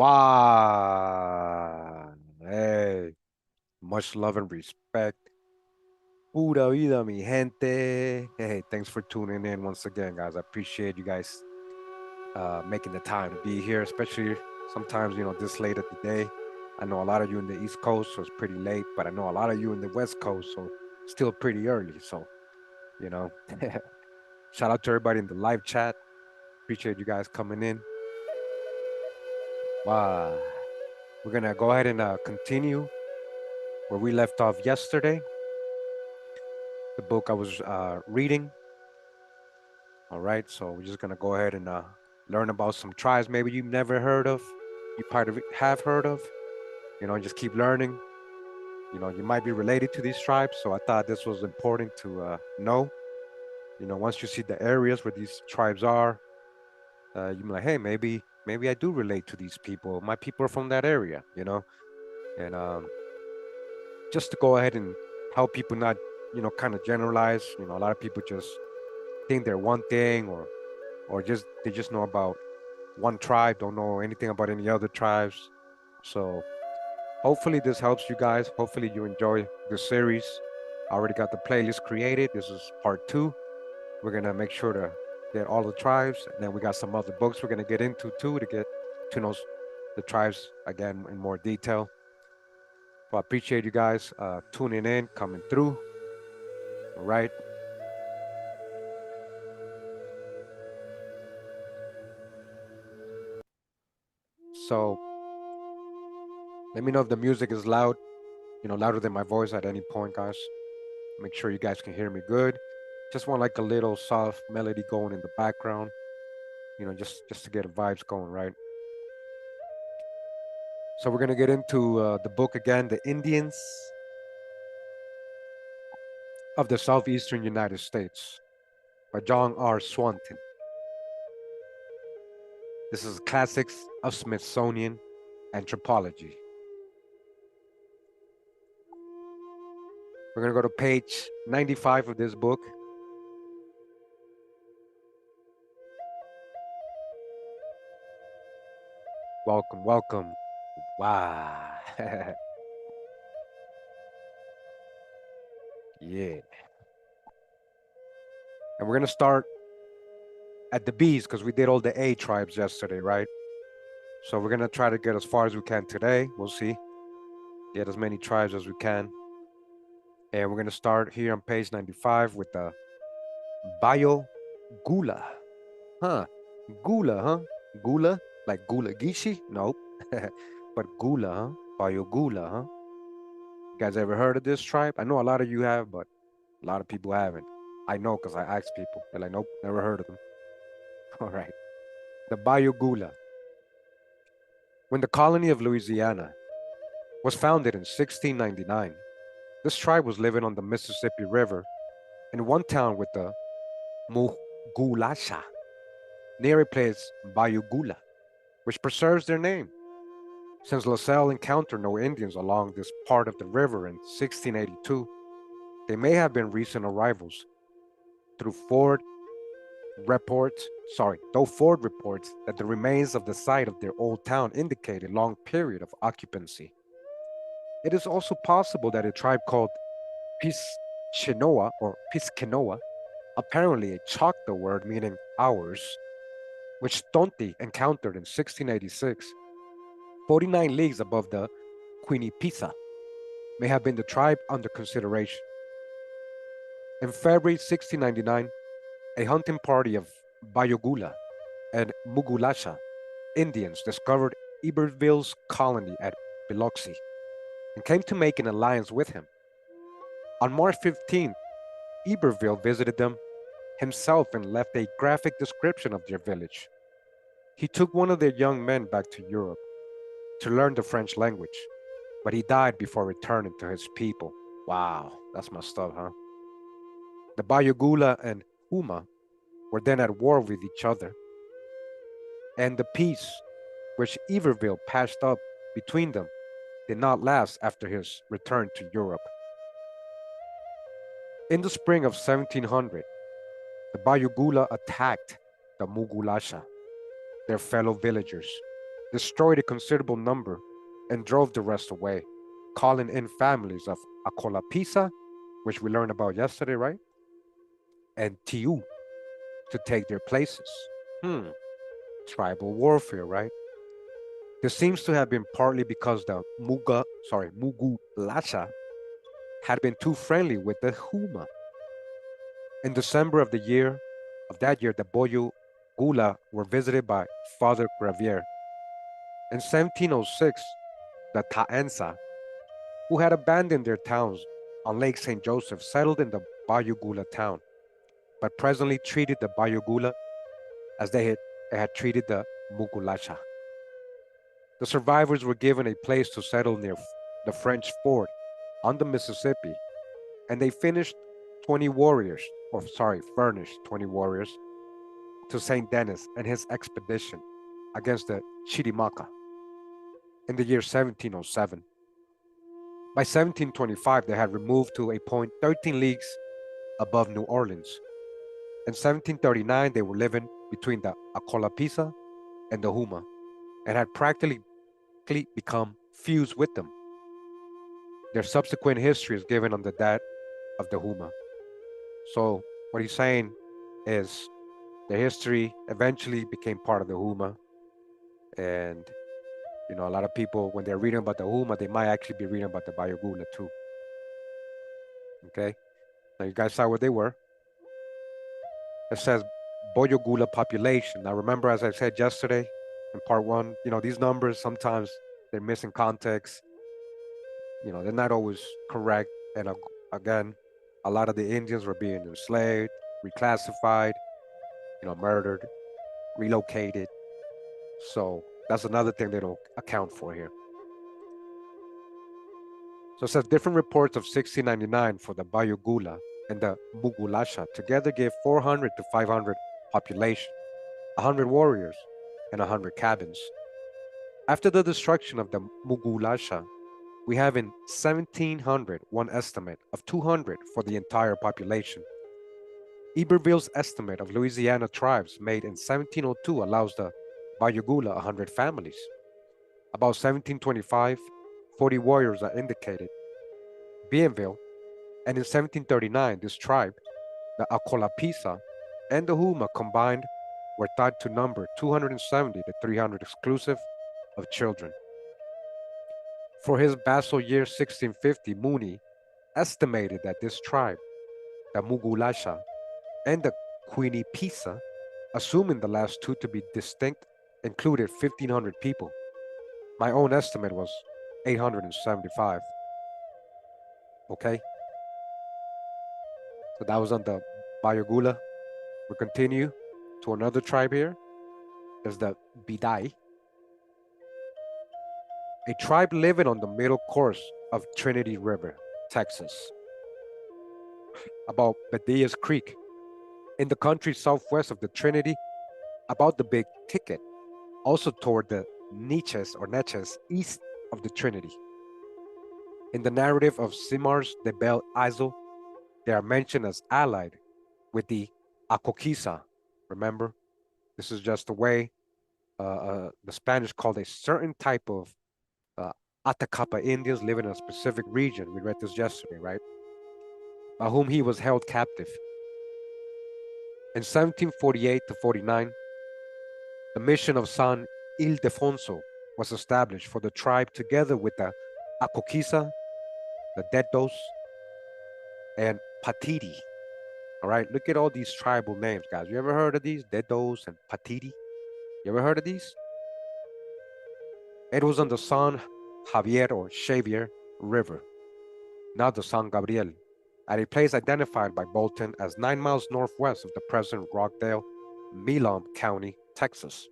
Wow. Hey, much love and respect. Pura vida, mi gente. Hey, thanks for tuning in once again, guys. I appreciate you guys making the time to be here, especially sometimes, this late at the day. I know a lot of you in the East Coast, so it's pretty late, but I know a lot of you in the West Coast, so still pretty early. So, you know, shout out to everybody in the live chat. Appreciate you guys coming in. Wow. We're going to go ahead and continue where we left off yesterday. The book I was reading. All right, so we're just gonna go ahead and learn about some tribes maybe you've never heard of, you probably have heard of. Just keep learning. You might be related to these tribes, so I thought this was important to know. Once you see the areas where these tribes are, you're like, hey, maybe I do relate to these people. My people are from that area. And just to go ahead and help people not, kind of generalize. A lot of people just think they're one thing, or just they just know about one tribe, don't know anything about any other tribes. So hopefully this helps you guys. Hopefully you enjoy this series. I already got the playlist created. This is part 2. We're gonna make sure to get all the tribes, and then we got some other books we're gonna get into too to get to know the tribes again in more detail. Well, I appreciate you guys tuning in, coming through. All right. So let me know if the music is loud, louder than my voice at any point, guys. Make sure you guys can hear me good. Just want like a little soft melody going in the background, just to get the vibes going, right? So we're gonna get into the book again, "The Indians of the Southeastern United States" by John R. Swanton. This is classics of Smithsonian anthropology. We're gonna go to page 95 of this book. Welcome, welcome. Wow. Yeah. And we're gonna start at the B's because we did all the A tribes yesterday, right? So we're gonna try to get as far as we can today. We'll see. Get as many tribes as we can. And we're gonna start here on page 95 with the Bayougula. Huh. Gula, huh? Gula? Like gula gishi? Nope. But gula, huh? Bayogoula, huh? You guys ever heard of this tribe? I know a lot of you have, but a lot of people haven't. I know because I asked people. They're like, nope, never heard of them. All right. The Bayogoula. When the colony of Louisiana was founded in 1699, this tribe was living on the Mississippi River in one town with the Mugulasha, near a place Bayougula, which preserves their name. Since LaSalle encountered no Indians along this part of the river in 1682, they may have been recent arrivals. Through Ford though Ford reports that the remains of the site of their old town indicate a long period of occupancy. It is also possible that a tribe called Piskenoa, apparently a Choctaw word meaning ours, which Tonti encountered in 1686, 49 leagues above the Quinipisa, may have been the tribe under consideration. In February 1699, a hunting party of Bayougula and Mugulasha Indians discovered Iberville's colony at Biloxi and came to make an alliance with him. On March 15th, Iberville visited them himself and left a graphic description of their village. He took one of their young men back to Europe to learn the French language, but he died before returning to his people. Wow, that's messed up, huh? The Bayougula and Huma were then at war with each other, and the peace which Iberville patched up between them did not last after his return to Europe. In the spring of 1700, the Bayougula attacked the Mugulasha, their fellow villagers, destroyed a considerable number, and drove the rest away, calling in families of Acolapisa, which we learned about yesterday, right? And Tiu to take their places. Hmm, tribal warfare, right? This seems to have been partly because the Mugulacha had been too friendly with the Huma. In December of that year, the Bayougula were visited by Father Gravier. In 1706, the Taensa, who had abandoned their towns on Lake St. Joseph, settled in the Bayougula town, but presently treated the Bayougula as they had treated the Mugulacha. The survivors were given a place to settle near the French fort on the Mississippi, and they furnished 20 warriors to St. Denis and his expedition against the Chirimaca in the year 1707. By 1725, they had removed to a point 13 leagues above New Orleans. In 1739, they were living between the Acolapisa and the Huma and had practically become fused with them. Their subsequent history is given on the death of the Huma. So what he's saying is the history eventually became part of the Huma, and a lot of people when they're reading about the Huma, they might actually be reading about the Bayogoula too. Okay, now you guys saw what they were. It says Bayogoula population. Now remember, as I said yesterday in part one, these numbers sometimes they're missing context. They're not always correct, and again, a lot of the Indians were being enslaved, reclassified, murdered, relocated. So that's another thing they don't account for here. So it says different reports of 1699 for the Bayogoula and the Mugulasha together gave 400 to 500 population, 100 warriors, and 100 cabins. After the destruction of the Mugulasha, we have in 1700 one estimate of 200 for the entire population. Iberville's estimate of Louisiana tribes made in 1702 allows the Bayogoula 100 families. About 1725, 40 warriors are indicated. Bienville, and in 1739, this tribe, the Acolapisa and the Huma combined, were thought to number 270 to 300 exclusive of children. For his vassal year 1650, Mooney estimated that this tribe, the Mugulasha and the Quinipisa, assuming the last two to be distinct, included 1,500 people. My own estimate was 875. Okay? So that was on the Bayogoula. We continue to another tribe here. Is the Bidai, a tribe living on the middle course of Trinity River, Texas, about Bedia's Creek, in the country southwest of the Trinity, about the Big Ticket, also toward the Neches east of the Trinity. In the narrative of Simars de Bel Izel, they are mentioned as allied with the Akokisa. Remember, this is just the way the Spanish called a certain type of Atacapa Indians living in a specific region. We read this yesterday, right? By whom he was held captive. In 1748 to 49, the mission of San Ildefonso was established for the tribe together with the Akokisa, the Dedos, and Patidi. All right, look at all these tribal names, guys. You ever heard of these? Dedos and Patidi? You ever heard of these? It was on the San Javier or Xavier River, now the San Gabriel, at a place identified by Bolton as 9 miles northwest of the present Rockdale, Milam County, Texas.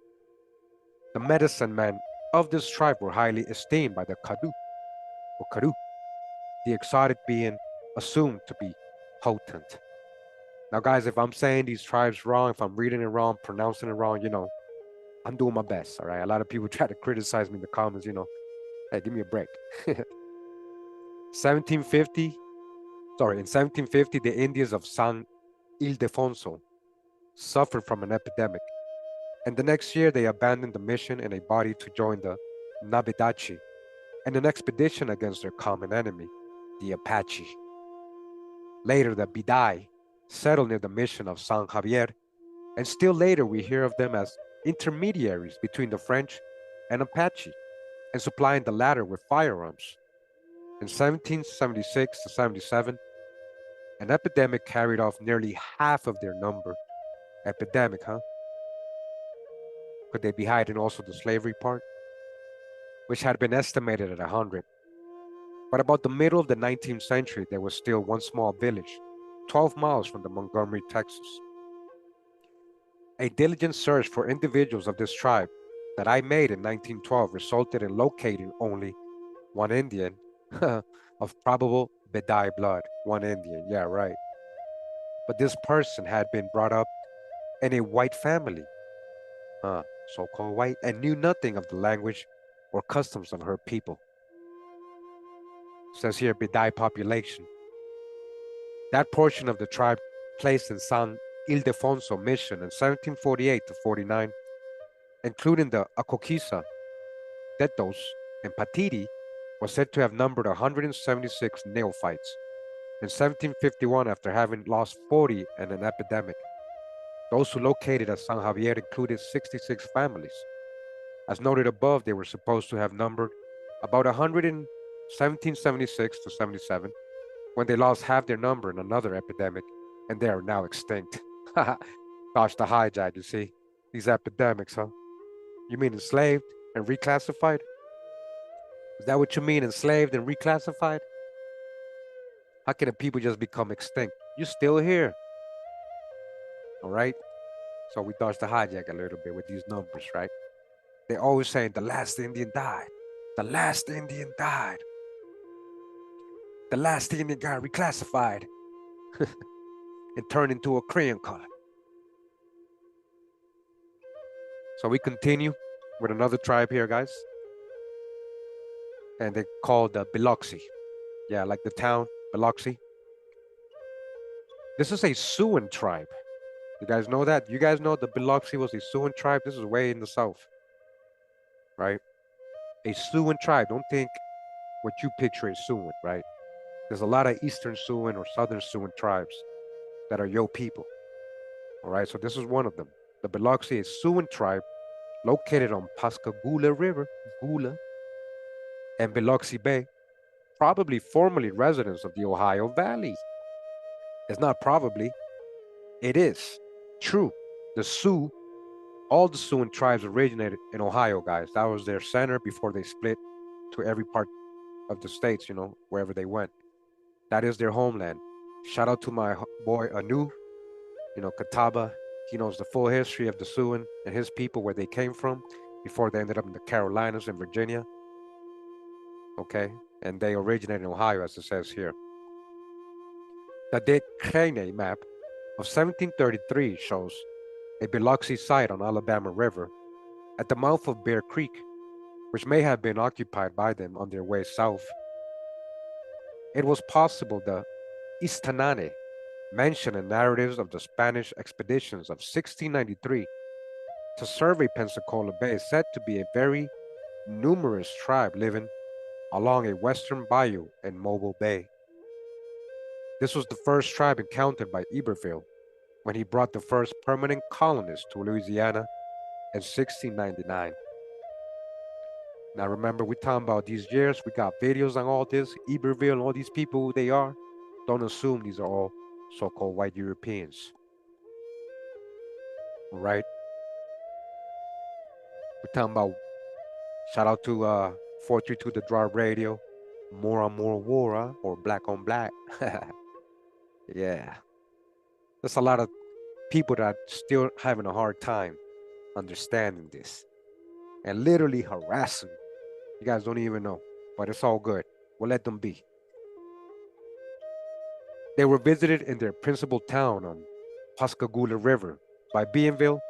The medicine men of this tribe were highly esteemed by the Caddo, the exotic being assumed to be potent. Now, guys, if I'm saying these tribes wrong, if I'm reading it wrong, pronouncing it wrong, I'm doing my best, all right? A lot of people try to criticize me in the comments, hey, give me a break. 1750, in 1750, the Indians of San Ildefonso suffered from an epidemic. And the next year, they abandoned the mission in a body to join the Nabidachi and an expedition against their common enemy, the Apache. Later, the Bidai settled near the mission of San Javier, and still later, we hear of them as intermediaries between the French and Apache and supplying the latter with firearms. In 1776 to 77, an epidemic carried off nearly half of their number. Epidemic, huh? Could they be hiding also the slavery part, which had been estimated at 100? But about the middle of the 19th century, there was still one small village, 12 miles from the Montgomery, Texas. A diligent search for individuals of this tribe that I made in 1912 resulted in locating only one Indian of probable Bidai blood. One Indian, yeah, right. But this person had been brought up in a white family, so-called white, and knew nothing of the language or customs of her people. It says here, Bidai population. That portion of the tribe placed in San Ildefonso mission in 1748 to 49, including the Akokisa, Tetos, and Patiri, was said to have numbered 176 neophytes. In 1751, after having lost 40 in an epidemic, those who located at San Javier included 66 families. As noted above, they were supposed to have numbered about 100 in 1776 to 77, when they lost half their number in another epidemic, and they are now extinct. Gosh, the hijack, you see. These epidemics, huh? You mean enslaved and reclassified? Is that what you mean, enslaved and reclassified? How can the people just become extinct? You're still here. All right? So we dodged the hijack a little bit with these numbers, right? They're always saying the last Indian died. The last Indian died. The last Indian got reclassified and turned into a crayon color. So we continue with another tribe here, guys. And they called the Biloxi. Yeah, like the town, Biloxi. This is a Siouan tribe. You guys know that? You guys know the Biloxi was a Siouan tribe? This is way in the south, right? A Siouan tribe. Don't think what you picture is Siouan, right? There's a lot of Eastern Siouan or Southern Siouan tribes that are Yo people. All right, so this is one of them. The Biloxi is Siouan tribe located on Pascagoula River, Gula, and Biloxi Bay, probably formerly residents of the Ohio Valley. It's not probably, it is true. The Sioux, all the Siouan tribes originated in Ohio, guys. That was their center before they split to every part of the states, wherever they went. That is their homeland. Shout out to my boy Anu, Catawba. He knows the full history of the Siouan and his people, where they came from before they ended up in the Carolinas and Virginia. Okay, and they originated in Ohio, as it says here. The Cahinnio map of 1733 shows a Biloxi site on Alabama River at the mouth of Bear Creek, which may have been occupied by them on their way south. It was possible the Istanane, mentioned in narratives of the Spanish expeditions of 1693 to survey Pensacola Bay, is said to be a very numerous tribe living along a western bayou in Mobile Bay. This was the first tribe encountered by Iberville when he brought the first permanent colonists to Louisiana in 1699. Now remember, we're talking about these years. We got videos on all this. Iberville and all these people, who they are. Don't assume these are all so-called white Europeans. All right? We're talking about, shout out to 432 The Draw Radio, More on More War, huh? Or Black on Black. Yeah. There's a lot of people that are still having a hard time understanding this and literally harassing. You guys don't even know, but it's all good. We'll let them be. They were visited in their principal town on Pascagoula River by Bienville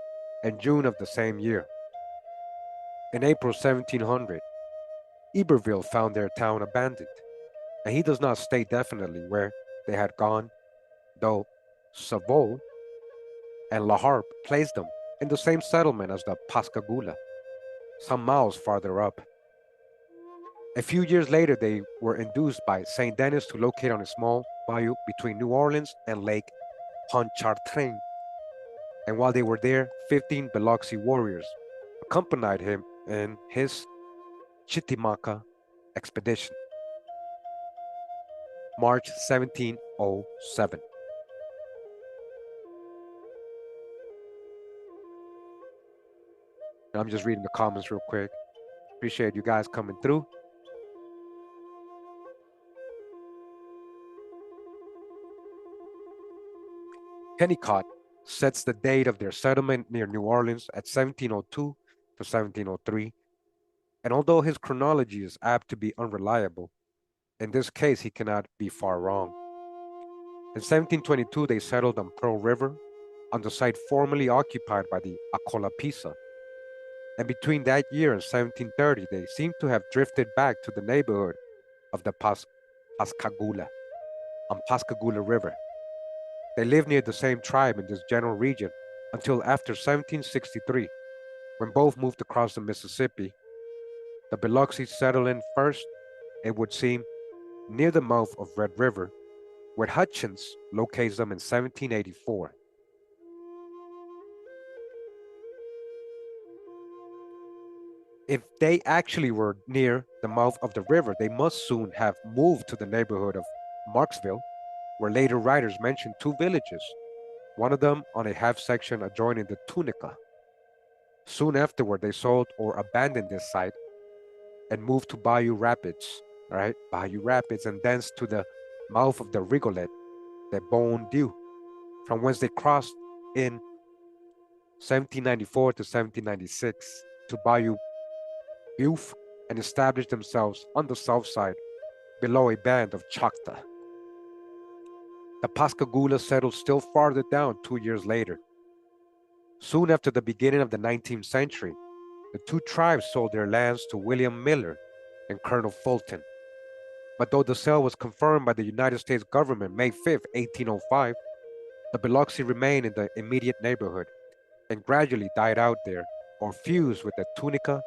in June of the same year. In April 1700, Iberville found their town abandoned, and he does not state definitely where they had gone, though Savoy and La Harpe placed them in the same settlement as the Pascagoula, some miles farther up. A few years later, they were induced by St. Denis to locate on a small bayou between New Orleans and Lake Pontchartrain. And while they were there, 15 Biloxi warriors accompanied him in his Chitimaca expedition, March 1707. And I'm just reading the comments real quick. Appreciate you guys coming through. Kennicott sets the date of their settlement near New Orleans at 1702 to 1703. And although his chronology is apt to be unreliable, in this case he cannot be far wrong. In 1722, they settled on Pearl River, on the site formerly occupied by the Acolapisa. And between that year and 1730, they seem to have drifted back to the neighborhood of the Pascagoula, on Pascagoula River. They lived near the same tribe in this general region until after 1763, when both moved across the Mississippi. The Biloxi settled in first, it would seem, near the mouth of Red River, where Hutchins locates them in 1784. If they actually were near the mouth of the river, they must soon have moved to the neighborhood of Marksville, where later writers mention two villages, one of them on a half section adjoining the Tunica. Soon afterward, they sold or abandoned this site and moved to Bayou Rapids, right? Bayou Rapids, and thence to the mouth of the Rigolet, the Bon Dieu, from whence they crossed in 1794 to 1796 to Bayou Boeuf and established themselves on the south side below a band of Choctaw. The Pascagoula settled still farther down 2 years later. Soon after the beginning of the 19th century, the two tribes sold their lands to William Miller and Colonel Fulton. But though the sale was confirmed by the United States government May 5, 1805, the Biloxi remained in the immediate neighborhood and gradually died out there or fused with the Tunica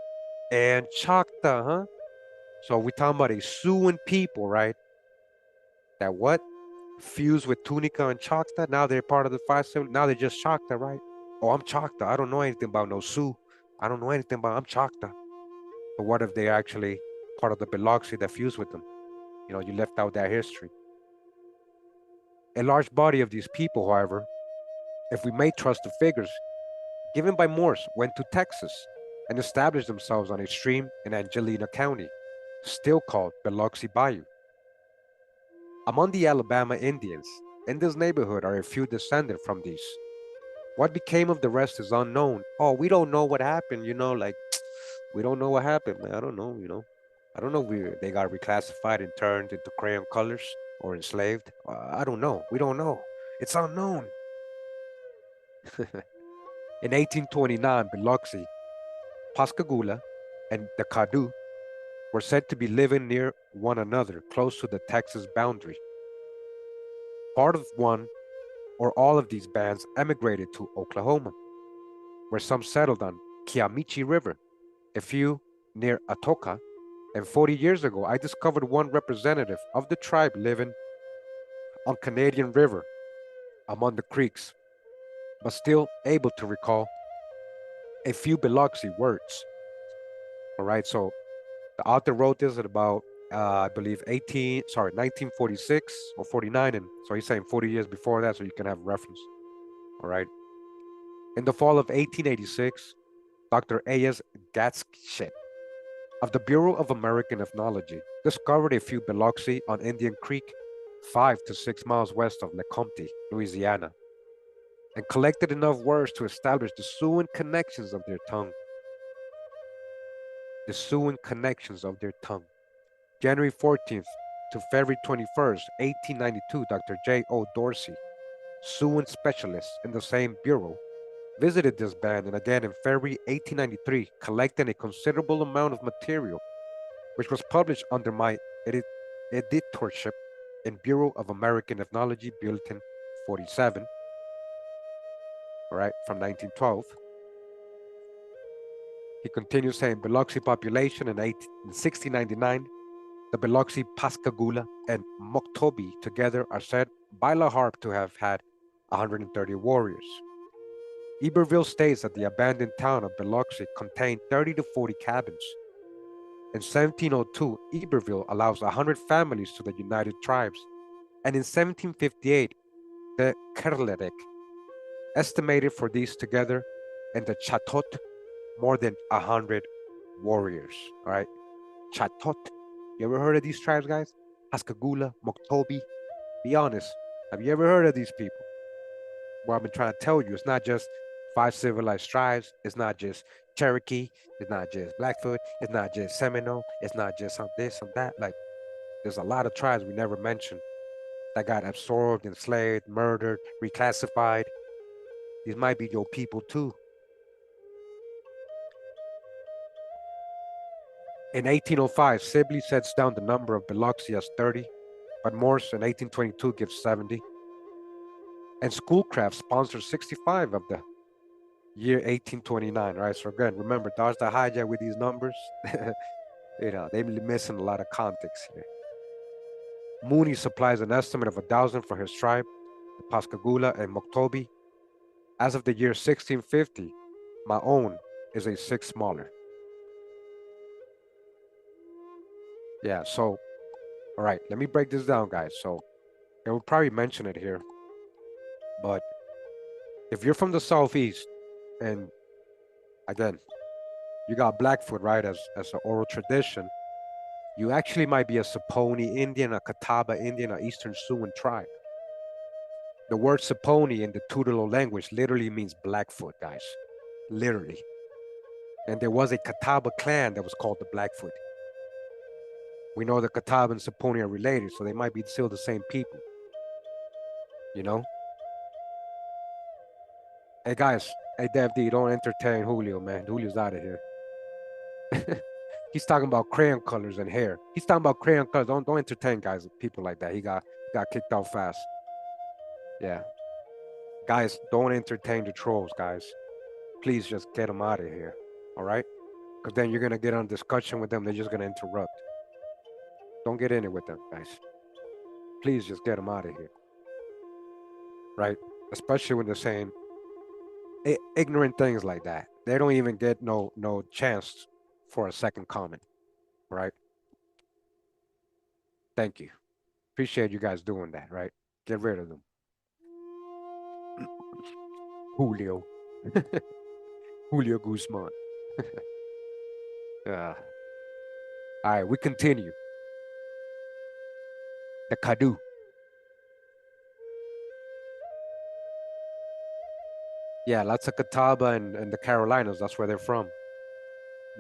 and Choctaw, huh? So we're talking about a Siouan people, right? That what? Fused with Tunica and Choctaw. Now they're part of the 570. Now they're just Choctaw, right? Oh, I'm Choctaw. I don't know anything about no Sioux. I don't know anything about I'm Choctaw. But what if they're actually part of the Biloxi that fused with them? You know, you left out that history. A large body of these people, however, if we may trust the figures given by Morse, went to Texas and established themselves on a stream in Angelina County, still called Biloxi Bayou. Among the Alabama Indians in this neighborhood are a few descended from these. What became of the rest is unknown. Oh, we don't know what happened, like we don't know what happened, man. I don't know. I don't know if they got reclassified and turned into crayon colors or enslaved. I don't know. We don't know. It's unknown. In 1829, Biloxi, Pascagoula, and the Caddo were said to be living near one another, close to the Texas boundary. Part of one or all of these bands emigrated to Oklahoma, where some settled on Kiamichi River, a few near Atoka, and 40 years ago, I discovered one representative of the tribe living on Canadian River among the creeks, but still able to recall a few Biloxi words. All right, so the author wrote this at about, I believe, 1946 or 49, and so he's saying 40 years before that, so you can have reference. All right. In the fall of 1886, Dr. A.S. Gatschet of the Bureau of American Ethnology discovered a few Biloxi on Indian Creek, 5 to 6 miles west of Lecompte, Louisiana, and collected enough words to establish the Siouan connections of their tongue. The Siouan connections of their tongue. January 14th to February 21st, 1892, Dr. J. O. Dorsey, Siouan specialist in the same bureau, visited this band and again in February 1893, collecting a considerable amount of material, which was published under my editorship in Bureau of American Ethnology Bulletin 47, all right, from 1912. He continues saying Biloxi population in 1699, the Biloxi, Pascagoula, and Moktobi together are said by La Harpe to have had 130 warriors. Iberville states that the abandoned town of Biloxi contained 30 to 40 cabins. In 1702, Iberville allows 100 families to the United Tribes, and in 1758, the Kerlerek estimated for these together and the Chatot more than 100 warriors. All right, Chatot. You ever heard of these tribes, guys? Pascagoula, Moktobi. Be honest. Have you ever heard of these people? What I've been trying to tell you, it's not just 5 civilized tribes. It's not just Cherokee. It's not just Blackfoot. It's not just Seminole. It's not just some this, some that. Like, there's a lot of tribes we never mentioned that got absorbed, enslaved, murdered, reclassified. These might be your people too. In 1805, Sibley sets down the number of Biloxi as 30, but Morse in 1822 gives 70. And Schoolcraft sponsors 65 of the year 1829, right? So again, remember, dodge the hijack with these numbers. They're missing a lot of context here. Mooney supplies an estimate of 1,000 for his tribe, the Pascagoula and Moktobi. As of the year 1650, my own is a 6 smaller. Yeah, so, all right, let me break this down, guys. So, I will probably mention it here, but if you're from the Southeast, and again, you got Blackfoot, right, as an oral tradition, you actually might be a Saponi Indian, a Catawba Indian, or Eastern Siouan tribe. The word Saponi in the Tutelo language literally means Blackfoot, guys. Literally. And there was a Catawba clan that was called the Blackfoot. We know the Catawba and Saponi are related, so they might be still the same people. You know? Hey, guys. Hey, Dev D, don't entertain Julio, man. Julio's out of here. He's talking about crayon colors and hair. He's talking about crayon colors. Don't entertain guys, people like that. He got kicked out fast. Yeah. Guys, don't entertain the trolls, guys. Please just get them out of here. All right? Because then you're going to get on discussion with them. They're just going to interrupt. Don't get in it with them, guys. Please just get them out of here. Right? Especially when they're saying ignorant things like that. They don't even get no chance for a second comment. Right? Thank you. Appreciate you guys doing that, right? Get rid of them. Julio. Julio Guzman. All right, we continue. The Caddo. Yeah, lots of Catawba and the Carolinas. That's where they're from.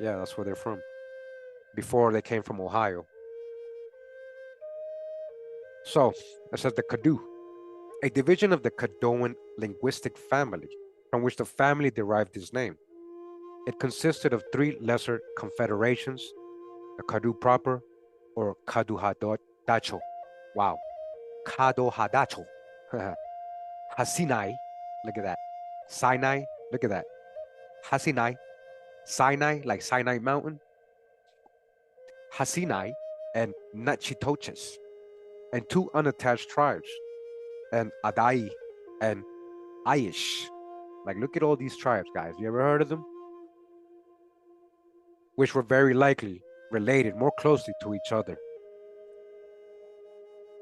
Yeah, that's where they're from. Before they came from Ohio. So, it says the Caddo, a division of the Caddoan linguistic family, from which the family derived its name. It consisted of 3 lesser confederations, the Caddo proper, or Caduhadacho. Wow. Caduhadacho. Hasinai, look at that. Sinai, look at that. Hasinai, Sinai, like Sinai Mountain. Hasinai and Nachitoches, and 2 unattached tribes, and Adai and Aish. Like, look at all these tribes, guys. You ever heard of them? Which were very likely related more closely to each other.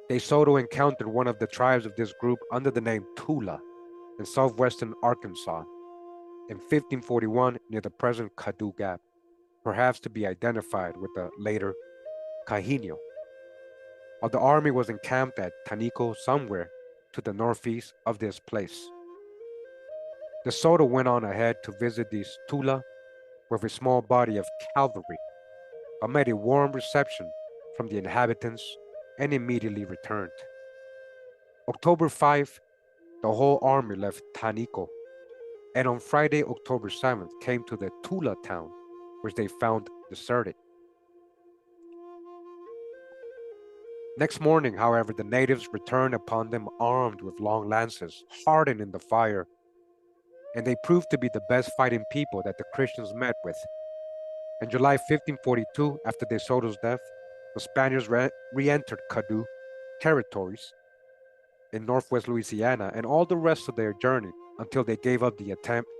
De Soto encountered one of the tribes of this group under the name Tula in southwestern Arkansas in 1541 near the present Caddo Gap, perhaps to be identified with the later Cahinnio. While the army was encamped at Tanico somewhere to the northeast of this place. De Soto went on ahead to visit these Tula with a small body of cavalry, but made a warm reception from the inhabitants and immediately returned. October 5, the whole army left Tanico, and on Friday, October 7th, came to the Tula town, which they found deserted. Next morning, however, the natives returned upon them armed with long lances, hardened in the fire, and they proved to be the best fighting people that the Christians met with. In July 1542, after De Soto's death, the Spaniards re-entered Caddo territories in northwest Louisiana and all the rest of their journey until they gave up the attempt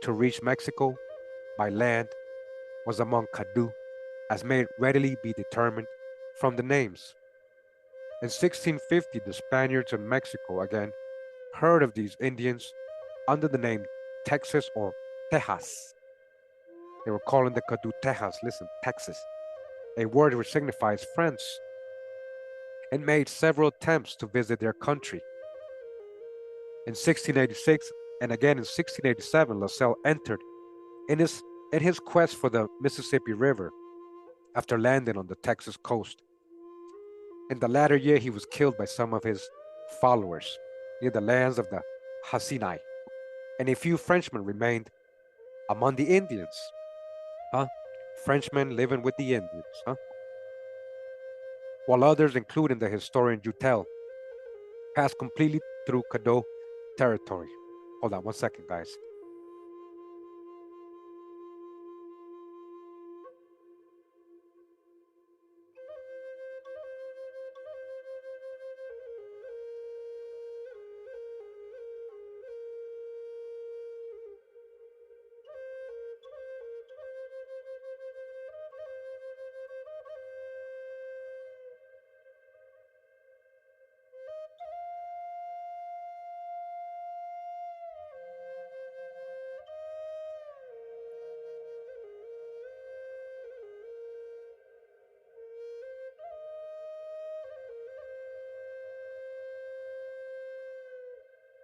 to reach Mexico by land was among Caddo, as may readily be determined from the names. In 1650, the Spaniards in Mexico again heard of these Indians under the name Texas or Tejas. They were calling the Caddo Tejas, listen, Texas, a word which signifies friends, and made several attempts to visit their country. In 1686 and again in 1687, La Salle entered in his quest for the Mississippi River after landing on the Texas coast. In the latter year, he was killed by some of his followers near the lands of the Hasinai, and a few Frenchmen remained among the Indians. Huh? Frenchmen living with the Indians, huh? While others, including the historian Jutel, passed completely through Caddo territory. Hold on one second, guys.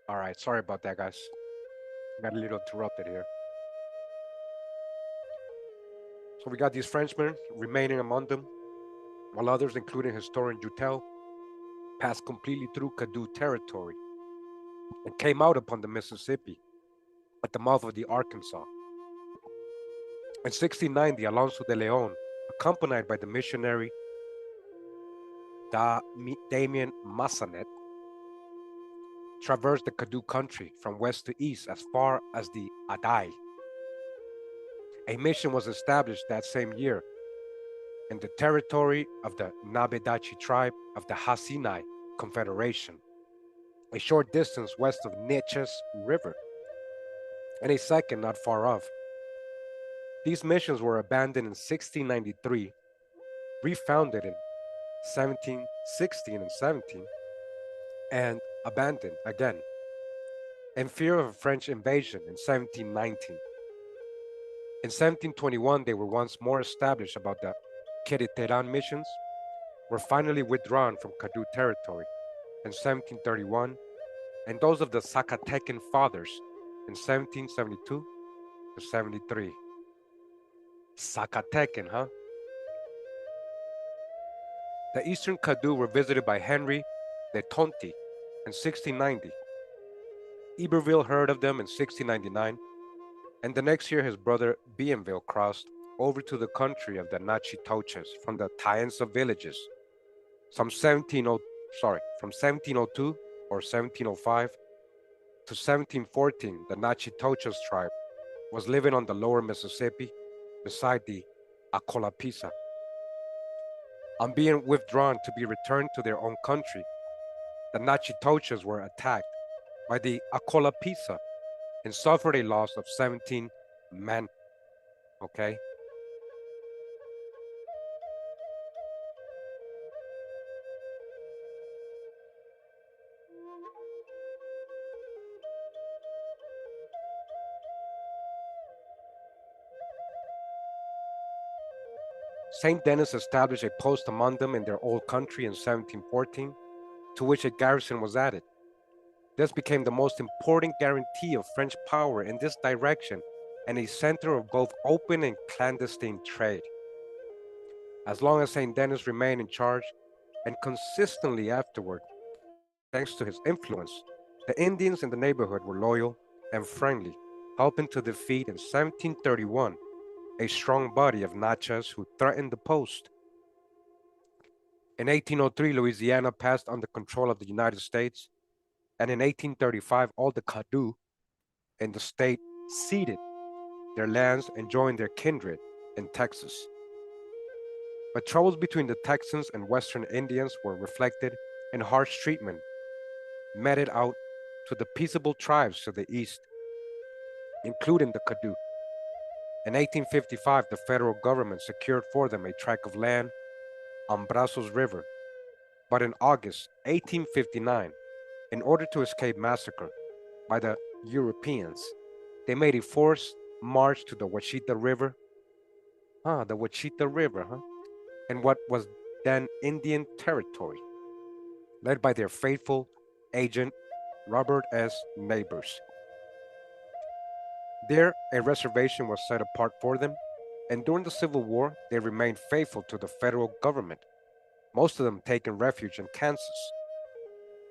All right, sorry about that, guys. Got a little interrupted here. So we got these Frenchmen remaining among them, while others, including historian Jutel, passed completely through Caddo territory and came out upon the Mississippi at the mouth of the Arkansas. In 1690, Alonso de Leon, accompanied by the missionary Damien Massanet, traversed the Caddo country from west to east as far as the Adai. A mission was established that same year in the territory of the Nabedachi tribe of the Hasinai Confederation, a short distance west of Neches River, and a second not far off. These missions were abandoned in 1693, refounded in 1716 and 17, and abandoned again in fear of a French invasion in 1719. In 1721, they were once more established about the Querétaro missions, were finally withdrawn from Caddo territory in 1731, and those of the Zacatecan fathers in 1772 to 73. Zacatecan, huh? The eastern Caddo were visited by Henry de Tonti in 1690. Iberville heard of them in 1699, and the next year his brother Bienville crossed over to the country of the Nachitoches from the Taensa villages. From 1702 or 1705 to 1714, the Nachitoches tribe was living on the lower Mississippi beside the Acolapisa. On being withdrawn to be returned to their own country, the Nachitoches were attacked by the Acolapisa and suffered a loss of 17 men. Okay? St. Denis established a post among them in their old country in 1714, to which a garrison was added. This became the most important guarantee of French power in this direction and a center of both open and clandestine trade. As long as St. Denis remained in charge, and consistently afterward, thanks to his influence, the Indians in the neighborhood were loyal and friendly, helping to defeat in 1731 a strong body of Natchez who threatened the post. In 1803, Louisiana passed under control of the United States, and in 1835, all the Caddo in the state ceded their lands and joined their kindred in Texas. But troubles between the Texans and Western Indians were reflected in harsh treatment meted out to the peaceable tribes to the east, including the Caddo. In 1855, the federal government secured for them a tract of land on Brazos River, but in August 1859, in order to escape massacre by the Europeans, they made a forced march to the Wachita River. The Wachita River, in what was then Indian territory, led by their faithful agent Robert S. Neighbors. There, a reservation was set apart for them, and during the Civil War, they remained faithful to the federal government, most of them taking refuge in Kansas.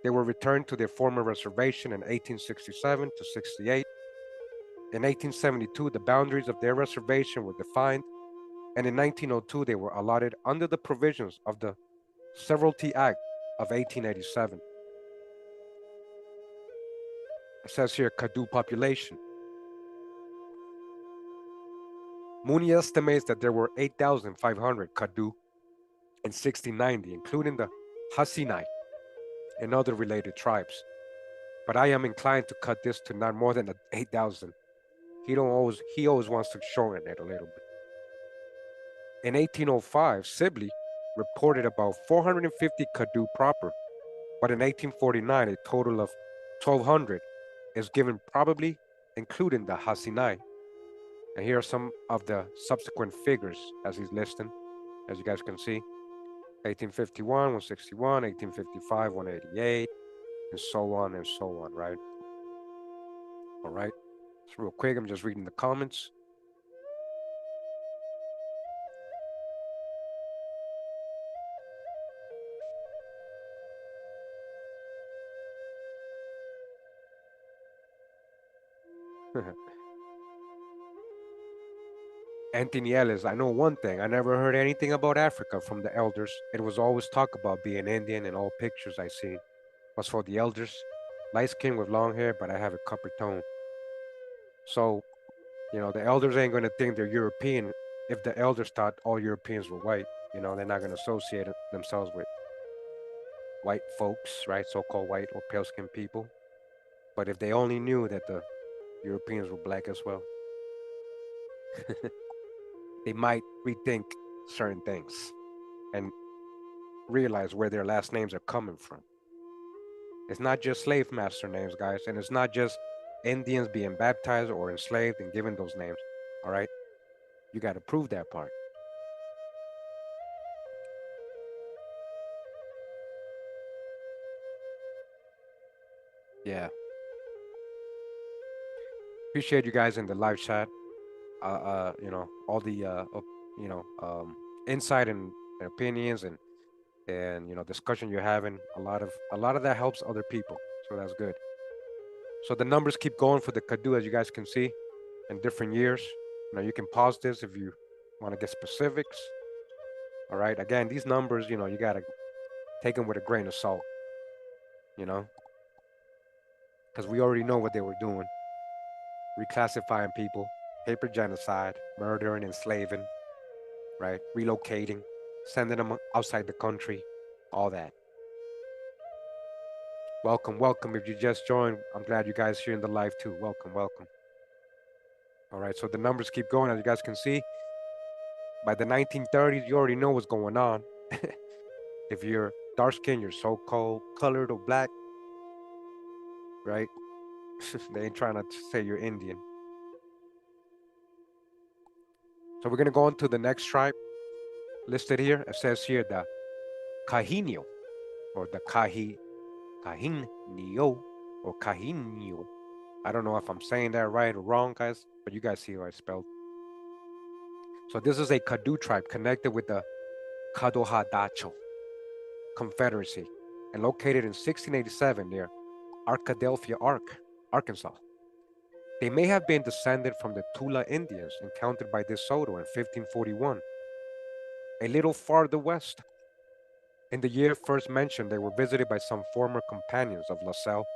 They were returned to their former reservation in 1867 to 68. In 1872, the boundaries of their reservation were defined, and in 1902, they were allotted under the provisions of the Severalty Act of 1887. It says here, Caddo population. Mooney estimates that there were 8,500 Caddo in 1690, including the Hasinai and other related tribes. But I am inclined to cut this to not more than 8,000. He always wants to shorten it a little bit. In 1805, Sibley reported about 450 Caddo proper, but in 1849, a total of 1,200 is given, probably including the Hasinai. And here are some of the subsequent figures as he's listing, as you guys can see. 1851, 161, 1855, 188, and so on, right? All right. So real quick, I'm just reading the comments. Anthony Ellis, I know one thing. I never heard anything about Africa from the elders. It was always talk about being Indian in all pictures I seen. Was for the elders. Light skin with long hair, but I have a copper tone. So, the elders ain't gonna think they're European if the elders thought all Europeans were white. They're not gonna associate themselves with white folks, right? So-called white or pale-skinned people. But if they only knew that the Europeans were black as well, they might rethink certain things and realize where their last names are coming from. It's not just slave master names, guys, and it's not just Indians being baptized or enslaved and given those names. All right, you got to prove that part. Yeah. Appreciate you guys in the live chat. All the insight and opinions and discussion you're having. A lot of that helps other people, so that's good. So the numbers keep going for the Caddo, as you guys can see, in different years. You can pause this if you want to get specifics. All right. Again, these numbers, you gotta take them with a grain of salt. Because we already know what they were doing: reclassifying people, paper genocide, murdering, enslaving, right? Relocating, sending them outside the country, all that. Welcome, welcome. If you just joined, I'm glad you guys here in the live too. Welcome, welcome. All right, so the numbers keep going, as you guys can see. By the 1930s, you already know what's going on. If you're dark skinned, you're so-called colored or black, right? They ain't trying to say you're Indian. So we're gonna go on to the next tribe listed here. It says here the Cahinnio, or the Cahinnio, or Cahinnio. I don't know if I'm saying that right or wrong, guys, but you guys see how I spelled. So this is a Caddo tribe connected with the Caddo Confederacy and located in 1687 near Arkadelphia, Arkansas. They may have been descended from the Tula Indians encountered by De Soto in 1541, a little farther west. In the year first mentioned, they were visited by some former companions of La Salle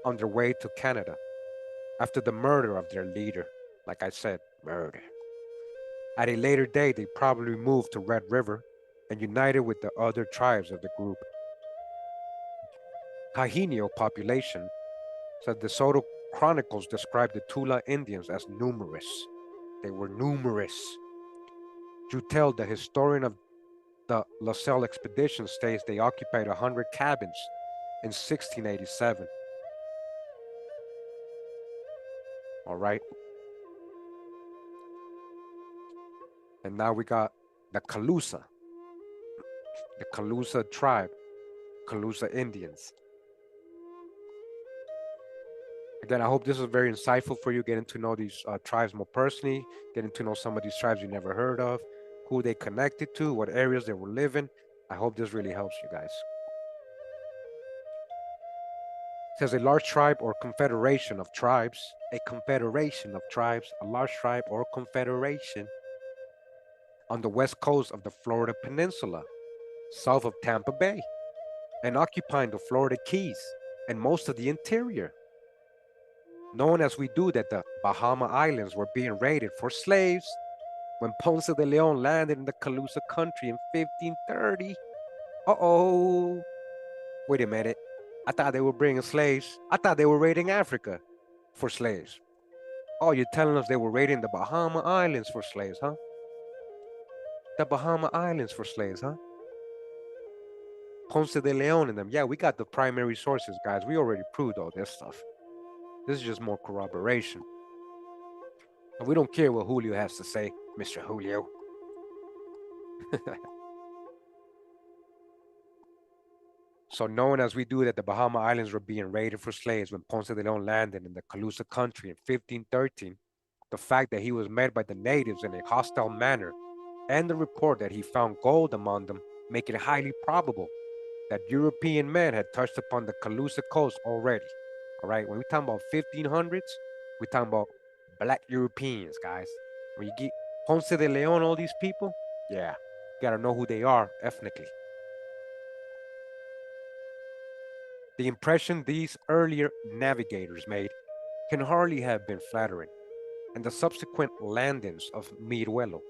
on their way to Canada after the murder of their leader. Like I said, murder. At a later date, they probably moved to Red River and united with the other tribes of the group. Cahinnio population said the Soto Chronicles described the Tula Indians as numerous. They were numerous. Jutel, the historian of the La Salle expedition, states they occupied 100 cabins in 1687. All right. And now we got the Calusa tribe, Calusa Indians. Again, I hope this is very insightful for you, getting to know these tribes more personally, getting to know some of these tribes you never heard of, who they connected to, what areas they were living. I hope this really helps you guys. It says a large tribe or confederation of tribes, a confederation of tribes, a large tribe or confederation on the west coast of the Florida Peninsula, south of Tampa Bay, and occupying the Florida Keys and most of the interior. Knowing as we do that the Bahama Islands were being raided for slaves when Ponce de Leon landed in the Calusa country in 1530. Uh-oh. Wait a minute. I thought they were bringing slaves. I thought they were raiding Africa for slaves. Oh, you're telling us they were raiding the Bahama Islands for slaves, huh? The Bahama Islands for slaves, huh? Ponce de Leon and them. Yeah, we got the primary sources, guys. We already proved all this stuff. This is just more corroboration. And we don't care what Julio has to say, Mr. Julio. So knowing as we do that the Bahama Islands were being raided for slaves when Ponce de Leon landed in the Calusa country in 1513, the fact that he was met by the natives in a hostile manner, and the report that he found gold among them make it highly probable that European men had touched upon the Calusa coast already. All right, when we talk about 1500s, we talking about black Europeans, guys. When you get Ponce de Leon, all these people, yeah, you gotta know who they are ethnically. The impression these earlier navigators made can hardly have been flattering, and the subsequent landings of Miruelo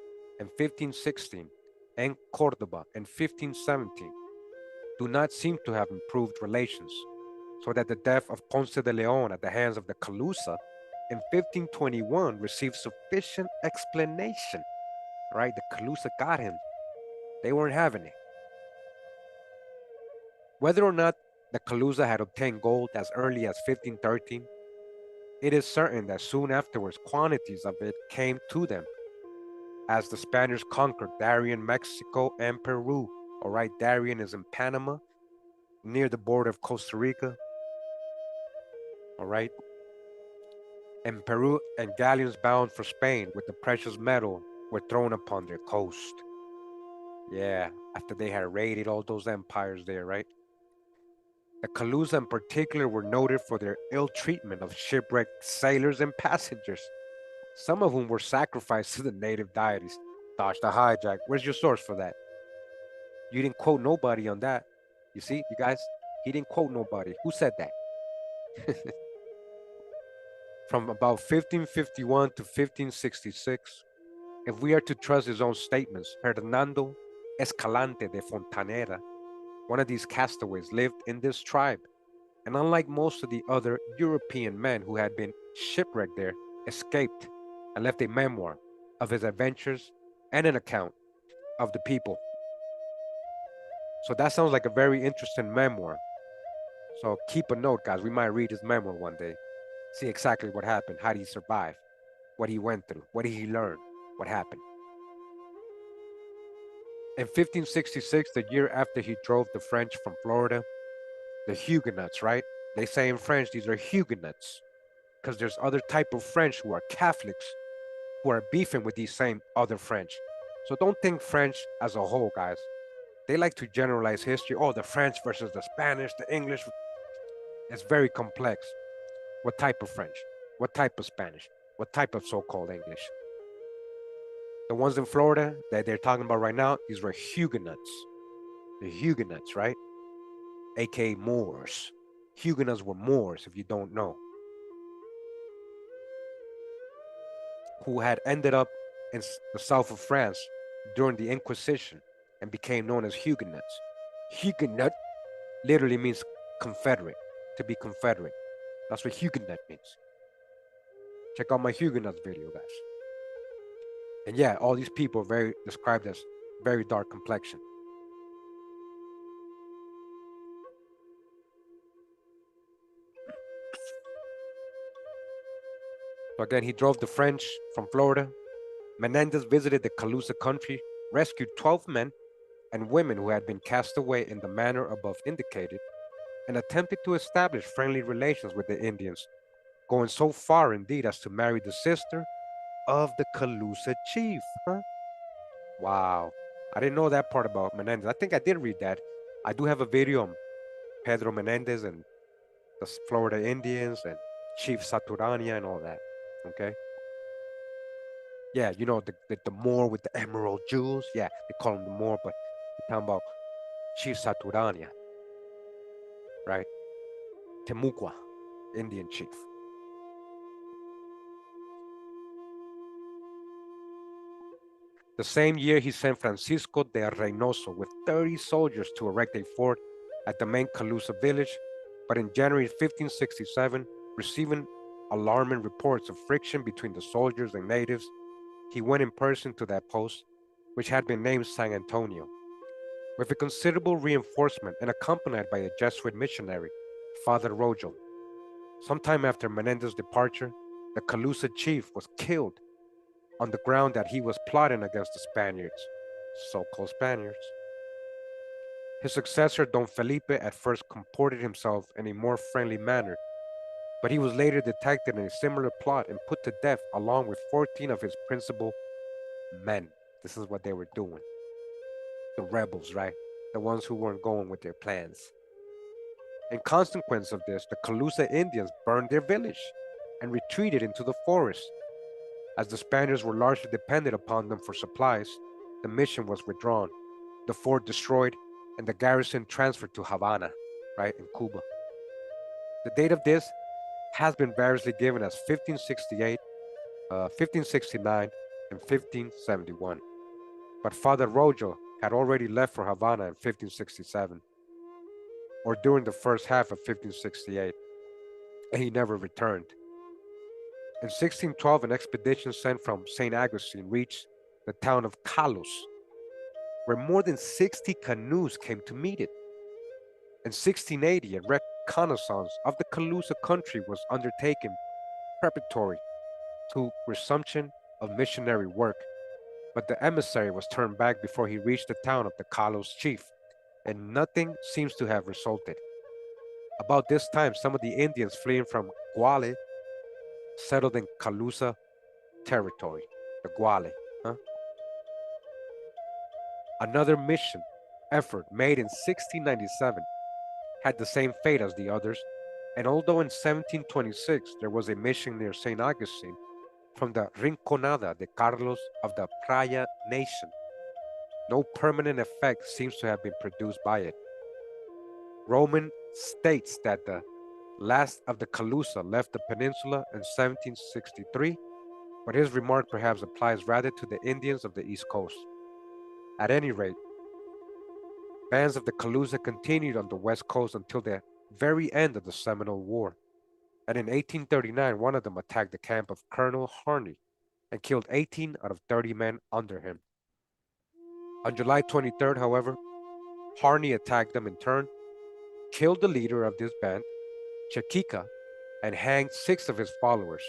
in 1516 and Cordoba in 1517 do not seem to have improved relations, so that the death of Ponce de Leon at the hands of the Calusa in 1521 received sufficient explanation. Right, the Calusa got him. They weren't having it. Whether or not the Calusa had obtained gold as early as 1513, it is certain that soon afterwards quantities of it came to them as the Spaniards conquered Darien, Mexico, and Peru. All right, Darien is in Panama, near the border of Costa Rica. All right. And Peru and galleons bound for Spain with the precious metal were thrown upon their coast. Yeah, after they had raided all those empires there, right? The Calusa in particular were noted for their ill treatment of shipwrecked sailors and passengers, some of whom were sacrificed to the native deities. Dodge the hijack. Where's your source for that? You didn't quote nobody on that. You see, you guys, he didn't quote nobody. Who said that? From about 1551 to 1566, if we are to trust his own statements, Hernando Escalante de Fontanera, one of these castaways, lived in this tribe, and unlike most of the other European men who had been shipwrecked there, escaped and left a memoir of his adventures and an account of the people. So that sounds like a very interesting memoir. So keep a note, guys. We might read his memoir one day, see exactly what happened, how did he survive, what he went through, what did he learn, what happened. In 1566, the year after he drove the French from Florida, the Huguenots, right? They say in French, these are Huguenots, because there's other type of French who are Catholics who are beefing with these same other French. So don't think French as a whole, guys. They like to generalize history. Oh, the French versus the Spanish, the English. It's very complex. What type of French? What type of Spanish? What type of so-called English? The ones in Florida that they're talking about right now, these were Huguenots. The Huguenots, right? AKA Moors. Huguenots were Moors, if you don't know, who had ended up in the south of France during the Inquisition and became known as Huguenots. Huguenot literally means Confederate, to be Confederate. That's what Huguenot means. Check out my Huguenots video, guys. And yeah, all these people are very described as very dark complexion. So again, he drove the French from Florida. Menendez visited the Calusa country, rescued 12 men and women who had been cast away in the manner above indicated, and attempted to establish friendly relations with the Indians, going so far indeed as to marry the sister of the Calusa chief. Huh? Wow. I didn't know that part about Menendez. I think I did read that. I do have a video on Pedro Menendez and the Florida Indians and Chief Saturania and all that. Okay. Yeah, you know the Moor with the emerald jewels. Yeah, they call him the Moor, but we're talking about Chief Saturania, right? Temuqua, Indian chief. The same year, he sent Francisco de Reynoso with 30 soldiers to erect a fort at the main Calusa village, but in January 1567, receiving alarming reports of friction between the soldiers and natives, he went in person to that post, which had been named San Antonio. With a considerable reinforcement and accompanied by a Jesuit missionary, Father Rojo. Sometime after Menendez's departure, the Calusa chief was killed on the ground that he was plotting against the Spaniards, so-called Spaniards. His successor, Don Felipe, at first comported himself in a more friendly manner, but he was later detected in a similar plot and put to death along with 14 of his principal men. This is what they were doing. The rebels, right? The ones who weren't going with their plans. In consequence of this, the Calusa Indians burned their village and retreated into the forest. As the Spaniards were largely dependent upon them for supplies, the mission was withdrawn, the fort destroyed, and the garrison transferred to Havana, right, in Cuba. The date of this has been variously given as 1568, 1569, and 1571. But Father Rojo had already left for Havana in 1567, or during the first half of 1568, and he never returned. In 1612, an expedition sent from St. Augustine reached the town of Kalos, where more than 60 canoes came to meet it. In 1680, a reconnaissance of the Calusa country was undertaken preparatory to resumption of missionary work, but the emissary was turned back before he reached the town of the Kalos chief, and nothing seems to have resulted. About this time, some of the Indians fleeing from Guale settled in Calusa territory, the Guale. Huh? Another mission effort made in 1697 had the same fate as the others, and although in 1726 there was a mission near St. Augustine from the Rinconada de Carlos of the Praya nation, no permanent effect seems to have been produced by it. Roman states that the last of the Calusa left the peninsula in 1763, but his remark perhaps applies rather to the Indians of the East Coast. At any rate, bands of the Calusa continued on the West Coast until the very end of the Seminole War, and in 1839 one of them attacked the camp of Colonel Harney and killed 18 out of 30 men under him. On July 23rd, however, Harney attacked them in turn, killed the leader of this band, Chakchiuma, and hanged 6 of his followers.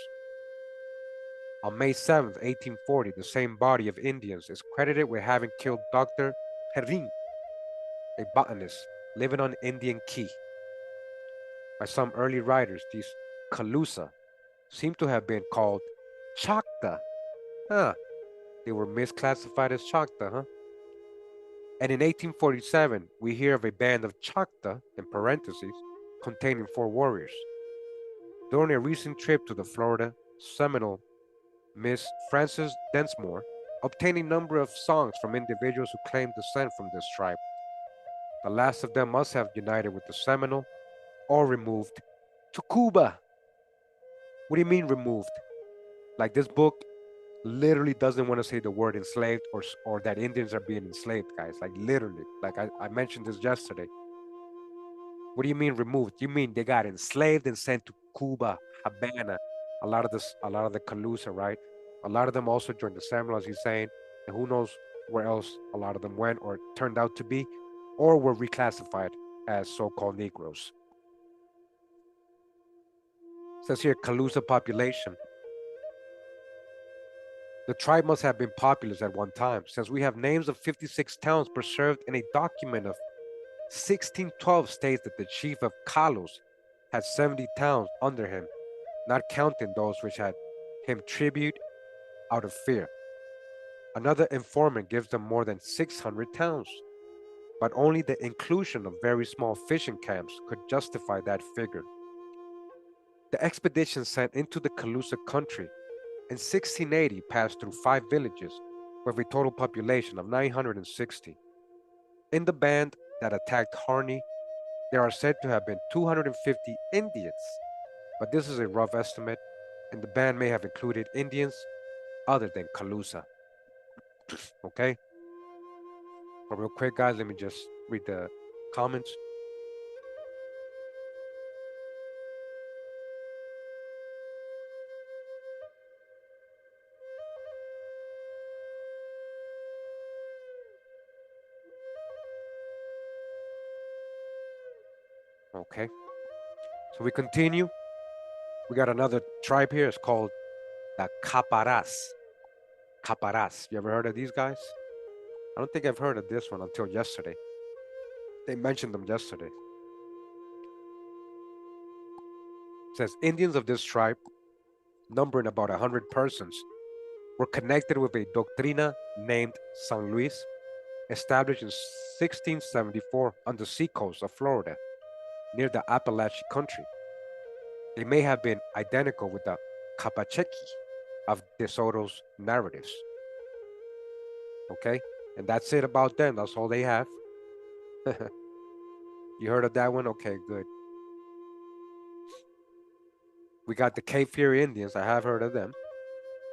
On May 7th, 1840, the same body of Indians is credited with having killed Dr. Perrin, a botanist living on Indian Key. By some early writers, these Calusa seem to have been called Choctaw. Huh, they were misclassified as Choctaw, huh? And in 1847, we hear of a band of Choctaw, in parentheses, containing 4 warriors. During a recent trip to the Florida Seminole, Miss Frances Densmore obtained a number of songs from individuals who claimed descent from this tribe. The last of them must have united with the Seminole or removed to Cuba. What do you mean removed? Like this book literally doesn't want to say the word enslaved or that Indians are being enslaved, guys. Like literally. Like I mentioned this yesterday. What do you mean removed? You mean they got enslaved and sent to Cuba, Havana, a lot of the Calusa, right? A lot of them also joined the Seminoles, he's saying, and who knows where else a lot of them went or turned out to be, or were reclassified as so-called Negroes. It says here Calusa population. The tribe must have been populous at one time, since we have names of 56 towns preserved in a document of 1612 states that the chief of Kalos had 70 towns under him, not counting those which had him tribute out of fear. Another informant gives them more than 600 towns, but only the inclusion of very small fishing camps could justify that figure. The expedition sent into the Calusa country in 1680 passed through 5 villages with a total population of 960. In the band that attacked Harney, there are said to have been 250 Indians, but this is a rough estimate, and the band may have included Indians other than Calusa. Okay? But real quick, guys, let me just read the comments. Okay. So we continue. We got another tribe here. It's called the Caparaz. Caparaz. You ever heard of these guys? I don't think I've heard of this one until yesterday. They mentioned them yesterday. It says Indians of this tribe, numbering about 100 persons, were connected with a doctrina named San Luis, established in 1674 on the seacoast of Florida, near the Appalachian country. They may have been identical with the Capacheki of De Soto's narratives. Okay? And that's it about them. That's all they have. You heard of that one? Okay, good. We got the Cape Fear Indians. I have heard of them.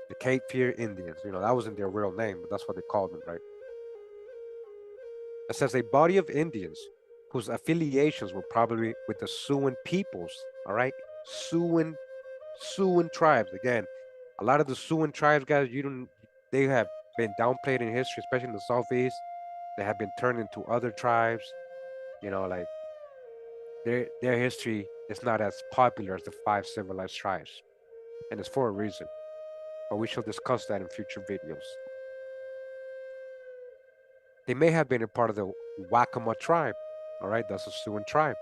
The Cape Fear Indians. You know, that wasn't their real name, but that's what they called them, right? It says a body of Indians whose affiliations were probably with the Siouan peoples. All right, Siouan tribes. Again, a lot of the Siouan tribes, guys, you don't. They have been downplayed in history, especially in the southeast. They have been turned into other tribes. You know, like their history is not as popular as the 5 civilized tribes, and it's for a reason. But we shall discuss that in future videos. They may have been a part of the Wakama tribe. All right, that's a Siouan tribe,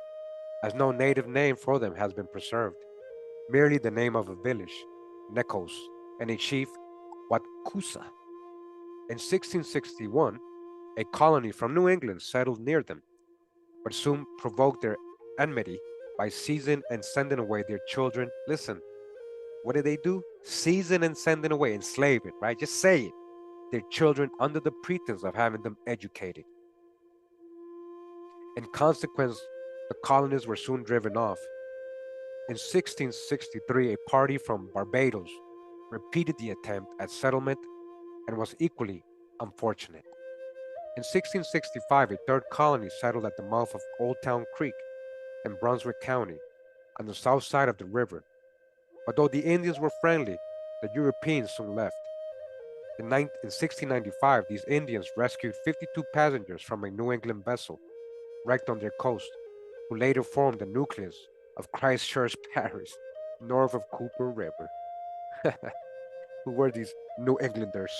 as no native name for them has been preserved. Merely the name of a village, Nekos, and a chief, Watkusa. In 1661, a colony from New England settled near them, but soon provoked their enmity by seizing and sending away their children. Listen, what did they do? Seizing and sending away, enslaving, right? Just say it. Their children under the pretense of having them educated. In consequence, the colonists were soon driven off. In 1663, a party from Barbados repeated the attempt at settlement and was equally unfortunate. In 1665, a third colony settled at the mouth of Old Town Creek in Brunswick County on the south side of the river. But though the Indians were friendly, the Europeans soon left. In 1695, these Indians rescued 52 passengers from a New England vessel wrecked on their coast, who later formed the nucleus of Christchurch Parish, north of Cooper River. Who were these New Englanders?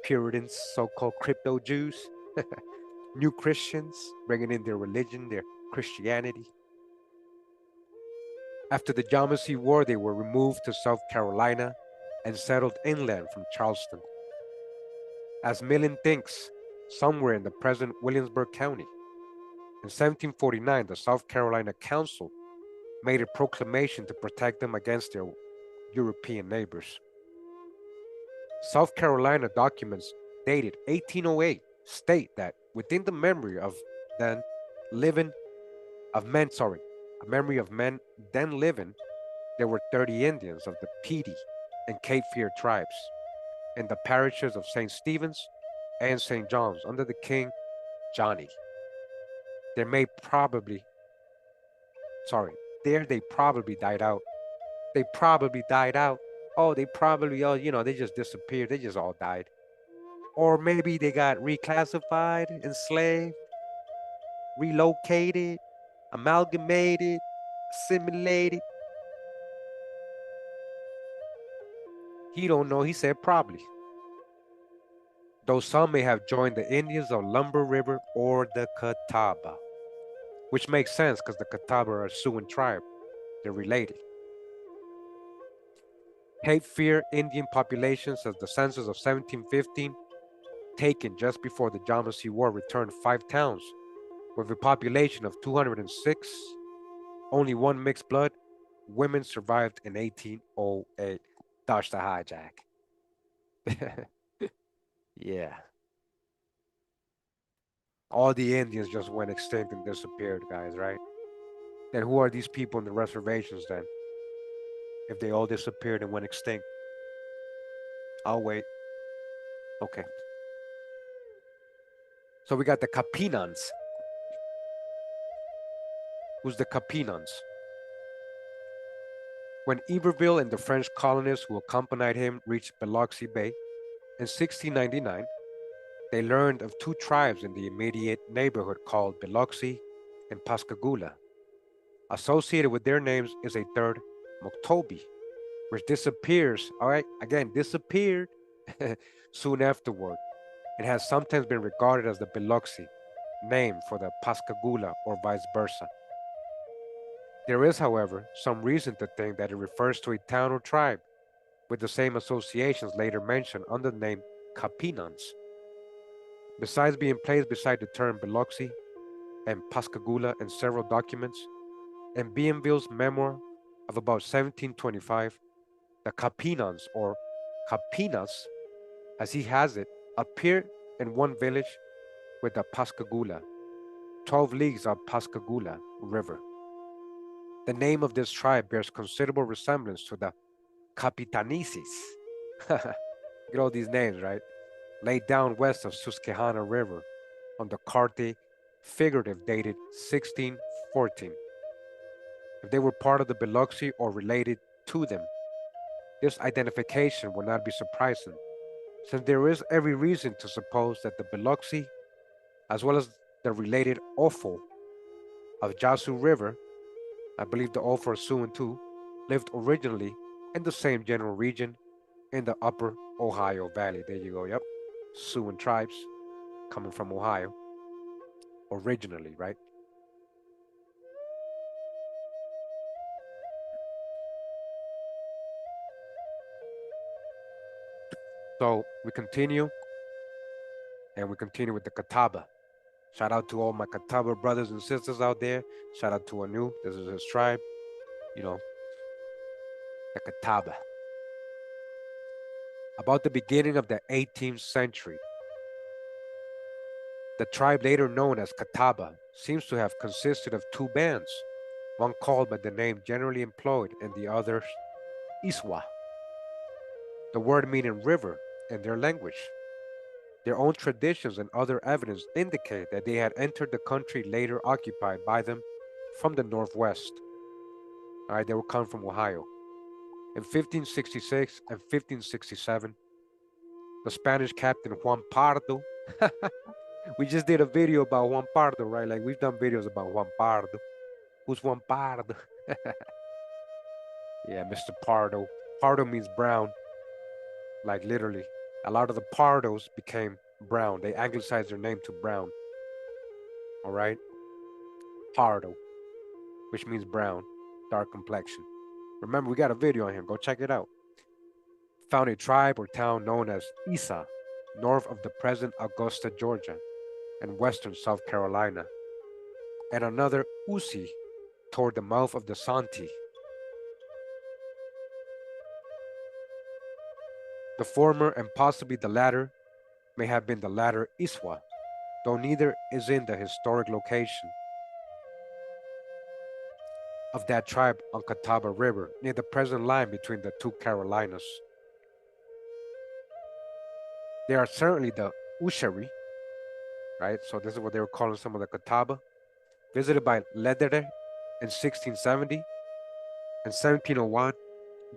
Puritans, so-called crypto Jews, new Christians, bringing in their religion, their Christianity. After the Yamasee War, they were removed to South Carolina and settled inland from Charleston. As Millen thinks, somewhere in the present Williamsburg County. In 1749, the South Carolina Council made a proclamation to protect them against their European neighbors. South Carolina documents dated 1808 state that within the memory of then living of men, a memory of men then living, there were 30 Indians of the Petey, and Cape Fear tribes in the parishes of St. Stephen's and St. John's under the King Johnny. There may probably, sorry, there they probably died out. They probably died out. Oh, they probably all, they just disappeared. They just all died. Or maybe they got reclassified, enslaved, relocated, amalgamated, assimilated. He don't know. He said probably. Though some may have joined the Indians of Lumber River or the Catawba, which makes sense because the Catawba are a Siouan tribe. They're related. Cape Fear Indian population, says the census of 1715, taken just before the Yamasee War, returned 5 towns with a population of 206. Only one mixed blood. Women survived in 1808. Dodge the hijack. Yeah. All the Indians just went extinct and disappeared, guys, right? Then who are these people in the reservations then? If they all disappeared and went extinct? I'll wait. Okay. So we got the Capinans. Who's the Capinans? When Iberville and the French colonists who accompanied him reached Biloxi Bay in 1699, they learned of 2 tribes in the immediate neighborhood called Biloxi and Pascagoula. Associated with their names is a third, Moktobi, which disappears, all right, again, disappeared soon afterward. It has sometimes been regarded as the Biloxi name for the Pascagoula or vice versa. There is, however, some reason to think that it refers to a town or tribe with the same associations later mentioned under the name Capinans. Besides being placed beside the term Biloxi and Pascagoula in several documents, in Bienville's memoir of about 1725, the Capinans or Capinas, as he has it, appear in one village with the Pascagoula, 12 leagues up Pascagoula River. The name of this tribe bears considerable resemblance to the Capitanisis. Get all these names, right? Laid down west of Susquehanna River on the Carte figurative dated 1614. If they were part of the Biloxi or related to them, this identification will not be surprising, since there is every reason to suppose that the Biloxi, as well as the related Ofo of Yazoo River, I believe the Ofo are Siouan too, lived originally in the same general region in the upper Ohio Valley. There you go, yep. Siouan tribes coming from Ohio originally, right? So we continue with the Catawba. Shout out to all my Catawba brothers and sisters out there. Shout out to Anu. This is his tribe. You know, the Catawba. About the beginning of the 18th century, the tribe later known as Catawba seems to have consisted of 2 bands, one called by the name generally employed and the other Iswa, the word meaning river in their language. Their own traditions and other evidence indicate that they had entered the country later occupied by them from the northwest. All right, they were coming from Ohio. In 1566 and 1567, the Spanish captain Juan Pardo, we just did a video about Juan Pardo, right? Like we've done videos about Juan Pardo. Who's Juan Pardo? Yeah, Mr. Pardo. Pardo means brown, like literally. A lot of the Pardos became brown. They anglicized their name to brown. All right? Pardo, which means brown, dark complexion. Remember, we got a video on him. Go check it out. Found a tribe or town known as Isa, north of the present Augusta, Georgia, and western South Carolina, and another Usi toward the mouth of the Santee. The former and possibly the latter may have been the latter Iswa, though neither is in the historic location of that tribe on Catawba River, near the present line between the 2 Carolinas. They are certainly the Ushari, right? So this is what they were calling some of the Catawba, visited by Ledere in 1670. In 1701,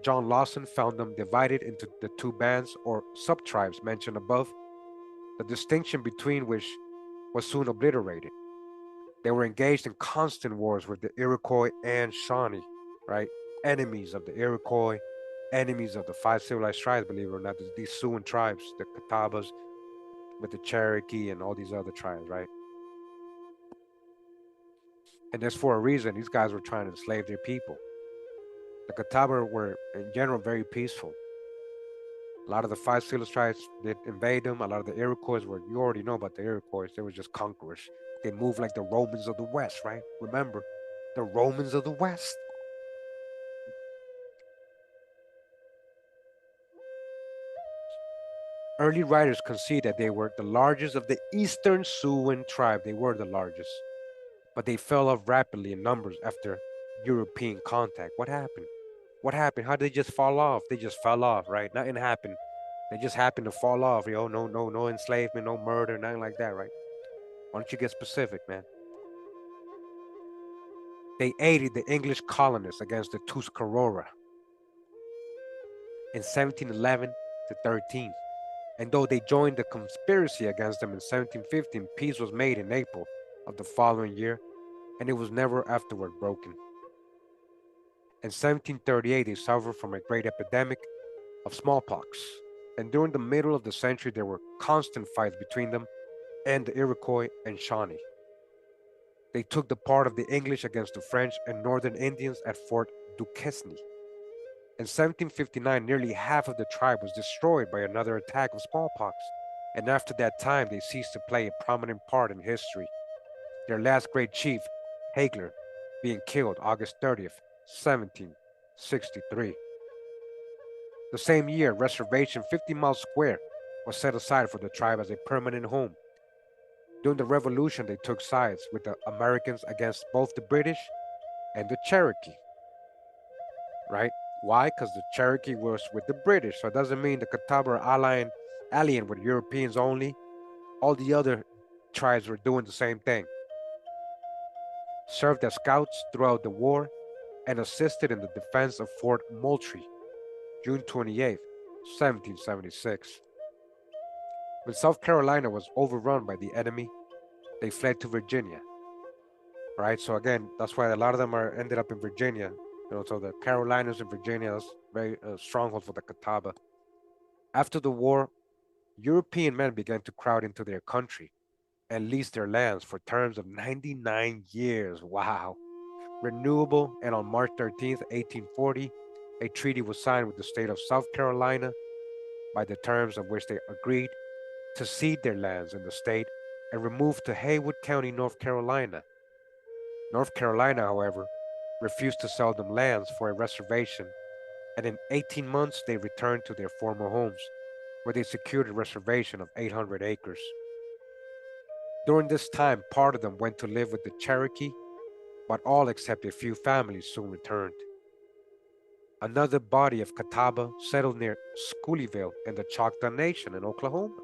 John Lawson found them divided into the two bands or sub-tribes mentioned above, the distinction between which was soon obliterated. They were engaged in constant wars with the Iroquois and Shawnee, right? Enemies of the Iroquois, enemies of the five civilized tribes, believe it or not, these Sioux tribes, the Catawbas with the Cherokee and all these other tribes, right? And that's for a reason. These guys were trying to enslave their people. The Catawba were, in general, very peaceful. A lot of the five civilized tribes did invade them. A lot of the Iroquois were, you already know about the Iroquois, they were just conquerors. They moved like the Romans of the West, right? Remember, the Romans of the West. Early writers concede that they were the largest of the Eastern Siouan tribe. They were the largest, but they fell off rapidly in numbers after European contact. What happened? What happened? How did they just fall off? They just fell off, right? Nothing happened. They just happened to fall off. No enslavement, no murder, nothing like that, right? Why don't you get specific, man? They aided the English colonists against the Tuscarora in 1711 to 13. And though they joined the conspiracy against them in 1715, peace was made in April of the following year, and it was never afterward broken. In 1738, they suffered from a great epidemic of smallpox, and during the middle of the century, there were constant fights between them and the Iroquois and Shawnee. They took the part of the English against the French and Northern Indians at Fort Duquesne. In 1759, nearly half of the tribe was destroyed by another attack of smallpox, and after that time, they ceased to play a prominent part in history. Their last great chief, Hagler, being killed August 30th, 1763. The same year, reservation 50 miles square was set aside for the tribe as a permanent home. During the revolution, they took sides with the Americans against both the British and the Cherokee, right? Why? Because the Cherokee was with the British, so it doesn't mean the Catawba are alien with Europeans only. All the other tribes were doing the same thing. Served as scouts throughout the war and assisted in the defense of Fort Moultrie, June 28th, 1776. When South Carolina was overrun by the enemy, they fled to Virginia. Right, so again, that's why a lot of them are ended up in Virginia. So the Carolinas and Virginia is very stronghold for the Catawba. After the war, European men began to crowd into their country and lease their lands for terms of 99 years. Wow. Renewable, and on March 13th, 1840, a treaty was signed with the state of South Carolina, by the terms of which they agreed to cede their lands in the state and remove to Haywood County, North Carolina. North Carolina, however, refused to sell them lands for a reservation, and in 18 months they returned to their former homes, where they secured a reservation of 800 acres. During this time, part of them went to live with the Cherokee, but all except a few families soon returned. Another body of Catawba settled near Schooleyville in the Choctaw Nation in Oklahoma.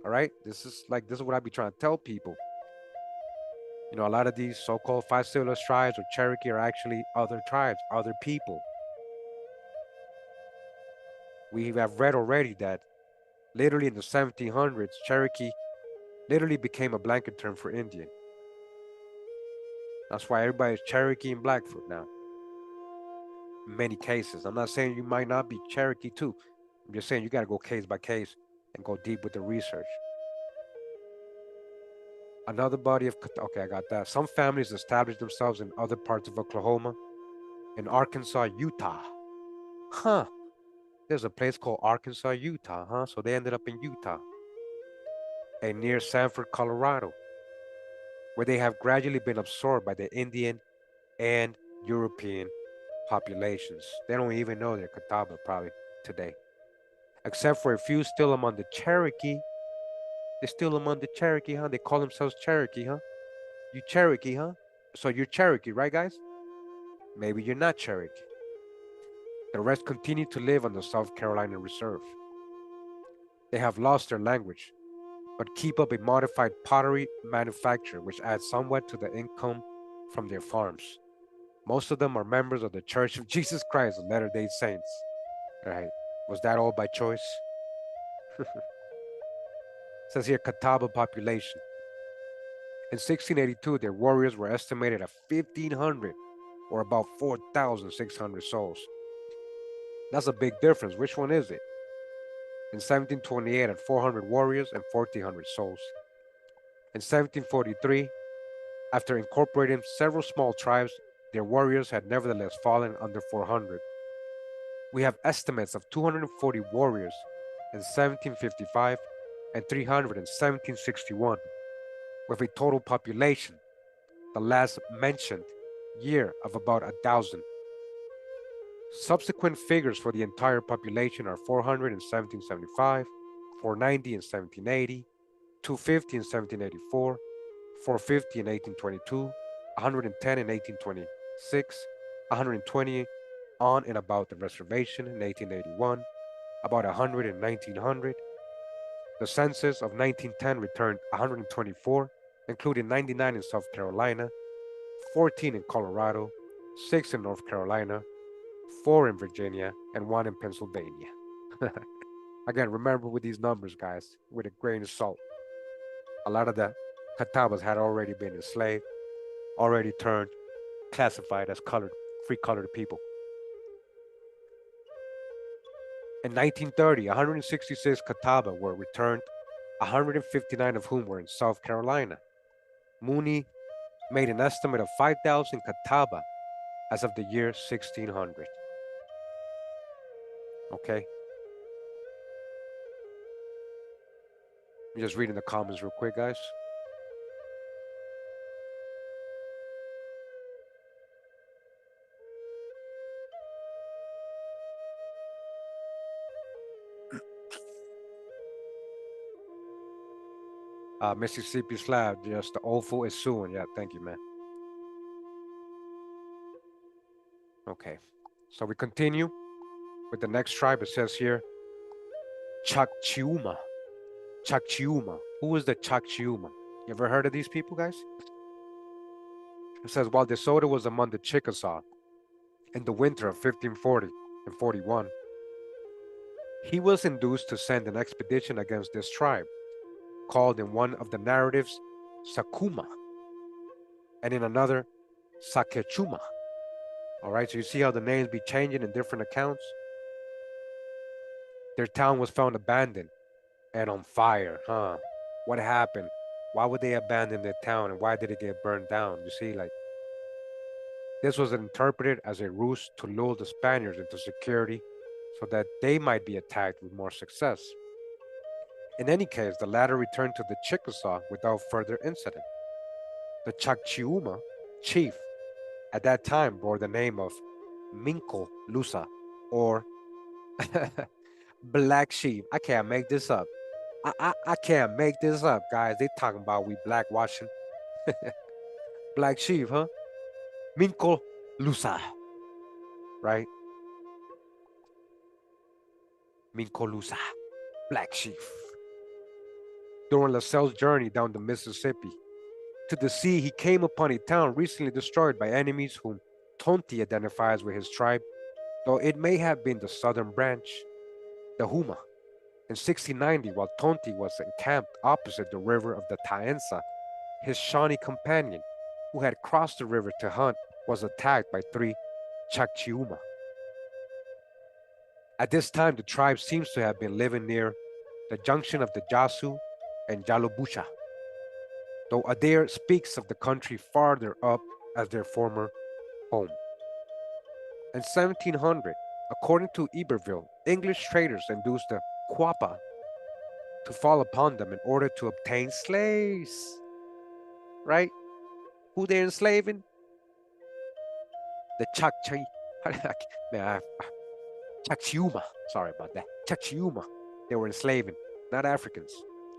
All right, this is what I be trying to tell people. A lot of these so-called five civilized tribes or Cherokee are actually other tribes, other people. We have read already that literally in the 1700s, Cherokee literally became a blanket term for Indian. That's why everybody's Cherokee and Blackfoot now. In many cases, I'm not saying you might not be Cherokee too. I'm just saying you got to go case by case and go deep with the research. Another body of, okay, I got that. Some families established themselves in other parts of Oklahoma, in Arkansas, Utah. Huh. There's a place called Arkansas, Utah, huh? So they ended up in Utah. And near Sanford, Colorado, where they have gradually been absorbed by the Indian and European populations. They don't even know they're Catawba probably today. Except for a few still among the Cherokee. They're still among the Cherokee, huh? They call themselves Cherokee, huh? You Cherokee, huh? So you're Cherokee, right, guys? Maybe you're not Cherokee. The rest continue to live on the South Carolina Reserve. They have lost their language, but keep up a modified pottery manufacture, which adds somewhat to the income from their farms. Most of them are members of the Church of Jesus Christ of Latter-day Saints. Right? Was that all by choice? It says here Catawba population. In 1682, their warriors were estimated at 1,500, or about 4,600 souls. That's a big difference. Which one is it? In 1728, at 400 warriors and 1,400 souls. In 1743, after incorporating several small tribes, their warriors had nevertheless fallen under 400. We have estimates of 240 warriors in 1755 and 300 in 1761, with a total population, the last mentioned year, of about 1,000. Subsequent figures for the entire population are 400 in 1775, 490 in 1780, 250 in 1784, 450 in 1822, 110 in 1826, 120 on and about the reservation in 1881, about 100 in 1900. The census of 1910 returned 124, including 99 in South Carolina, 14 in Colorado, 6 in North Carolina, 4 in Virginia, and 1 in Pennsylvania. Again, remember with these numbers, guys, with a grain of salt. A lot of the Catawbas had already been enslaved, already turned, classified as colored, free colored people. In 1930, 166 Catawba were returned, 159 of whom were in South Carolina. Mooney made an estimate of 5,000 Catawba as of the year 1600. Okay. I'm just reading the comments real quick, guys. Mississippi Slab, just the awful is suing. Yeah, thank you, man. Okay, so we continue with the next tribe. It says here, Chakchiuma. Chakchiuma. Who is the Chakchiuma? You ever heard of these people, guys? It says, while DeSoto was among the Chickasaw in the winter of 1540 and 41, he was induced to send an expedition against this tribe, called in one of the narratives Sakuma, and in another Sakechuma. All right, so you see how the names be changing in different accounts? Their town was found abandoned and on fire, huh? What happened? Why would they abandon their town and why did it get burned down? You see, like, this was interpreted as a ruse to lull the Spaniards into security so that they might be attacked with more success. In any case, the latter returned to the Chickasaw without further incident. The Chakchiuma chief at that time bore the name of Lusa, or Black Sheep. I can't make this up. I can't make this up, guys. They talking about we blackwashing. Black Sheep, huh? Lusa, right? Lusa, Black Sheep. During LaSalle's journey down the Mississippi to the sea, he came upon a town recently destroyed by enemies whom Tonti identifies with his tribe, though it may have been the southern branch, the Huma. In 1690, while Tonti was encamped opposite the river of the Taensa, his Shawnee companion, who had crossed the river to hunt, was attacked by 3 Chackchiuma. At this time, the tribe seems to have been living near the junction of the Yasu and Yalobusha, though Adair speaks of the country farther up as their former home. In 1700, according to Iberville, English traders induced the Quapa to fall upon them in order to obtain slaves. Right? Who they're enslaving? The Chakchiuma. Sorry about that. Chakchiuma. They were enslaving, not Africans.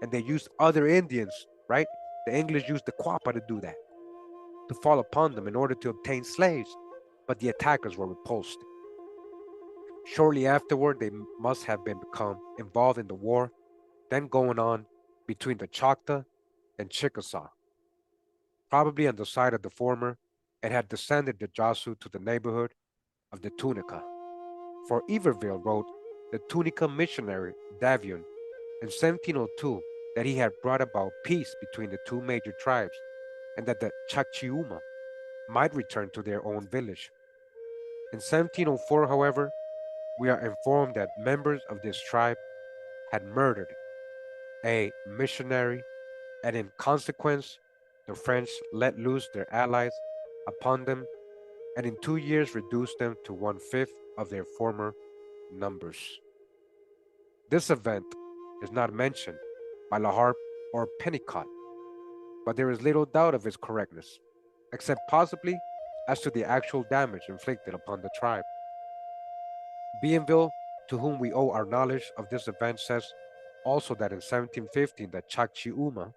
And they used other Indians, right? The English used the Quapa to do that, to fall upon them in order to obtain slaves. But the attackers were repulsed. Shortly afterward, they must have become involved in the war then going on between the Choctaw and Chickasaw, probably on the side of the former, and had descended the Joshua to the neighborhood of the Tunica. For Iberville wrote the Tunica missionary Davion in 1702 that he had brought about peace between the two major tribes and that the Chakchiuma might return to their own village. In 1704, however, we are informed that members of this tribe had murdered a missionary, and in consequence, the French let loose their allies upon them and in 2 years reduced them to one-fifth of their former numbers. This event is not mentioned by Laharpe or Pennicott, but there is little doubt of its correctness, except possibly as to the actual damage inflicted upon the tribe. Bienville, to whom we owe our knowledge of this event, says also that in 1715 the Chakchiuma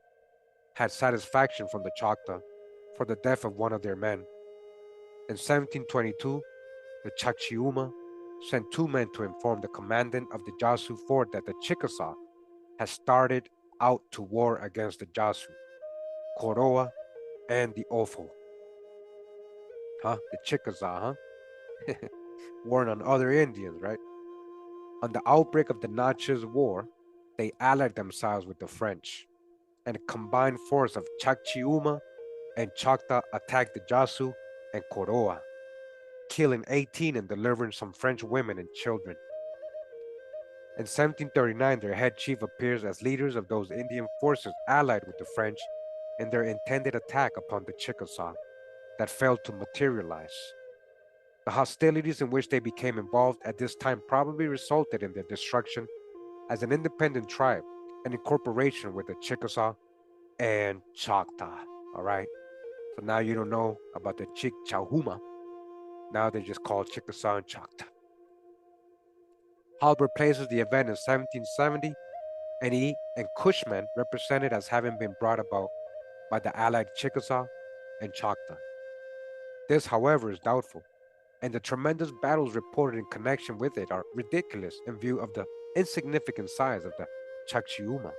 had satisfaction from the Choctaw for the death of one of their men. In 1722, the Chakchiuma sent two men to inform the commandant of the Yasu fort that the Chickasaw had started out to war against the Yasu, Koroa, and the Ofo. The Chickasaw, warring on other Indians, right? On the outbreak of the Natchez War, they allied themselves with the French, and a combined force of Chakchiuma and Choctaw attacked the Yasu and Koroa, killing 18 and delivering some French women and children. In 1739, their head chief appears as leaders of those Indian forces allied with the French in their intended attack upon the Chickasaw that failed to materialize. The hostilities in which they became involved at this time probably resulted in their destruction as an independent tribe and incorporation with the Chickasaw and Choctaw. All right. So now you don't know about the Chickchiuma. Now they're just called Chickasaw and Choctaw. Halbert places the event in 1770, and he and Cushman represented as having been brought about by the allied Chickasaw and Choctaw. This, however, is doubtful, and the tremendous battles reported in connection with it are ridiculous in view of the insignificant size of the Chakchiuma.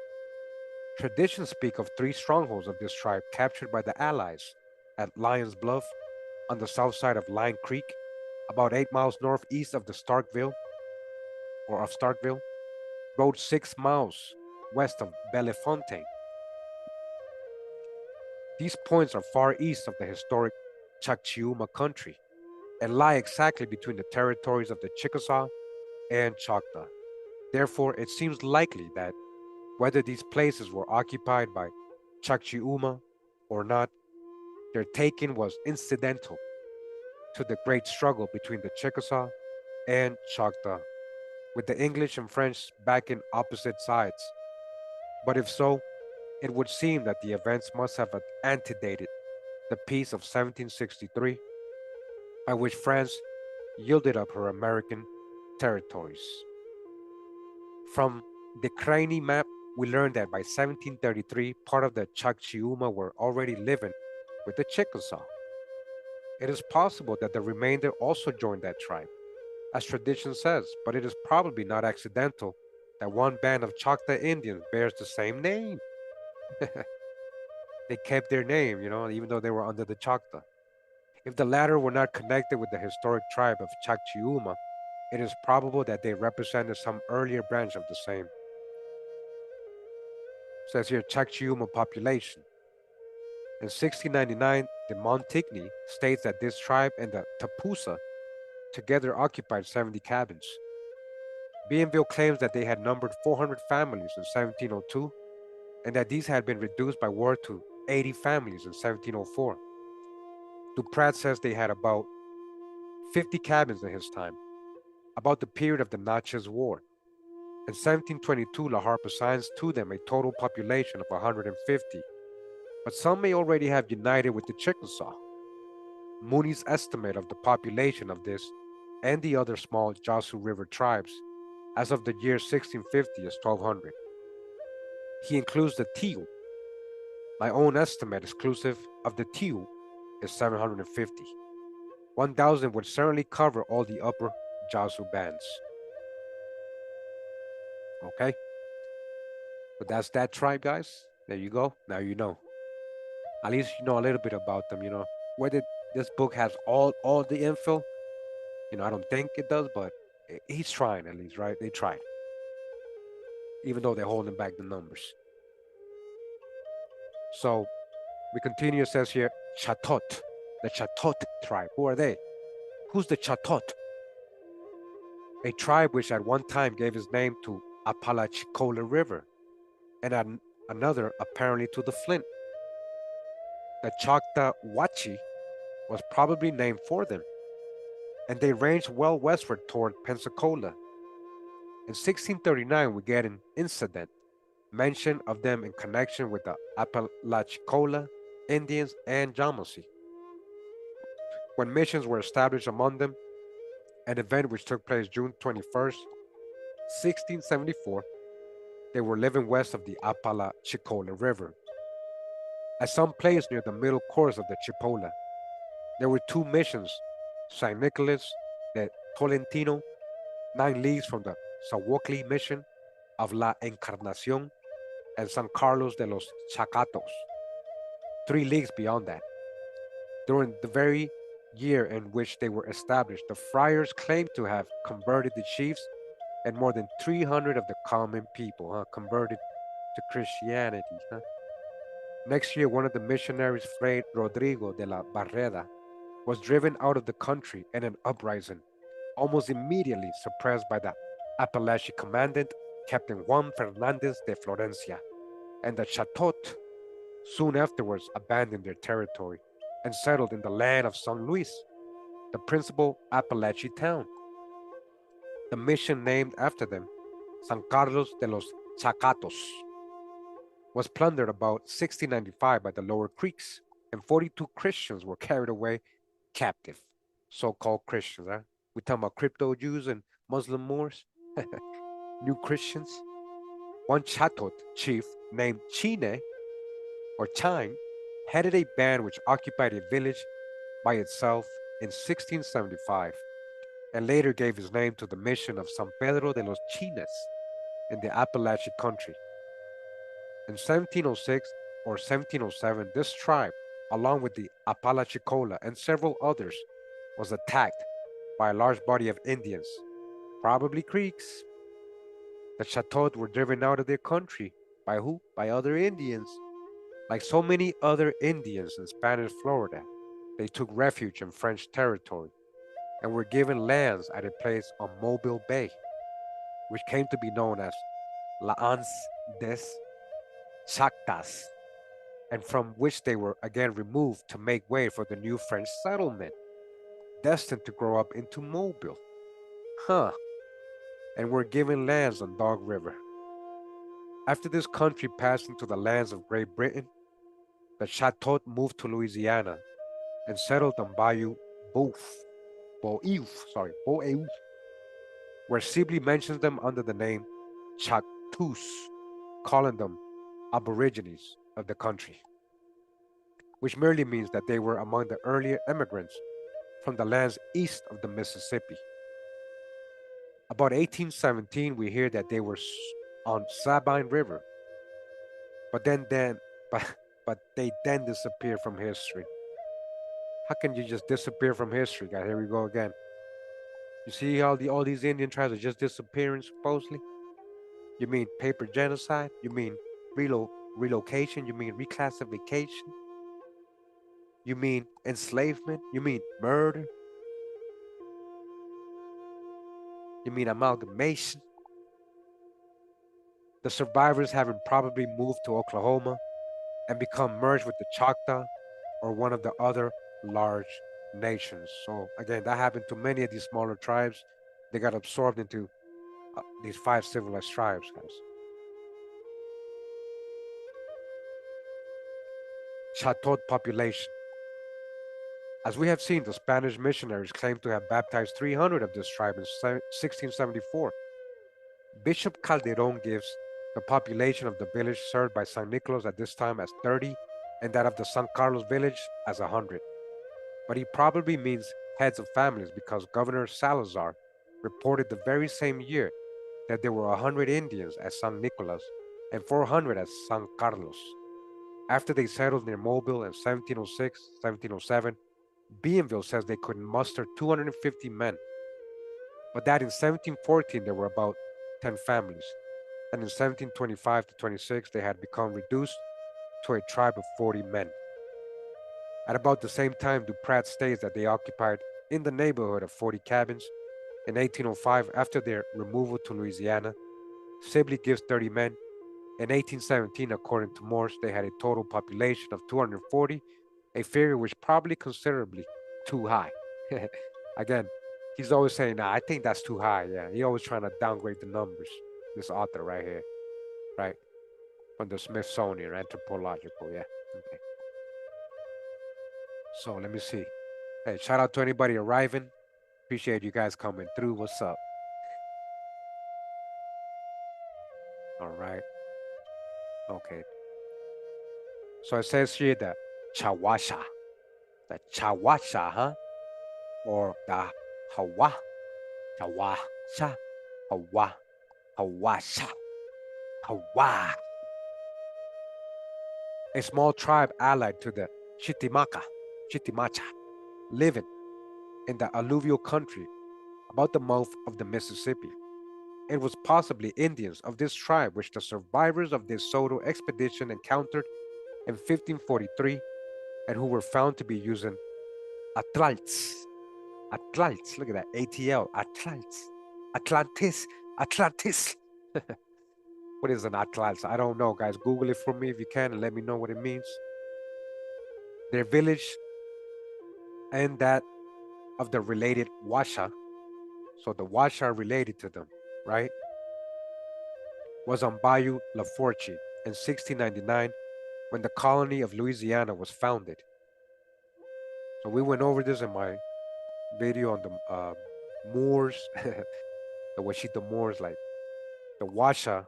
Traditions speak of three strongholds of this tribe captured by the Allies at Lion's Bluff, on the south side of Lion Creek, about 8 miles northeast of the Starkville, road 6 miles west of Bellefontaine. These points are far east of the historic Chakchiuma country and lie exactly between the territories of the Chickasaw and Choctaw. Therefore, it seems likely that whether these places were occupied by Chakchiuma or not, their taking was incidental to the great struggle between the Chickasaw and Choctaw, with the English and French backing opposite sides. But if so, it would seem that the events must have antedated the peace of 1763, by which France yielded up her American territories. From the Craney map, we learn that by 1733, part of the Chakchiuma were already living with the Chickasaw. It is possible that the remainder also joined that tribe, as tradition says, but it is probably not accidental that one band of Choctaw Indians bears the same name. They kept their name, even though they were under the Choctaw. If the latter were not connected with the historic tribe of Chakchiuma, it is probable that they represented some earlier branch of the same. It says here Chakchiuma population. In 1699, de Montigny states that this tribe and the Tapusa together occupied 70 cabins. Bienville claims that they had numbered 400 families in 1702 and that these had been reduced by war to 80 families in 1704. Duprat says they had about 50 cabins in his time, about the period of the Natchez War. In 1722, Laharpe assigns to them a total population of 150, but some may already have united with the Chickasaw. Mooney's estimate of the population of this and the other small Yasu River tribes as of the year 1650 is 1,200. He includes the Tiu. My own estimate exclusive of the Tiu is 750. 1,000 would certainly cover all the upper Yasu bands. Okay? But that's that tribe, guys. There you go. Now you know. At least you know a little bit about them. Whether this book has all the info, I don't think it does, but he's trying at least, right? They tried, even though they're holding back the numbers. So we continue. It says here, Chatot, the Chatot tribe. Who are they? Who's the Chatot? A tribe which at one time gave its name to Apalachicola River, and at another apparently to the Flint. The Choctawachi was probably named for them, and they ranged well westward toward Pensacola. In 1639, we get an incident mention of them in connection with the Apalachicola Indians and Yamasee. When missions were established among them, an event which took place June 21st, 1674, they were living west of the Apalachicola River. At some place near the middle course of the Chipola, there were two missions, San Nicolas de Tolentino, 9 leagues from the Sawokli mission of La Encarnacion, and San Carlos de los Chacatos, 3 leagues beyond that. During the very year in which they were established, the friars claimed to have converted the chiefs and more than 300 of the common people converted to Christianity. Next year, one of the missionaries, Fray Rodrigo de la Barreda, was driven out of the country in an uprising, almost immediately suppressed by the Appalachian commandant, Captain Juan Fernandez de Florencia, and the Chatot soon afterwards abandoned their territory and settled in the land of San Luis, the principal Appalachian town. The mission named after them, San Carlos de los Chacatos, was plundered about 1695 by the lower Creeks, and 42 Christians were carried away captive. So-called Christians, huh? We talking about crypto Jews and Muslim Moors, new Christians. One Chatot chief named Chine or Chine headed a band which occupied a village by itself in 1675 and later gave his name to the mission of San Pedro de los Chines in the Appalachian country. In 1706 or 1707, this tribe, along with the Apalachicola and several others, was attacked by a large body of Indians, probably Creeks. The Chatot were driven out of their country. By who? By other Indians. Like so many other Indians in Spanish Florida, they took refuge in French territory and were given lands at a place on Mobile Bay, which came to be known as La Anse des Chactas, and from which they were again removed to make way for the new French settlement, destined to grow up into Mobile. Huh. And were given lands on Dog River. After this country passed into the lands of Great Britain, the Chatot moved to Louisiana and settled on Bayou Boeuf, where Sibley mentions them under the name Chactus, calling them aborigines of the country, which merely means that they were among the earlier immigrants from the lands east of the Mississippi. About 1817, we hear that they were on Sabine River, but then, but, but they then disappeared from history. How can you just disappear from history, guys? Here we go again. You see how all these Indian tribes are just disappearing supposedly? You mean paper genocide? You mean relocation? You mean reclassification? You mean enslavement? You mean murder? You mean amalgamation? The survivors having probably moved to Oklahoma and become merged with the Choctaw or one of the other large nations. So again, that happened to many of these smaller tribes. They got absorbed into these 5 civilized tribes, guys. Chatot population. As we have seen, the Spanish missionaries claimed to have baptized 300 of this tribe in 1674. Bishop Calderon gives the population of the village served by San Nicolas at this time as 30 and that of the San Carlos village as 100. But he probably means heads of families because Governor Salazar reported the very same year that there were 100 Indians at San Nicolas and 400 at San Carlos. After they settled near Mobile in 1706, 1707, Bienville says they could muster 250 men, but that in 1714 there were about 10 families, and in 1725 to 26 they had become reduced to a tribe of 40 men. At about the same time, Duprat states that they occupied in the neighborhood of 40 cabins. In 1805, after their removal to Louisiana, Sibley gives 30 men. In 1817, according to Morse, they had a total population of 240, a figure which probably considerably too high. Again, he's always saying, nah, I think that's too high. Yeah, he always trying to downgrade the numbers. This author right here, right? From the Smithsonian Anthropological, yeah. Okay. So let me see. Hey, shout out to anybody arriving. Appreciate you guys coming through. What's up? All right. Okay. So it says here that Chawasha, the Chawasha, huh? Or the Hawa, Chawasha, Hawa, Hawasha, Hawa. A small tribe allied to the Chitimacha, living in the alluvial country about the mouth of the Mississippi. It was possibly Indians of this tribe which the survivors of this Soto expedition encountered in 1543 and who were found to be using Atlalts. Atlalts, look at that, ATL, Atlalts. Atlantis, Atlantis. What is an Atlalts? I don't know, guys. Google it for me if you can and let me know what it means. Their village and that of the related Washa, so the Washa are related to them, right? Was on Bayou La Fortune in 1699 when the colony of Louisiana was founded. So we went over this in my video on the Moors, the Washita Moors, like the Washa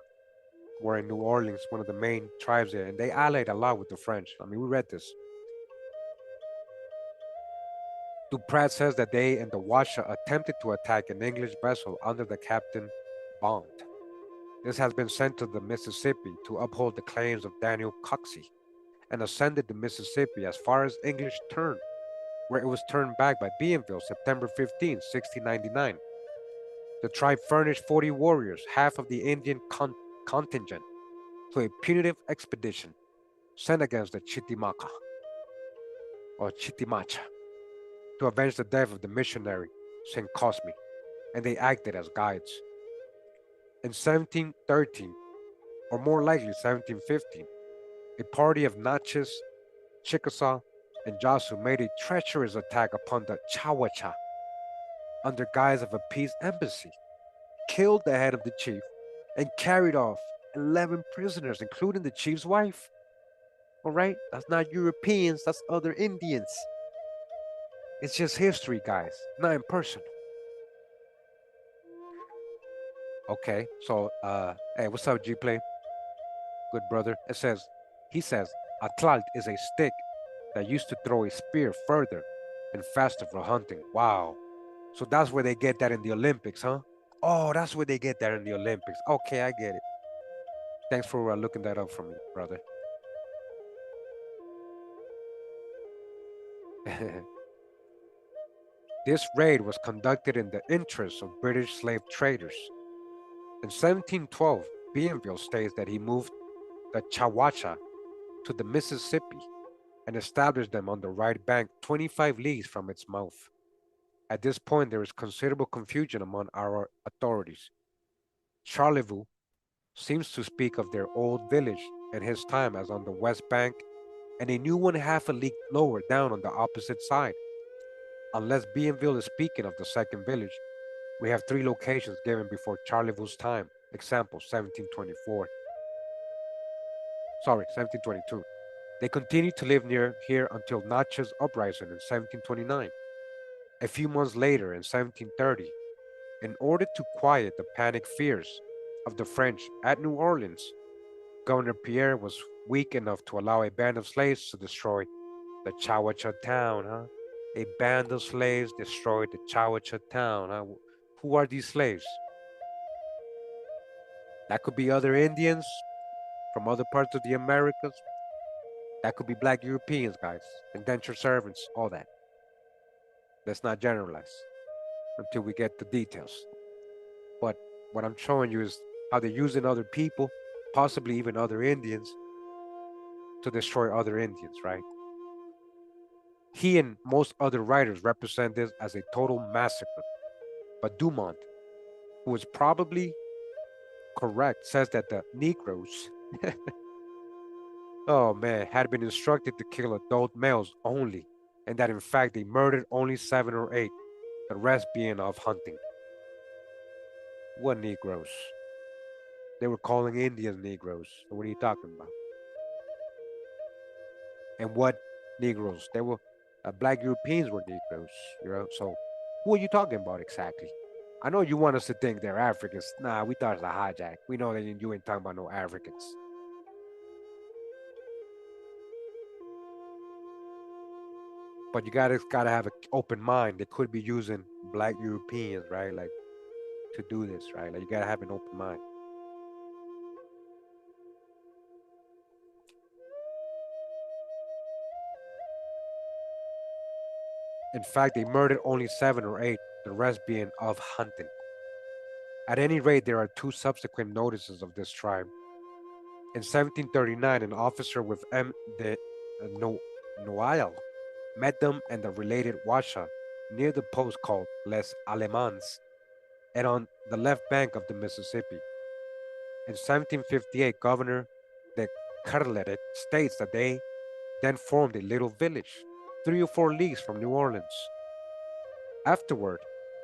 were in New Orleans, one of the main tribes there, and they allied a lot with the French. I mean, we read this. Duprat says that they and the Washa attempted to attack an English vessel under the captain Bond. This has been sent to the Mississippi to uphold the claims of Daniel Coxey and ascended the Mississippi as far as English Turn, where it was turned back by Bienville September 15, 1699. The tribe furnished 40 warriors, half of the Indian contingent, to a punitive expedition sent against the Chitimacha or Chitimacha to avenge the death of the missionary St. Cosme, and they acted as guides. In 1713, or more likely 1715, a party of Natchez, Chickasaw, and Joshua made a treacherous attack upon the Chawasha under guise of a peace embassy, killed the head of the chief, and carried off 11 prisoners, including the chief's wife. All right, that's not Europeans, that's other Indians. It's just history, guys, not in person. Okay, so hey, what's up, G Play? Good brother. He says, Atlalt is a stick that used to throw a spear further and faster for hunting. Wow. So that's where they get that in the Olympics, huh? Oh, that's where they get that in the Olympics. Okay, I get it. Thanks for looking that up for me, brother. This raid was conducted in the interest of British slave traders. In 1712, Bienville states that he moved the Chawasha to the Mississippi and established them on the right bank 25 leagues from its mouth. At this point, there is considerable confusion among our authorities. Charlevoix seems to speak of their old village in his time as on the west bank and a new one half a league lower down on the opposite side. Unless Bienville is speaking of the second village, we have three locations given before Charlevaux's time. Example, 1724. Sorry, 1722. They continued to live near here until Natchez uprising in 1729. A few months later, in 1730, in order to quiet the panic fears of the French at New Orleans, Governor Pierre was weak enough to allow a band of slaves to destroy the Chawasha town, huh? A band of slaves destroyed the Chawasha town, huh? Who are these slaves? That could be other Indians, from other parts of the Americas. That could be black Europeans, guys, indentured servants, all that. Let's not generalize until we get the details. But what I'm showing you is how they're using other people, possibly even other Indians, to destroy other Indians, right? He and most other writers represent this as a total massacre. But Dumont, who is probably correct, says that the Negroes, oh man, had been instructed to kill adult males only, and that in fact they murdered only 7 or 8, the rest being off hunting. What Negroes? They were calling Indians Negroes. So what are you talking about? And what Negroes? They were black Europeans were Negroes. You know, so who are you talking about exactly? I know you want us to think they're Africans. Nah, we thought it's a hijack. We know that you ain't talking about no Africans. But you gotta have an open mind. They could be using black Europeans, right? Like to do this, right? Like you gotta have an open mind. In fact, they murdered only 7 or 8, the rest being of hunting. At any rate, there are 2 subsequent notices of this tribe. In 1739, an officer with M. de Noailles met them and the related Chawasha near the post called Les Alemans and on the left bank of the Mississippi. In 1758, Governor de Carleton states that they then formed a little village, 3 or 4 leagues from New Orleans. Afterward,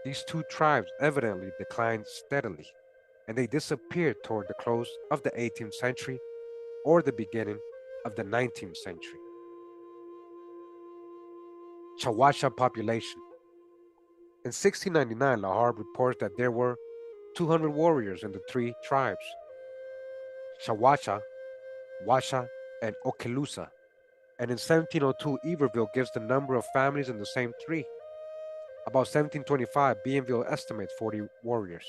these 2 tribes evidently declined steadily, and they disappeared toward the close of the 18th century or the beginning of the 19th century. Chawasha population. In 1699, Lahar reports that there were 200 warriors in the 3 tribes, Chawasha, Washa, and Okelusa. And in 1702, Iberville gives the number of families in the same 3. About 1725, Bienville estimates 40 warriors.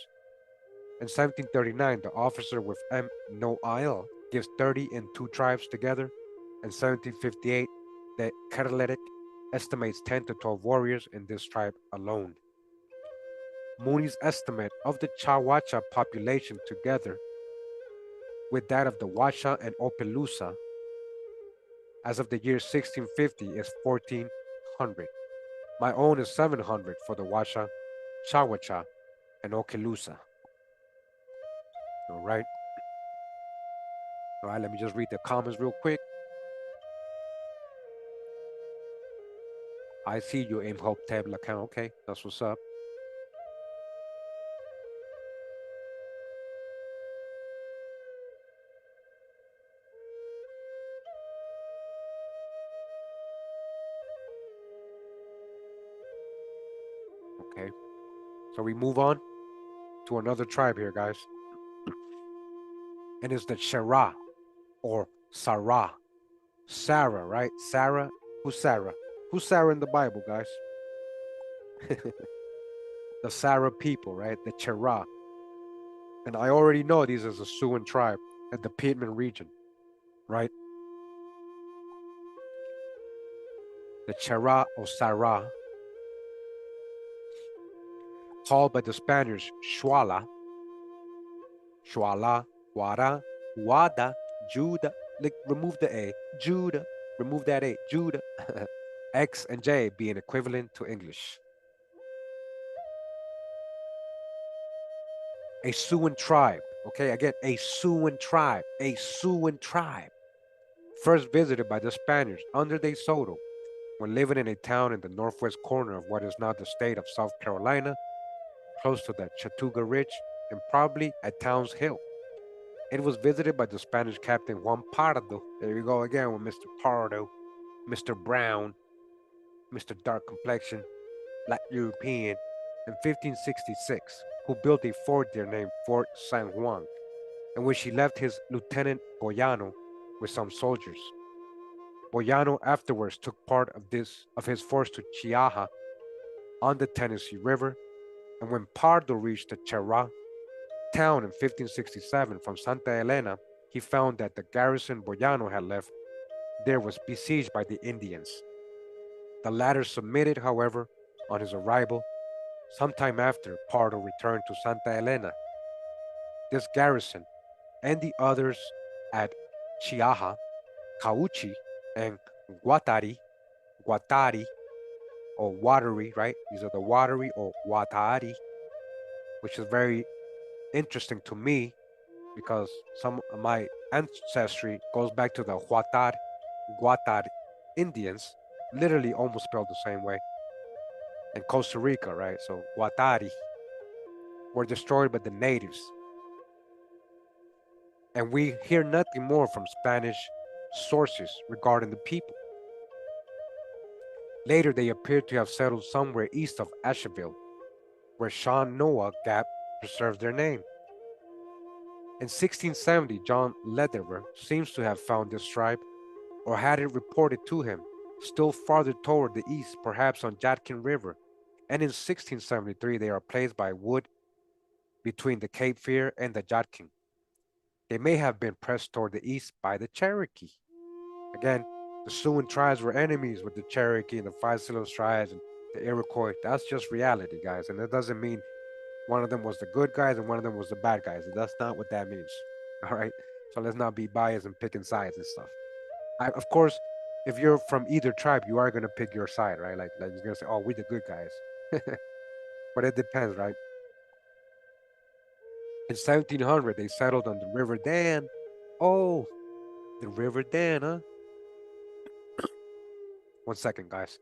In 1739, the officer with M. Noailles gives 30 in 2 tribes together. In 1758, the Carletic estimates 10 to 12 warriors in this tribe alone. Mooney's estimate of the Chawasha population together with that of the Washa and Opelousas as of the year 1650 is 1,400. My own is 700 for the Washa, Chawasha, and Okelusa. All right. All right, let me just read the comments real quick. I see you, Imhotep Lacan. Okay, that's what's up. Okay, so we move on to another tribe here, guys. And it's the Cheraw or Sara. Sara, right? Sara. Who's Sara? Who's Sara in the Bible, guys? The Sara people, right? The Cheraw. And I already know these as a Siouan tribe at the Piedmont region, right? The Cheraw or Sara, called by the Spaniards Shuala, Shuala, Wada, Wada, Judah. Like, remove the A, Judah. Remove that A, Judah. X and J being equivalent to English. A Siouan tribe, okay? Again, a Siouan tribe, a Siouan tribe. First visited by the Spaniards under De Soto when living in a town in the northwest corner of what is now the state of South Carolina, close to the Chattooga Ridge and probably at Towns Hill. It was visited by the Spanish captain Juan Pardo. There you go again with Mr. Pardo, Mr. Brown, Mr. Dark Complexion, Black European, in 1566, who built a fort there named Fort San Juan, in which he left his lieutenant Boyano with some soldiers. Boyano afterwards took part of his force to Chiaha on the Tennessee River, and when Pardo reached the Cheraw town in 1567 from Santa Elena, he found that the garrison Boyano had left there was besieged by the Indians. The latter submitted, however, on his arrival. Sometime after, Pardo returned to Santa Elena. This garrison and the others at Chiaha, Cauchi, and Guatari, Guatari, or Watery, right? These are the Watery or Watari, which is very interesting to me because some of my ancestry goes back to the Guatar Indians, literally almost spelled the same way. And Costa Rica, right? So Guatari were destroyed by the natives. And we hear nothing more from Spanish sources regarding the people. Later, they appear to have settled somewhere east of Asheville, where Sean Noah Gap preserves their name. In 1670, John Lederer seems to have found this tribe, or had it reported to him, still farther toward the east, perhaps on Yadkin River. And in 1673, they are placed by wood between the Cape Fear and the Yadkin. They may have been pressed toward the east by the Cherokee. Again, the Sioux tribes were enemies with the Cherokee and the Five Silos tribes and the Iroquois. That's just reality, guys. And that doesn't mean one of them was the good guys and one of them was the bad guys. That's not what that means. All right. So let's not be biased and picking sides and stuff. Of course, if you're from either tribe, you are gonna pick your side, right? Like you're gonna say, "Oh, we're the good guys," but it depends, right? In 1700, they settled on the River Dan. Oh, the River Dan, huh? One second, guys.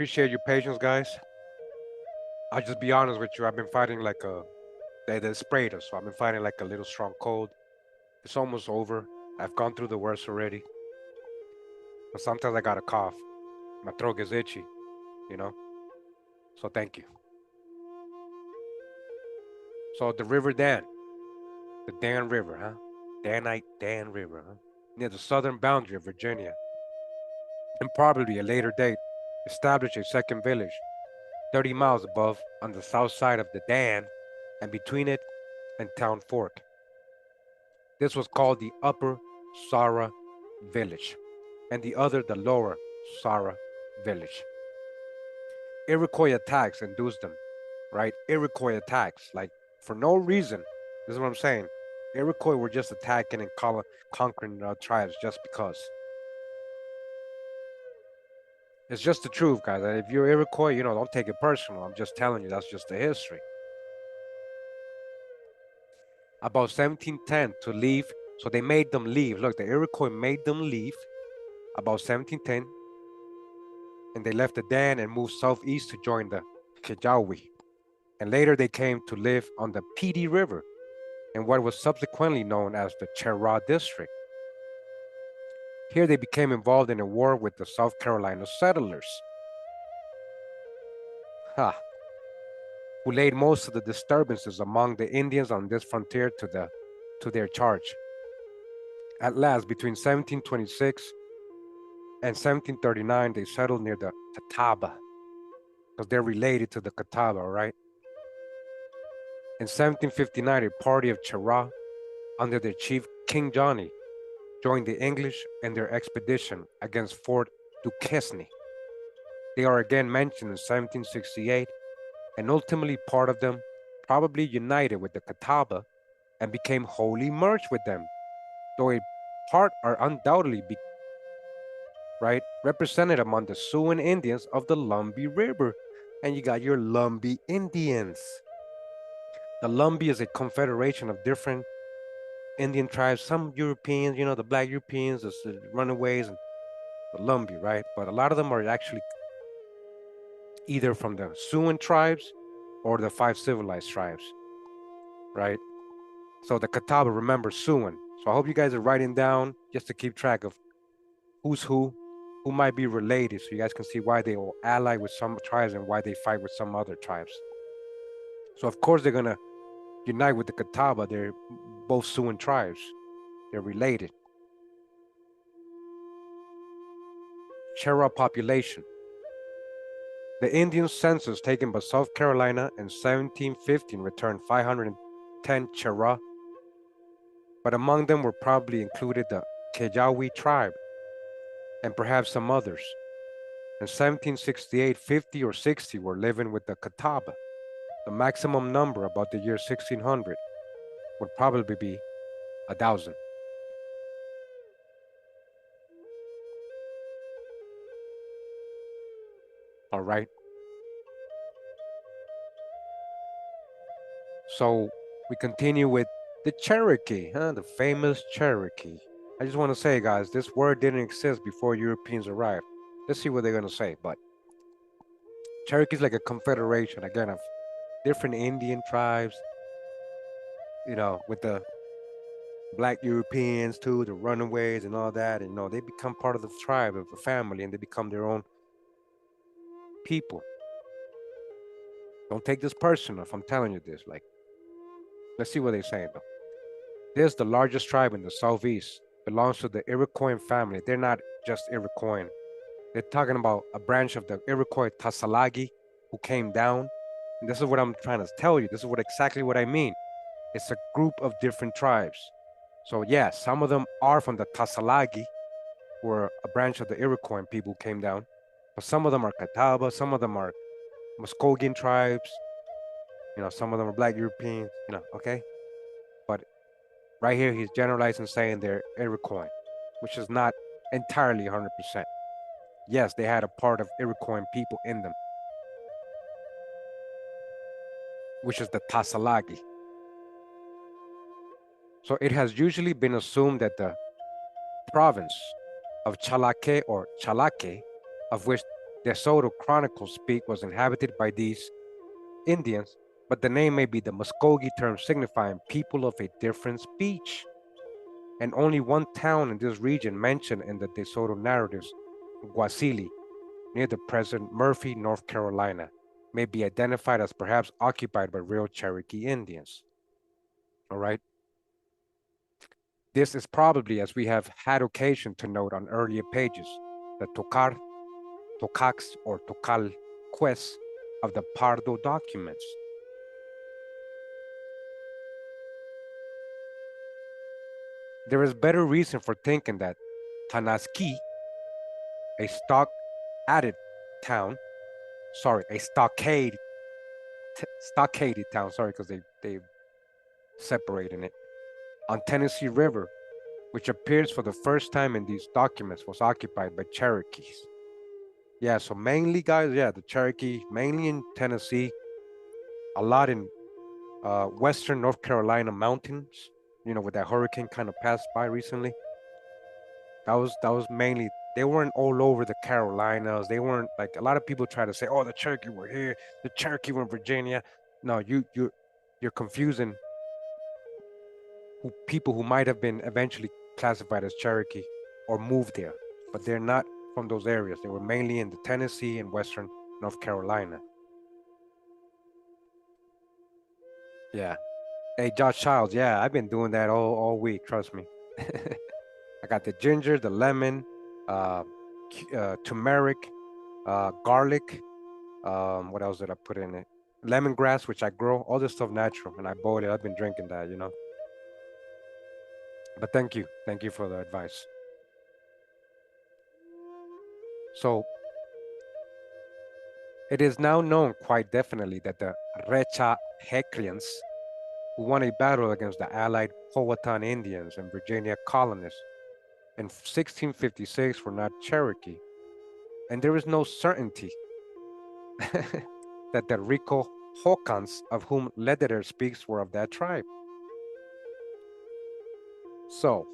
Appreciate your patience, guys. I'll just be honest with you. I've been fighting like they sprayed us, so I've been fighting like a little strong cold. It's almost over. I've gone through the worst already, but sometimes I got a cough. My throat gets itchy, you know. So thank you. So the River Dan, the Dan River, huh? Danite Dan River, huh? Near the southern boundary of Virginia, and probably a later date, established a second village 30 miles above on the south side of the Dan and between it and Town Fork. This was called the Upper Sara Village, and the other the Lower Sara Village. Iroquois attacks induced them, right? Iroquois attacks, like for no reason. This is what I'm saying. Iroquois were just attacking and conquering tribes just because. It's just the truth, guys. If you're Iroquois, don't take it personal. I'm just telling you, that's just the history. About 1710 to leave, so they made them leave. Look, the Iroquois made them leave about 1710, and they left the Dan and moved southeast to join the Kijawi. And later they came to live on the Petey River in what was subsequently known as the Cheraw district. Here they became involved in a war with the South Carolina settlers, who laid most of the disturbances among the Indians on this frontier to their charge. At last, between 1726 and 1739, they settled near the Catawba, because they're related to the Catawba, right? In 1759, a party of Cheraw, under their chief King Johnny, joined the English in their expedition against Fort Duquesne. They are again mentioned in 1768, and ultimately part of them, probably united with the Catawba, and became wholly merged with them, though a part are undoubtedly right represented among the Sioux Indians of the Lumbee River. And you got your Lumbee Indians. The Lumbee is a confederation of different Indian tribes, some Europeans, the black Europeans, the runaways, and the Lumbee, right? But a lot of them are actually either from the Sioux tribes or the five civilized tribes, right? So the Catawba, remember Sioux. So I hope you guys are writing down just to keep track of who's who might be related, so you guys can see why they will ally with some tribes and why they fight with some other tribes. So of course they're gonna unite with the Catawba. They're both Sioux tribes. They're related. Cheraw population. The Indian census taken by South Carolina in 1715 returned 510 Cheraw, but among them were probably included the Kejawi tribe and perhaps some others. In 1768, 50 or 60 were living with the Catawba. The maximum number about the year 1600 would probably be 1,000. All right. So we continue with the Cherokee, the famous Cherokee. I just want to say, guys, this word didn't exist before Europeans arrived. Let's see what they're going to say. But Cherokee is like a confederation, again, of different Indian tribes, with the black Europeans too, the runaways and all that. And, they become part of the tribe, of the family, and they become their own people. Don't take this personal if I'm telling you this. Like, let's see what they're saying, though. This is the largest tribe in the Southeast, belongs to the Iroquois family. They're not just Iroquois. They're talking about a branch of the Iroquois Tasalagi who came down. And this is what I'm trying to tell you. This is exactly what I mean. It's a group of different tribes. So yeah, some of them are from the Tasalagi, who are a branch of the Iroquois people who came down. But some of them are Catawba, some of them are Muskogean tribes. Some of them are black Europeans, okay? But right here, he's generalizing saying they're Iroquois, which is not entirely 100%. Yes, they had a part of Iroquois people in them, which is the Tasalagi. So it has usually been assumed that the province of Chalake or Chalake, of which the Soto Chronicles speak, was inhabited by these Indians, but the name may be the Muskogee term signifying people of a different speech. And only one town in this region mentioned in the De Soto narratives, Guasili, near the present Murphy, North Carolina, may be identified as perhaps occupied by real Cherokee Indians. All right. This is probably, as we have had occasion to note on earlier pages, the Tokar, Tocax, or Tocal quest of the Pardo documents. There is better reason for thinking that Tanaski, a stockaded town, a stockaded town, because they separated it, on Tennessee River, which appears for the first time in these documents, was occupied by Cherokees. Yeah, so mainly, guys, the Cherokee, mainly in Tennessee, a lot in western North Carolina mountains, with that hurricane kind of passed by recently. That was mainly, they weren't all over the Carolinas. They weren't like a lot of people try to say, oh, the Cherokee were here, the Cherokee were in Virginia. No, you're confusing people who might have been eventually classified as Cherokee or moved there, but they're not from those areas. They were mainly in the Tennessee and western North Carolina. Yeah. Hey, Josh Childs. Yeah, I've been doing that all week. Trust me. I got the ginger, the lemon, uh, turmeric, garlic. What else did I put in it? Lemongrass, which I grow. All this stuff natural, and I boil it. I've been drinking that. But thank you for the advice. So it is now known quite definitely that the Recha Hecrians, who won a battle against the allied Powhatan Indians and Virginia colonists. In 1656 were not Cherokee, and there is no certainty that the Rico Hawkins of whom Lederer speaks were of that tribe. So,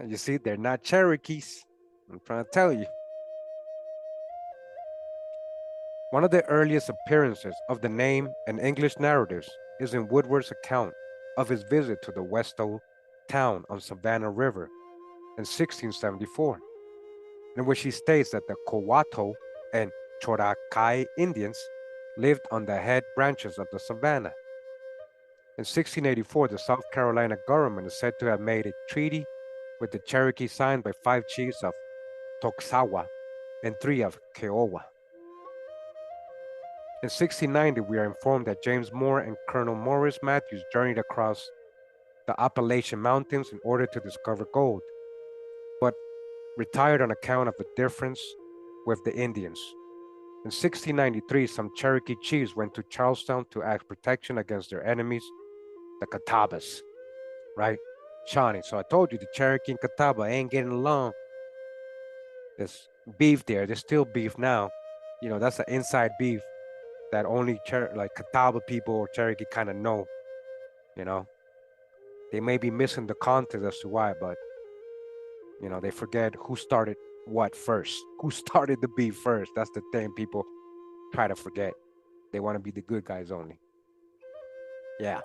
you see, they're not Cherokees. I'm trying to tell you. One of the earliest appearances of the name in English narratives is in Woodward's account of his visit to the Westo town on Savannah River in 1674, in which he states that the Cowato and Choracay Indians lived on the head branches of the Savannah. In 1684, the South Carolina government is said to have made a treaty with the Cherokee signed by 5 chiefs of Toxawa and 3 of Kiowa. In 1690, we are informed that James Moore and Colonel Morris Matthews journeyed across the Appalachian Mountains in order to discover gold, but retired on account of the difference with the Indians. In 1693, some Cherokee chiefs went to Charlestown to ask protection against their enemies, the Catawbas, right? Shawnee, so I told you the Cherokee and Catawba ain't getting along. There's beef there. There's still beef now. You know, that's an inside beef that only like Catawba people or Cherokee kind of know. You know, they may be missing the context as to why, but you know, they forget who started what first. Who started the beef first? That's the thing people try to forget. They want to be the good guys only. Yeah.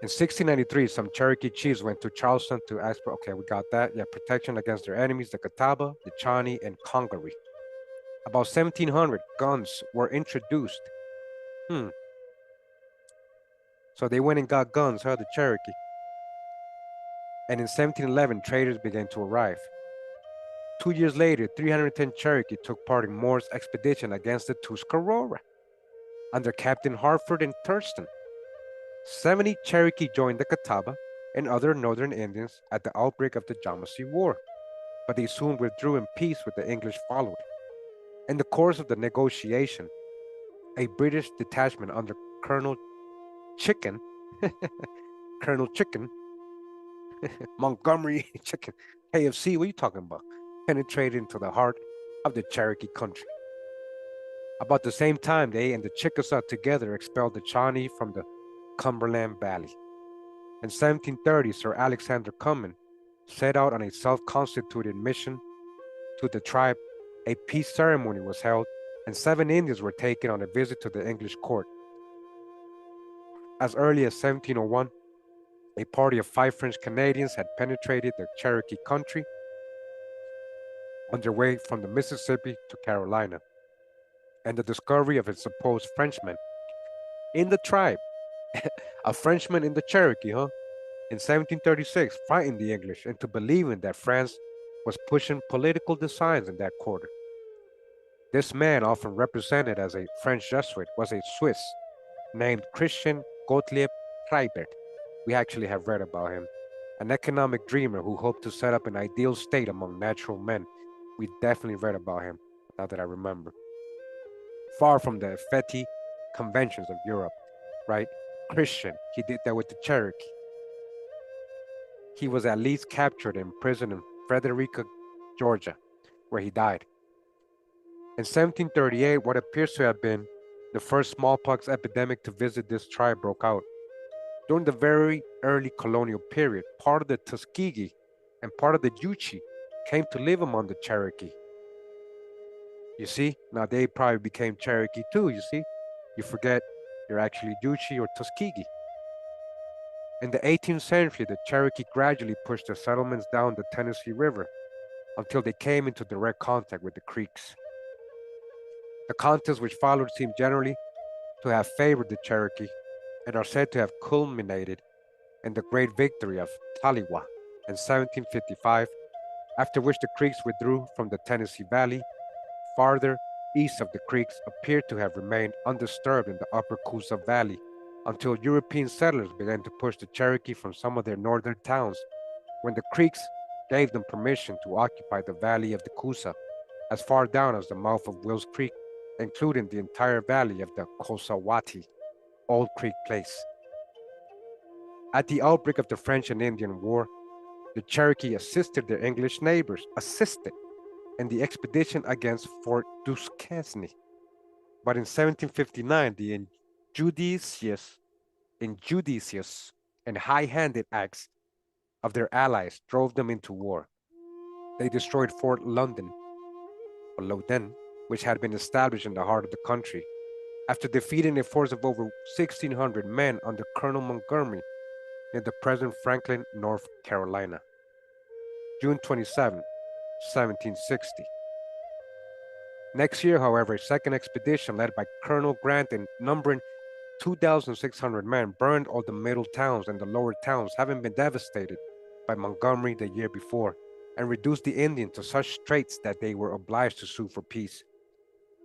In 1693, some Cherokee chiefs went to Charleston to ask for, okay, we got that. Yeah, protection against their enemies, the Catawba, the Shawnee, and Congaree. About 1700 guns were introduced. So they went and got guns, huh, the Cherokee. And in 1711, traders began to arrive. 2 years later, 310 Cherokee took part in Moore's expedition against the Tuscarora under Captain Hartford and Thurston. 70 Cherokee joined the Catawba and other northern Indians at the outbreak of the Yamasee War, but they soon withdrew in peace with the English followed. In the course of the negotiation, a British detachment under Colonel Chicken, Colonel Chicken, Montgomery Chicken, KFC, what are you talking about? Penetrated into the heart of the Cherokee country. About the same time, they and the Chickasaw together expelled the Shawnee from the Cumberland Valley. In 1730, Sir Alexander Cummin set out on a self-constituted mission to the tribe. A peace ceremony was held, and 7 Indians were taken on a visit to the English court. As early as 1701, a party of 5 French Canadians had penetrated the Cherokee country on their way from the Mississippi to Carolina, and the discovery of a supposed Frenchman in the tribe, a Frenchman in the Cherokee, huh? In 1736, frightened the English into believing that France was pushing political designs in that quarter. This man, often represented as a French Jesuit, was a Swiss named Christian Gottlieb Reibert. We actually have read about him. An economic dreamer who hoped to set up an ideal state among natural men. We definitely read about him, now that I remember. Far from the petty conventions of Europe, right? Christian, he did that with the Cherokee. He was at least captured and imprisoned in Frederica, Georgia, where he died. In 1738, what appears to have been the first smallpox epidemic to visit this tribe broke out. During the very early colonial period, part of the Tuskegee and part of the Yuchi came to live among the Cherokee. You see, now they probably became Cherokee too, you see. You forget you're actually Yuchi or Tuskegee. In the 18th century, the Cherokee gradually pushed their settlements down the Tennessee River until they came into direct contact with the Creeks. The contests which followed seem generally to have favored the Cherokee and are said to have culminated in the great victory of Taliwa in 1755, after which the Creeks withdrew from the Tennessee Valley. Farther east of the Creeks appeared to have remained undisturbed in the upper Coosa Valley until European settlers began to push the Cherokee from some of their northern towns, when the Creeks gave them permission to occupy the valley of the Coosa as far down as the mouth of Wills Creek including the entire valley of the Kosawati, Old Creek Place. At the outbreak of the French and Indian War, the Cherokee assisted their English neighbors, in the expedition against Fort Duquesne. But in 1759, the injudicious and high-handed acts of their allies drove them into war. They destroyed Fort Loudon, which had been established in the heart of the country, after defeating a force of over 1,600 men under Colonel Montgomery near the present Franklin, North Carolina. June 27, 1760. Next year, however, a second expedition led by Colonel Grant and numbering 2,600 men burned all the middle towns and the lower towns, having been devastated by Montgomery the year before, and reduced the Indians to such straits that they were obliged to sue for peace.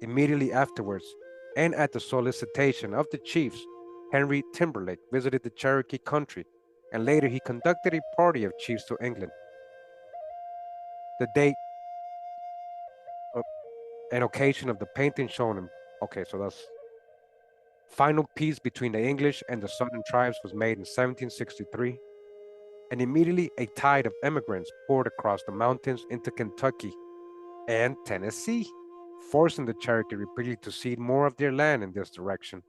Immediately afterwards, and at the solicitation of the chiefs, Henry Timberlake visited the Cherokee country, and later he conducted a party of chiefs to England. The date and occasion of the painting shown in, okay, so that's final peace between the English and the southern tribes was made in 1763, and immediately a tide of immigrants poured across the mountains into Kentucky and Tennessee, forcing the Cherokee repeatedly to cede more of their land in this direction.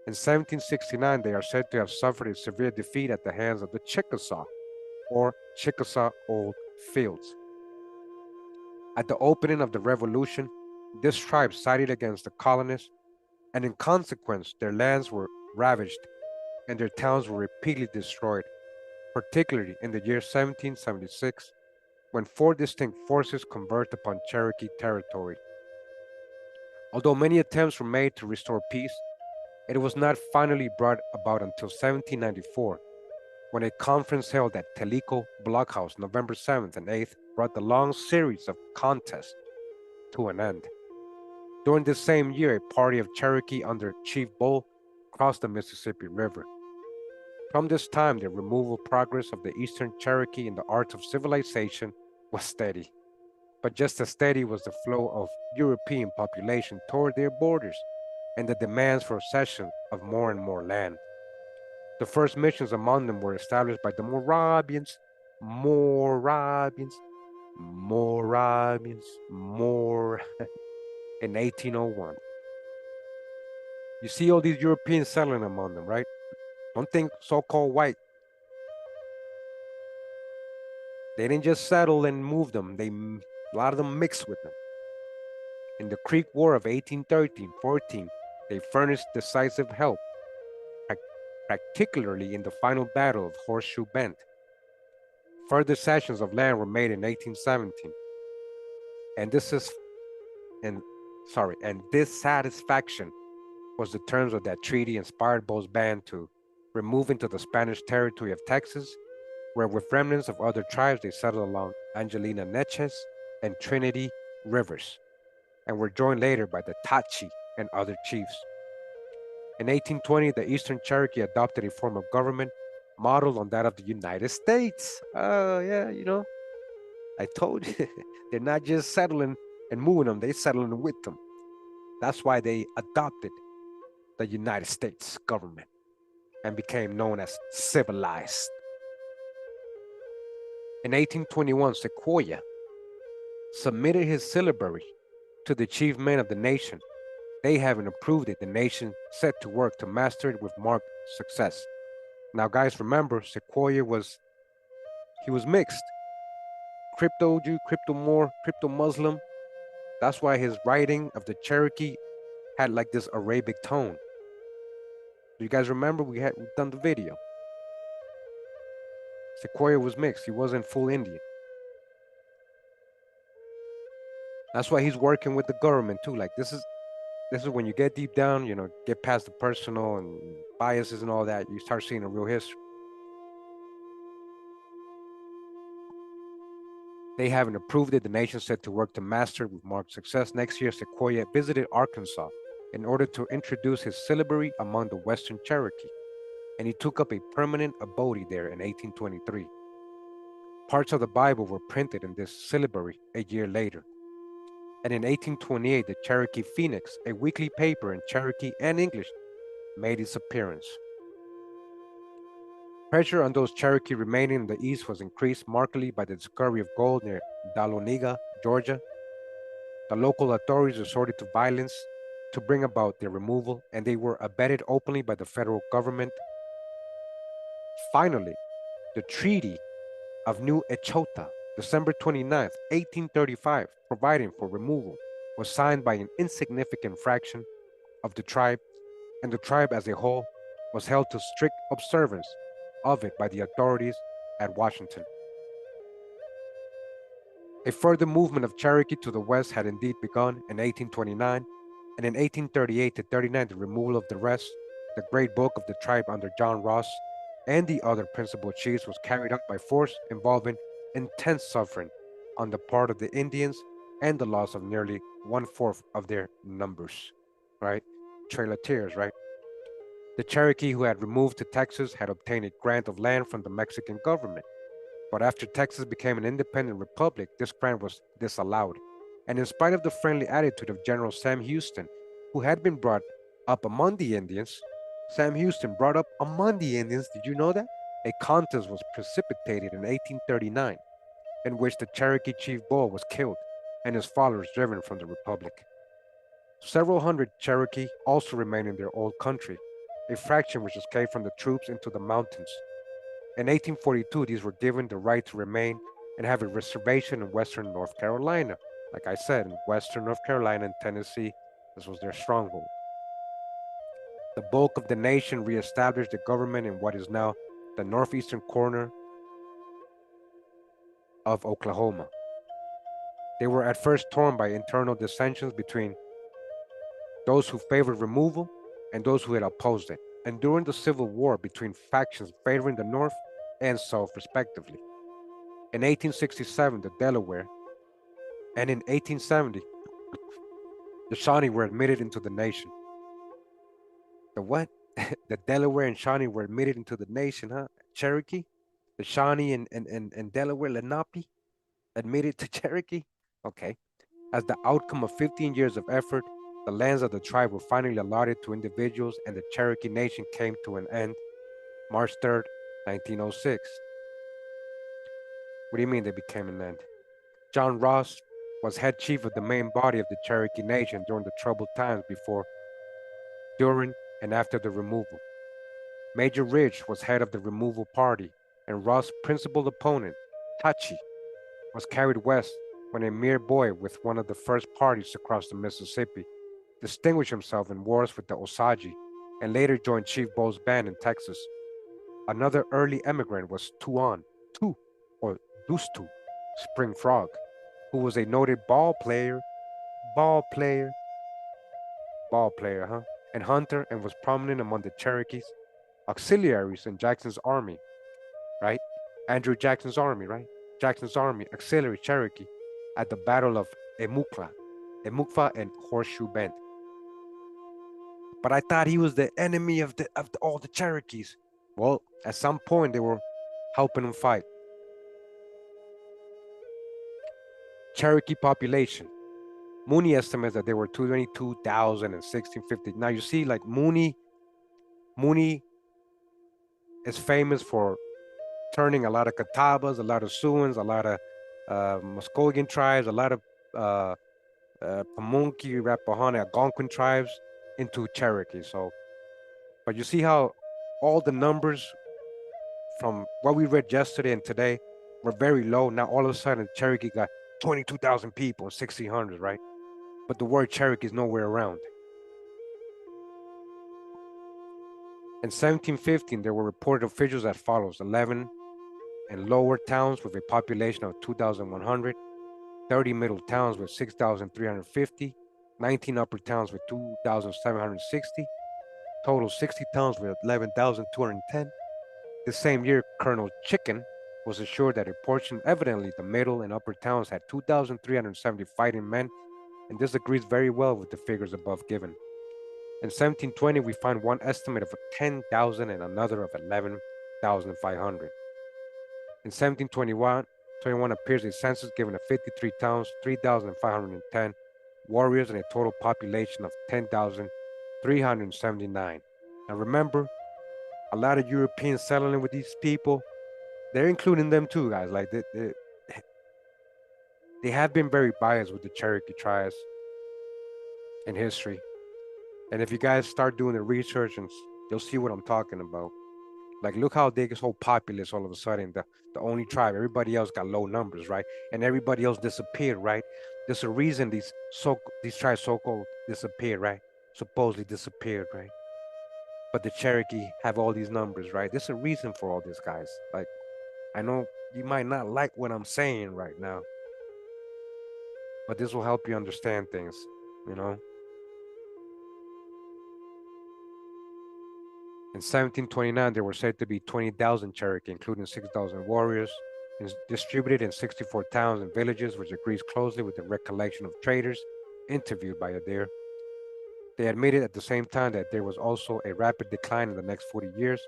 In 1769, they are said to have suffered a severe defeat at the hands of the Chickasaw, or Chickasaw Old Fields. At the opening of the Revolution, this tribe sided against the colonists, and in consequence, their lands were ravaged and their towns were repeatedly destroyed, particularly in the year 1776, when four distinct forces converged upon Cherokee territory. Although many attempts were made to restore peace, it was not finally brought about until 1794, when a conference held at Tellico Blockhouse November 7th and 8th brought the long series of contests to an end. During this same year, a party of Cherokee under Chief Bull crossed the Mississippi River. From this time, the removal progress of the Eastern Cherokee in the arts of civilization was steady. But just as steady was the flow of European population toward their borders and the demands for cession of more and more land. The first missions among them were established by the Moravians, in 1801. You see all these Europeans settling among them, right? Don't think so-called white. They didn't just settle and move them. A lot of them mixed with them. In the Creek War of 1813-14, they furnished decisive help, particularly in the final battle of Horseshoe Bend. Further cessions of land were made in 1817, and dissatisfaction was the terms of that treaty inspired Bow's band to remove into the Spanish territory of Texas, where with remnants of other tribes they settled along Angelina Neches and Trinity Rivers, and were joined later by the Tachi and other chiefs. In 1820, the Eastern Cherokee adopted a form of government modeled on that of the United States. Oh, yeah, I told you, they're not just settling and moving them, they're settling with them. That's why they adopted the United States government and became known as civilized. In 1821, Sequoyah submitted his syllabary to the chief men of the nation. They having approved it, the nation set to work to master it with marked success. Now, guys, remember, Sequoyah was mixed. Crypto Jew, crypto Moor, crypto Muslim. That's why his writing of the Cherokee had like this Arabic tone. Do you guys remember we've done the video? Sequoyah was mixed. He wasn't full Indian. That's why he's working with the government too. Like this is when you get deep down, get past the personal and biases and all that, you start seeing a real history. They haven't approved it. The nation set to work to master it with marked success. Next year, Sequoyah visited Arkansas in order to introduce his syllabary among the Western Cherokee, and he took up a permanent abode there in 1823. Parts of the Bible were printed in this syllabary a year later. And in 1828, the Cherokee Phoenix, a weekly paper in Cherokee and English, made its appearance. Pressure on those Cherokee remaining in the East was increased markedly by the discovery of gold near Dahlonega, Georgia. The local authorities resorted to violence to bring about their removal, and they were abetted openly by the federal government. Finally, the Treaty of New Echota, December 29th, 1835, providing for removal, was signed by an insignificant fraction of the tribe, and the tribe as a whole was held to strict observance of it by the authorities at Washington. A further movement of Cherokee to the west had indeed begun in 1829, and in 1838 to 39 the removal of the rest, the great bulk of the tribe under John Ross and the other principal chiefs was carried out by force, involving intense suffering on the part of the Indians and the loss of nearly one-fourth of their numbers, right? Trail of Tears, right? The Cherokee who had removed to Texas had obtained a grant of land from the Mexican government. But after Texas became an independent republic, this grant was disallowed. And in spite of the friendly attitude of General Sam Houston, who had been brought up among the Indians, Sam Houston brought up among the Indians, did you know that? A contest was precipitated in 1839 in which the Cherokee chief Bull was killed and his followers driven from the republic. Several hundred Cherokee also remained in their old country, a fraction which escaped from the troops into the mountains. In 1842, these were given the right to remain and have a reservation in western North Carolina. Like I said, in western North Carolina and Tennessee, this was their stronghold. The bulk of the nation reestablished the government in what is now the northeastern corner of Oklahoma. They were at first torn by internal dissensions between those who favored removal and those who had opposed it, and during the Civil War between factions favoring the North and South, respectively. In 1867, the Delaware, and in 1870, the Shawnee were admitted into the nation. The what? The Delaware and Shawnee were admitted into the nation, huh? Cherokee? The Shawnee and Delaware Lenape admitted to Cherokee? Okay. As the outcome of 15 years of effort, the lands of the tribe were finally allotted to individuals and the Cherokee Nation came to an end March 3rd, 1906. What do you mean they became an end? John Ross was head chief of the main body of the Cherokee Nation during the troubled times before, during, and after the removal. Major Ridge was head of the removal party, and Ross' principal opponent, Tachi, was carried west when a mere boy with one of the first parties to cross the Mississippi, distinguished himself in wars with the Osage, and later joined Chief Bull's band in Texas. Another early emigrant was Tuan, Tu, or Dustu, Spring Frog, who was a noted ball player, huh? And hunter and was prominent among the Cherokees, auxiliaries in Jackson's army, right? Andrew Jackson's army, right? Jackson's army, auxiliary Cherokee, at the Battle of Emukfa and Horseshoe Bend. But I thought he was the enemy of all the Cherokees. Well, at some point they were helping him fight. Cherokee population. Mooney estimates that there were 22,000 in 1650. Now you see, like Mooney is famous for turning a lot of Catawbas, a lot of Siouans, a lot of Muskogee tribes, a lot of Pamunkey, Rappahannock, Algonquin tribes into Cherokee. So, but you see how all the numbers from what we read yesterday and today were very low. Now all of a sudden Cherokee got 22,000 people in 1600s, right? But the word Cherokee is nowhere around. In 1715, there were reported officials as follows: 11 in lower towns with a population of 2,100, 30 middle towns with 6,350, 19 upper towns with 2,760, total 60 towns with 11,210. The same year, Colonel Chicken was assured that a portion, evidently the middle and upper towns, had 2,370 fighting men, and this agrees very well with the figures above given. In 1720, we find one estimate of 10,000 and another of 11,500. In 1721 appears a census given of 53 towns, 3,510, warriors and a total population of 10,379. Now remember, a lot of Europeans settling with these people, they're including them too, guys. Like they have been very biased with the Cherokee tribes in history. And if you guys start doing the research, and you'll see what I'm talking about. Like, look how big this whole populace all of a sudden, the only tribe, everybody else got low numbers, right? And everybody else disappeared, right? There's a reason these tribes so-called disappeared, right? Supposedly disappeared, right? But the Cherokee have all these numbers, right? There's a reason for all this, guys. Like, I know you might not like what I'm saying right now, but this will help you understand things, you know? In 1729, there were said to be 20,000 Cherokee, including 6,000 warriors, distributed in 64 towns and villages, which agrees closely with the recollection of traders interviewed by Adair. They admitted at the same time that there was also a rapid decline in the next 40 years,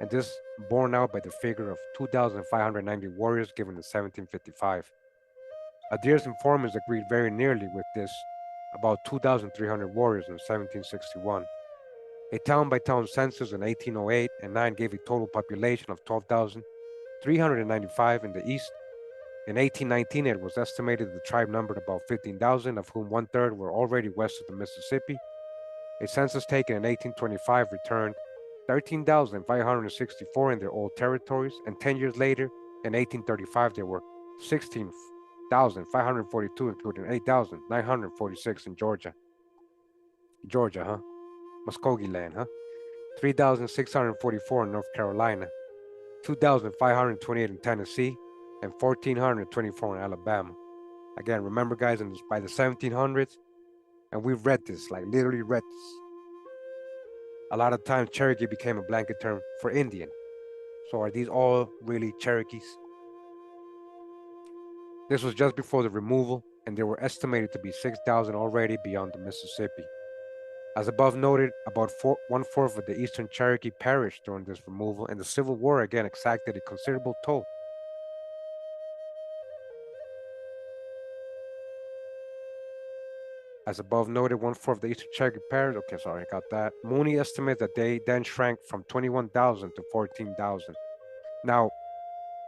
and this borne out by the figure of 2,590 warriors given in 1755. Adair's informants agreed very nearly with this, about 2,300 warriors in 1761. A town by town census in 1808 and 9 gave a total population of 12,395 in the east. In 1819, it was estimated the tribe numbered about 15,000, of whom one third were already west of the Mississippi. A census taken in 1825 returned 13,564 in their old territories, and 10 years later, in 1835, there were 16,542, including 8,946 in Georgia. Georgia, huh? Muskogee land, huh? 3,644 in North Carolina, 2,528 in Tennessee, and 1,424 in Alabama. Again, remember, guys, by the 1700s, and we've read this, like literally read this. A lot of times, Cherokee became a blanket term for Indian. So are these all really Cherokees? This was just before the removal, and there were estimated to be 6,000 already beyond the Mississippi. As above noted, about one-fourth of the Eastern Cherokee perished during this removal, and the Civil War again exacted a considerable toll. As above noted, one-fourth of the Eastern Cherokee perished. Okay, sorry, I got that. Mooney estimates that they then shrank from 21,000 to 14,000. Now,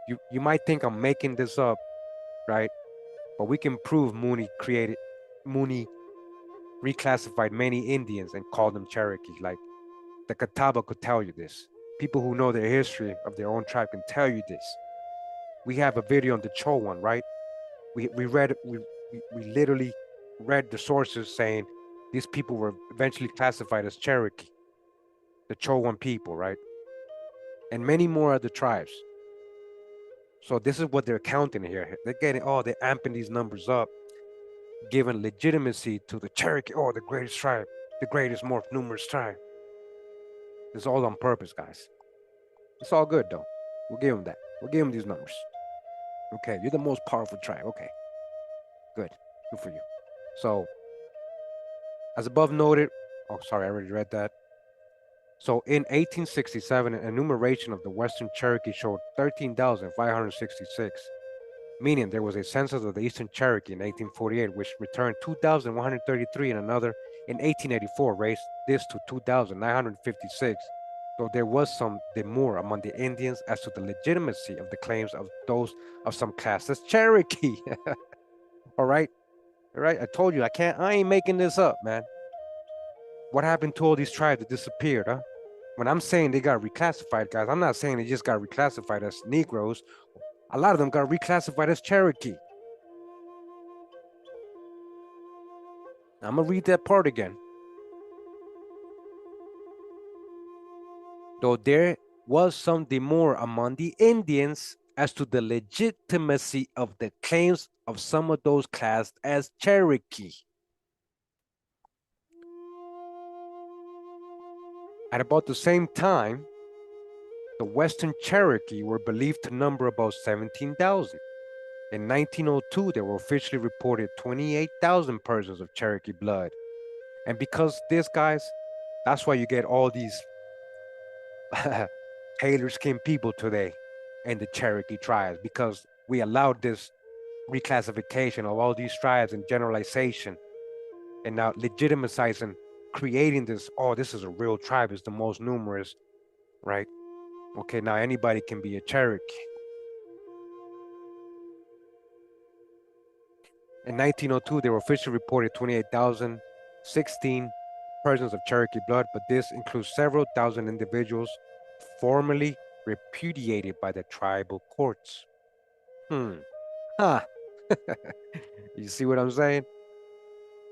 you might think I'm making this up, right? But we can prove Mooney reclassified many Indians and called them Cherokee. Like the Catawba could tell you this. People who know their history of their own tribe can tell you this. We have a video on the Cho one, right? We literally read the sources saying these people were eventually classified as Cherokee, the Cho one people, right? And many more other tribes. So this is what they're counting here. They're amping these numbers up, giving legitimacy to the Cherokee, the greatest tribe, the greatest, more numerous tribe. It's all on purpose, guys. It's all good, though. We'll give them that. We'll give them these numbers. Okay, you're the most powerful tribe. Okay, good. Good for you. So, as above noted, sorry, I already read that. So, in 1867, an enumeration of the Western Cherokee showed 13,566, meaning there was a census of the Eastern Cherokee in 1848, which returned 2,133, and another in 1884 raised this to 2,956. Though there was some demur among the Indians as to the legitimacy of the claims of those of some class as Cherokee. All right, I told you I ain't making this up, man. What happened to all these tribes that disappeared, huh? When I'm saying they got reclassified, guys, I'm not saying they just got reclassified as Negroes. A lot of them got reclassified as Cherokee. I'm gonna read that part again. Though there was some demur among the Indians as to the legitimacy of the claims of some of those classed as Cherokee. At about the same time, the Western Cherokee were believed to number about 17,000. In 1902, there were officially reported 28,000 persons of Cherokee blood. And because this, guys, that's why you get all these tailor skin people today in the Cherokee tribes, because we allowed this reclassification of all these tribes and generalization. and now legitimizing, creating this. Oh, this is a real tribe. It's the most numerous, right? Okay, now anybody can be a Cherokee. In 1902, they were officially reported 28,016 persons of Cherokee blood, but this includes several thousand individuals formally repudiated by the tribal courts. Hmm. Huh. You see what I'm saying?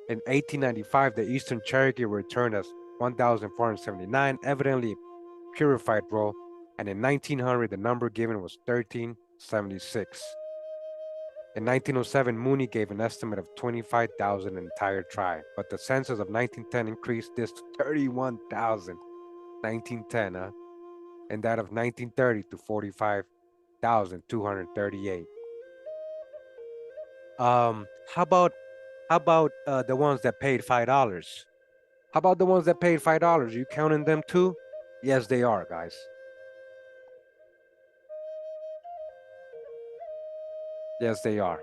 In 1895, the Eastern Cherokee were returned as 1,479, evidently purified roll, and in 1900, the number given was 1376. In 1907, Mooney gave an estimate of 25,000 entire tribe, but the census of 1910 increased this to 31,000. 1910, huh? And that of 1930 to 45,238. How about the ones that paid $5? How about the ones that paid $5? Are you counting them too? Yes, they are, guys. Yes, they are.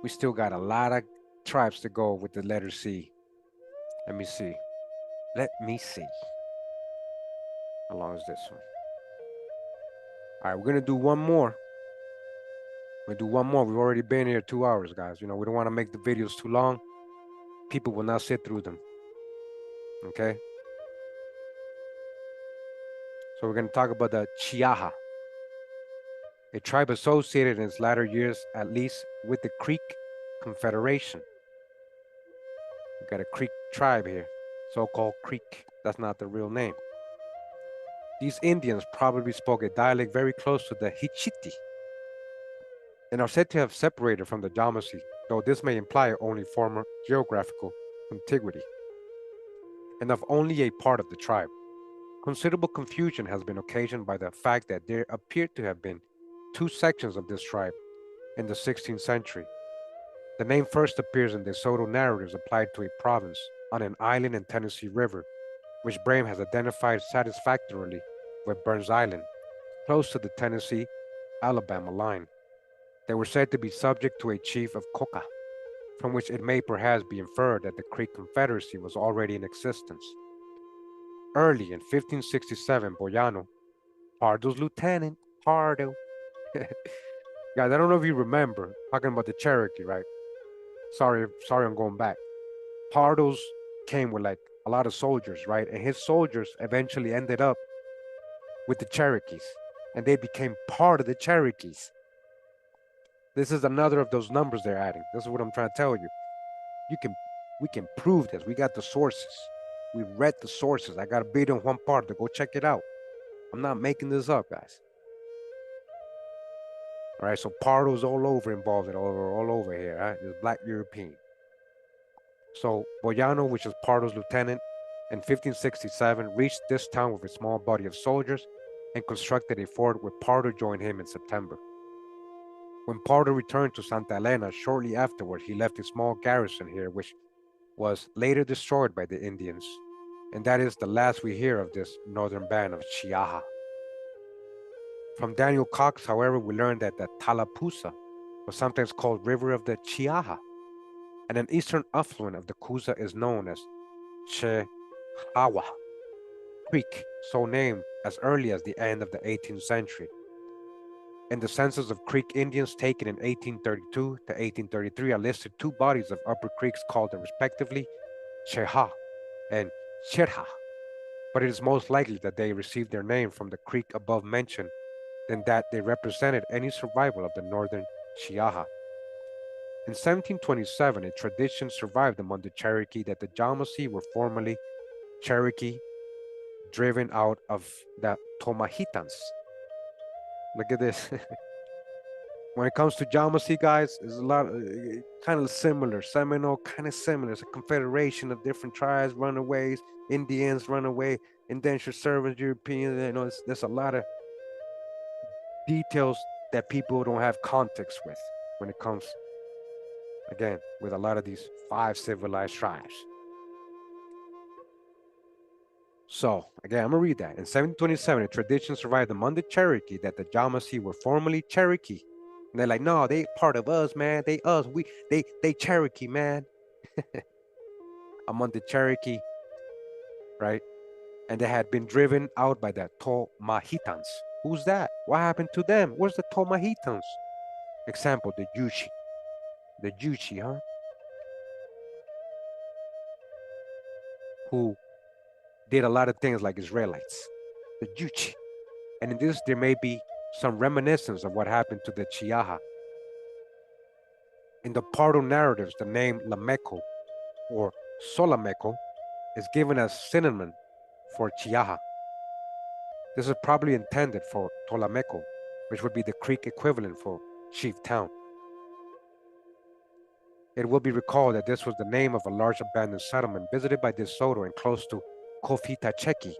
We still got a lot of tribes to go with the letter C. Let me see. Let me see. How long is this one? All right, we're gonna do one more. We're gonna do one more. We've already been here 2 hours, guys. You know, we don't want to make the videos too long. People will not sit through them. Okay. So we're gonna talk about the Chiaha, a tribe associated in its latter years, at least, with the Creek Confederation. We got a Creek tribe here, so-called Creek. That's not the real name. These Indians probably spoke a dialect very close to the Hichiti and are said to have separated from the Yamasee, though this may imply only former geographical contiguity, and of only a part of the tribe. Considerable confusion has been occasioned by the fact that there appear to have been two sections of this tribe in the 16th century. The name first appears in the Soto narratives applied to a province on an island in Tennessee River, which Brame has identified satisfactorily with Burns Island, close to the Tennessee-Alabama line. They were said to be subject to a chief of Coca, from which it may perhaps be inferred that the Creek Confederacy was already in existence. Early in 1567, Boyano, Pardo's lieutenant, Pardo. Guys, I don't know if you remember talking about the Cherokee, right? Sorry, I'm going back. Pardo's came with like a lot of soldiers, right? And his soldiers eventually ended up with the Cherokees, and they became part of the Cherokees. This is another of those numbers they're adding. This is what I'm trying to tell you. You can, we can prove this. We got the sources. We read the sources. I got a video on Juan Pardo. Go check it out. I'm not making this up, guys. All right, so Pardo's all over involved in all over here. Right? This black European. So Boyano, which is Pardo's lieutenant, in 1567 reached this town with a small body of soldiers and constructed a fort where Pardo joined him in September. When Pardo returned to Santa Elena shortly afterward, he left a small garrison here, which was later destroyed by the Indians. And that is the last we hear of this northern band of Chiaha. From Daniel Cox, however, we learned that the Tallapoosa was sometimes called River of the Chiaha, and an eastern affluent of the Coosa is known as Chehawa Creek, so named as early as the end of the 18th century. In the census of Creek Indians taken in 1832 to 1833 are listed two bodies of upper creeks called respectively Chiaha and Cheraw, but it is most likely that they received their name from the creek above mentioned than that they represented any survival of the northern Chiaha. In 1727, a tradition survived among the Cherokee that the Yamasee were formerly Cherokee driven out of the Tomahitans. Look at this. When it comes to Yamasee, guys, there's a lot of kind of similar. Seminole, kind of similar. It's a confederation of different tribes, runaways, Indians, runaway, indentured servants, Europeans. You know, there's a lot of details that people don't have context with when it comes. Again, with a lot of these 5 civilized tribes. So, again, I'm going to read that. In 1727, a tradition survived among the Cherokee that the Yamasee were formerly Cherokee. And they're like, no, they part of us, man. They us. They Cherokee, man. Among the Cherokee, right? And they had been driven out by the Tomahitans. Who's that? What happened to them? Where's the Tomahitans? Example, the Yuchi. The Yuchi, huh? Who did a lot of things like Israelites. The Yuchi. And in this, there may be some reminiscence of what happened to the Chiaha. In the Pardo narratives, the name Lameco or Solameco is given as synonym for Chiaha. This is probably intended for Tolameco, which would be the Creek equivalent for chief town. It will be recalled that this was the name of a large abandoned settlement visited by De Soto and close to Cofitacheki,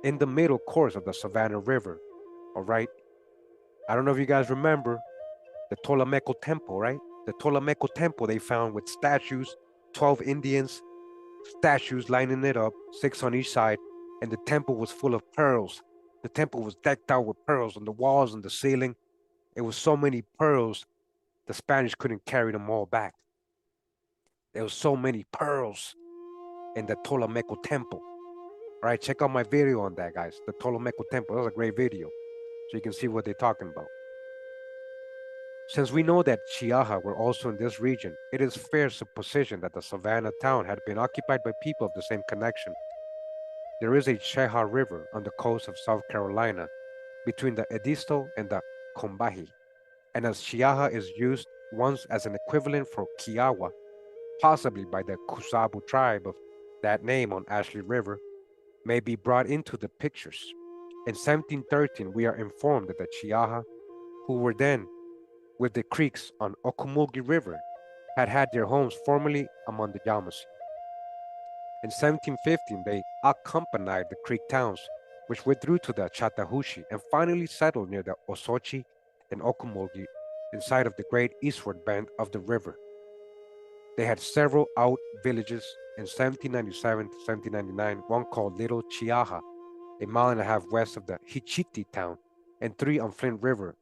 in the middle course of the Savannah River. All right. I don't know if you guys remember the Tolameco Temple, right? The Tolameco Temple they found with statues, 12 Indians, statues lining it up, 6 on each side, and the temple was full of pearls. The temple was decked out with pearls on the walls and the ceiling. It was so many pearls, the Spanish couldn't carry them all back. There was so many pearls in the Tolameco Temple. All right, check out my video on that, guys. The Tolameco Temple. That's a great video, so you can see what they're talking about. Since we know that Chiaha were also in this region, it is fair supposition that the Savannah town had been occupied by people of the same connection. There is a Chiaha River on the coast of South Carolina between the Edisto and the Combahee, and as Chiaha is used once as an equivalent for Kiowa, possibly by the Kusabu tribe of that name on Ashley River, may be brought into the pictures. In 1713, we are informed that the Chiaha, who were then with the Creeks on Ocmulgee River, had had their homes formerly among the Yamasee. In 1715, they accompanied the Creek towns, which withdrew to the Chattahoochee and finally settled near the Osochi and Ocmulgee inside of the great eastward bend of the river. They had several out villages in 1797 to 1799, one called Little Chiaha, a mile and a half west of the Hichiti town, and 3 on Flint River,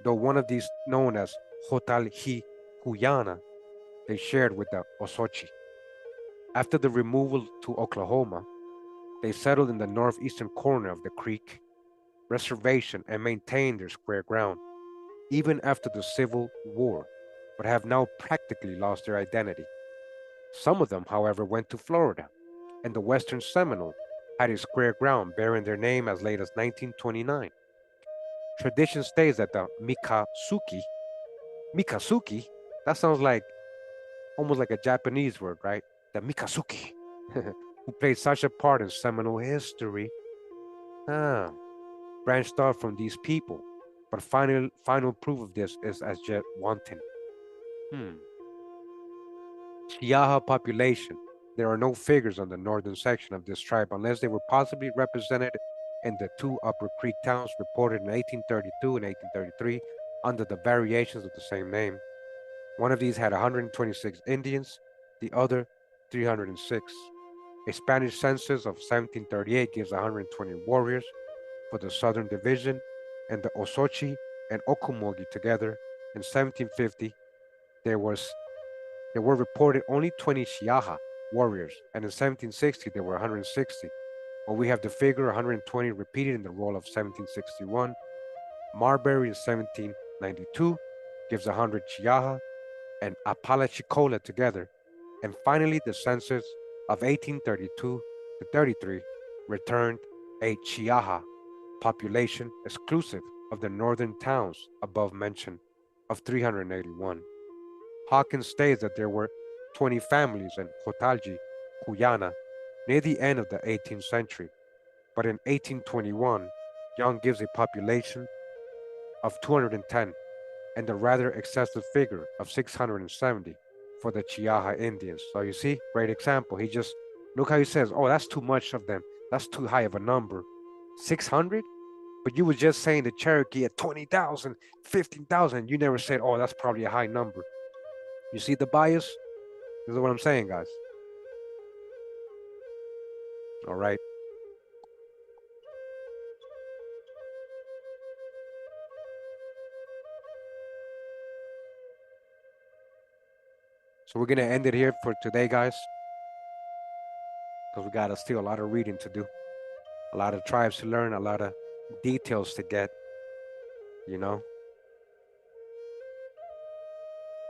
though one of these, known as Hotal Hi Huyana, they shared with the Osochi. After the removal to Oklahoma, they settled in the northeastern corner of the creek reservation and maintained their square ground, even after the Civil War, but have now practically lost their identity. Some of them, however, went to Florida, and the Western Seminole had a square ground bearing their name as late as 1929. Tradition states that the Mikasuki, that sounds like almost like a Japanese word, right? The Mikasuki, who played such a part in Seminole history, branched off from these people, but final proof of this is as yet wanting. Chiaha population. There are no figures on the northern section of this tribe unless they were possibly represented in the 2 Upper Creek towns reported in 1832 and 1833 under the variations of the same name. One of these had 126 Indians, the other 306. A Spanish census of 1738 gives 120 warriors for the Southern Division, and the Osochi and Okomogi together. In 1750, there were reported only 20 Chiaha warriors, and in 1760 there were 160. Well, we have the figure 120 repeated in the roll of 1761. Marbury in 1792 gives 100 Chiaha and Apalachicola together. And finally, the census of 1832 to 33 returned a Chiaha population exclusive of the northern towns above mentioned of 381. Hawkins states that there were 20 families in Hotalji, Guyana, near the end of the 18th century, but in 1821, Young gives a population of 210 and a rather excessive figure of 670 for the Chiaha Indians. So you see, great example. He just, look how he says, oh, that's too much of them. That's too high of a number. 600? But you were just saying the Cherokee at 20,000, 15,000. You never said, oh, that's probably a high number. You see the bias? This is what I'm saying, guys. All right. So we're gonna end it here for today, guys, because we got still a lot of reading to do, a lot of tribes to learn, a lot of details to get. You know.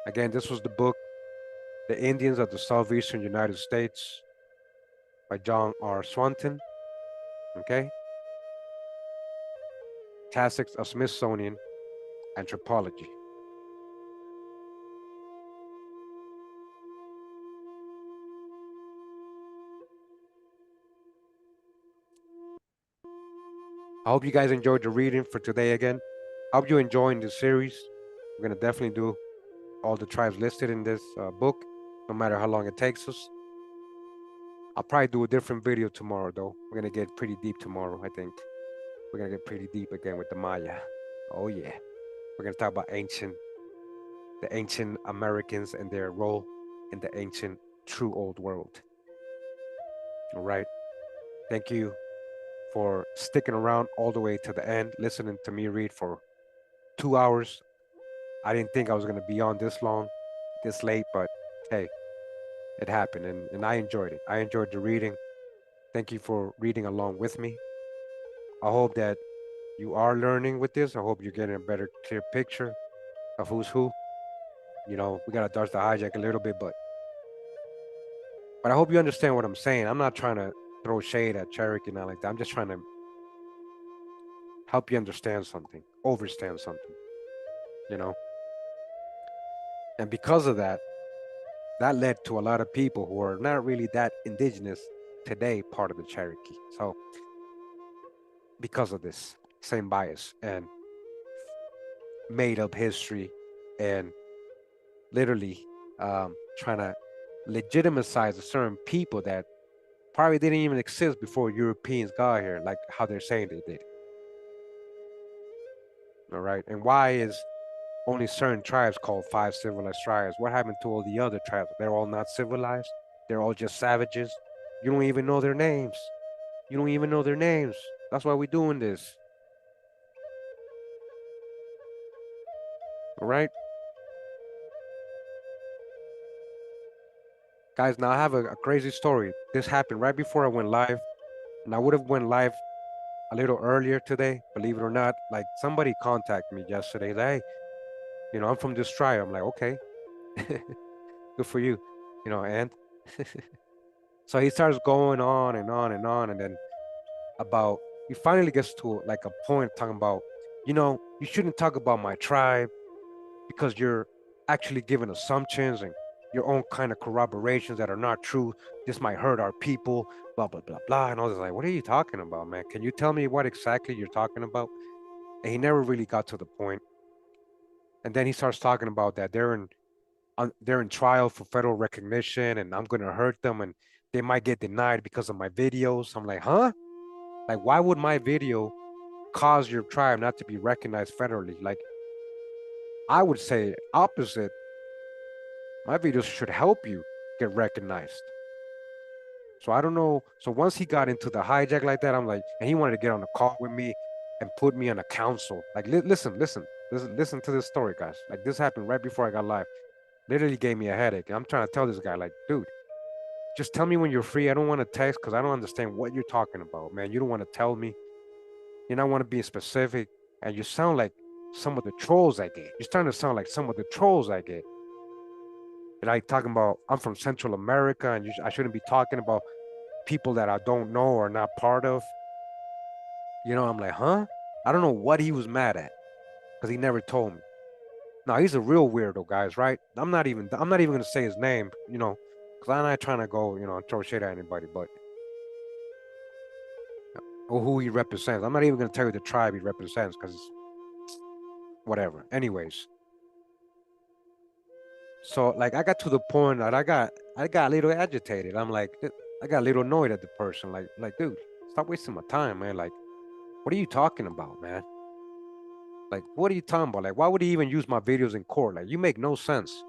Again, this was the book, "The Indians of the Southeastern United States" by John R. Swanton. Okay. Classics of Smithsonian Anthropology. I hope you guys enjoyed the reading for today again. I hope you're enjoying this series. We're gonna definitely do all the tribes listed in this book, no matter how long it takes us. I'll probably do a different video tomorrow, though. We're gonna get pretty deep tomorrow, I think. We're gonna get pretty deep again with the Maya. Oh yeah. We're gonna talk about the ancient Americans and their role in the ancient true old world. All right. Thank you for sticking around all the way to the end, listening to me read for 2 hours. I didn't think I was gonna be on this long, this late, but hey, it happened, and I enjoyed it. I enjoyed the reading. Thank you for reading along with me. I hope that you are learning with this. I hope you're getting a better, clear picture of who's who. You know, we gotta dodge the hijack a little bit, but I hope you understand what I'm saying. I'm not trying to throw shade at Cherokee, not like that. I'm just trying to help you understand something, overstand something, you know. And because of that, that led to a lot of people who are not really that indigenous today, part of the Cherokee. So because of this same bias and made up history and literally trying to legitimize a certain people that probably didn't even exist before Europeans got here, like how they're saying they did. All right. And why is only certain tribes called five civilized tribes? What happened to all the other tribes? They're all not civilized. They're all just savages. You don't even know their names. You don't even know their names. That's why we're doing this. All right. Guys, now I have a crazy story. This happened right before I went live, and I would have went live a little earlier today, believe it or not. Like somebody contacted me yesterday. Like, hey, I'm from this tribe. I'm like, okay, good for you, and so he starts going on and on and on, and then about he finally gets to like a point talking about, you shouldn't talk about my tribe because you're actually giving assumptions and your own kind of corroborations that are not true. This might hurt our people, blah blah blah blah. And I was like, what are you talking about, man? Can you tell me what exactly you're talking about? And he never really got to the point. And then he starts talking about that they're in trial for federal recognition, and I'm gonna hurt them, and they might get denied because of my videos. I'm like, huh? Like, why would my video cause your tribe not to be recognized federally? Like, I would say opposite. My videos should help you get recognized. So I don't know. So once he got into the hijack like that, I'm like, and he wanted to get on a call with me and put me on a council. Like, listen to this story, guys. Like, this happened right before I got live. Literally gave me a headache. I'm trying to tell this guy, like, dude, just tell me when you're free. I don't want to text because I don't understand what you're talking about, man. You don't want to tell me. You don't want to be specific, and you sound like some of the trolls I get. You're starting to sound like some of the trolls I get. Like talking about I'm from Central America, and I shouldn't be talking about people that I don't know or not part of. I'm like, huh? I don't know what he was mad at because he never told me. Now he's a real weirdo, guys. Right? I'm not even gonna say his name, because I'm not trying to go, throw shit at anybody, but or who he represents. I'm not even gonna tell you the tribe he represents because whatever. Anyways, so like I got to the point that I got a little agitated. I'm like, I got a little annoyed at the person. Like, dude, stop wasting my time, man. Like, what are you talking about, man? Like, what are you talking about? Like, why would he even use my videos in court? Like, you make no sense.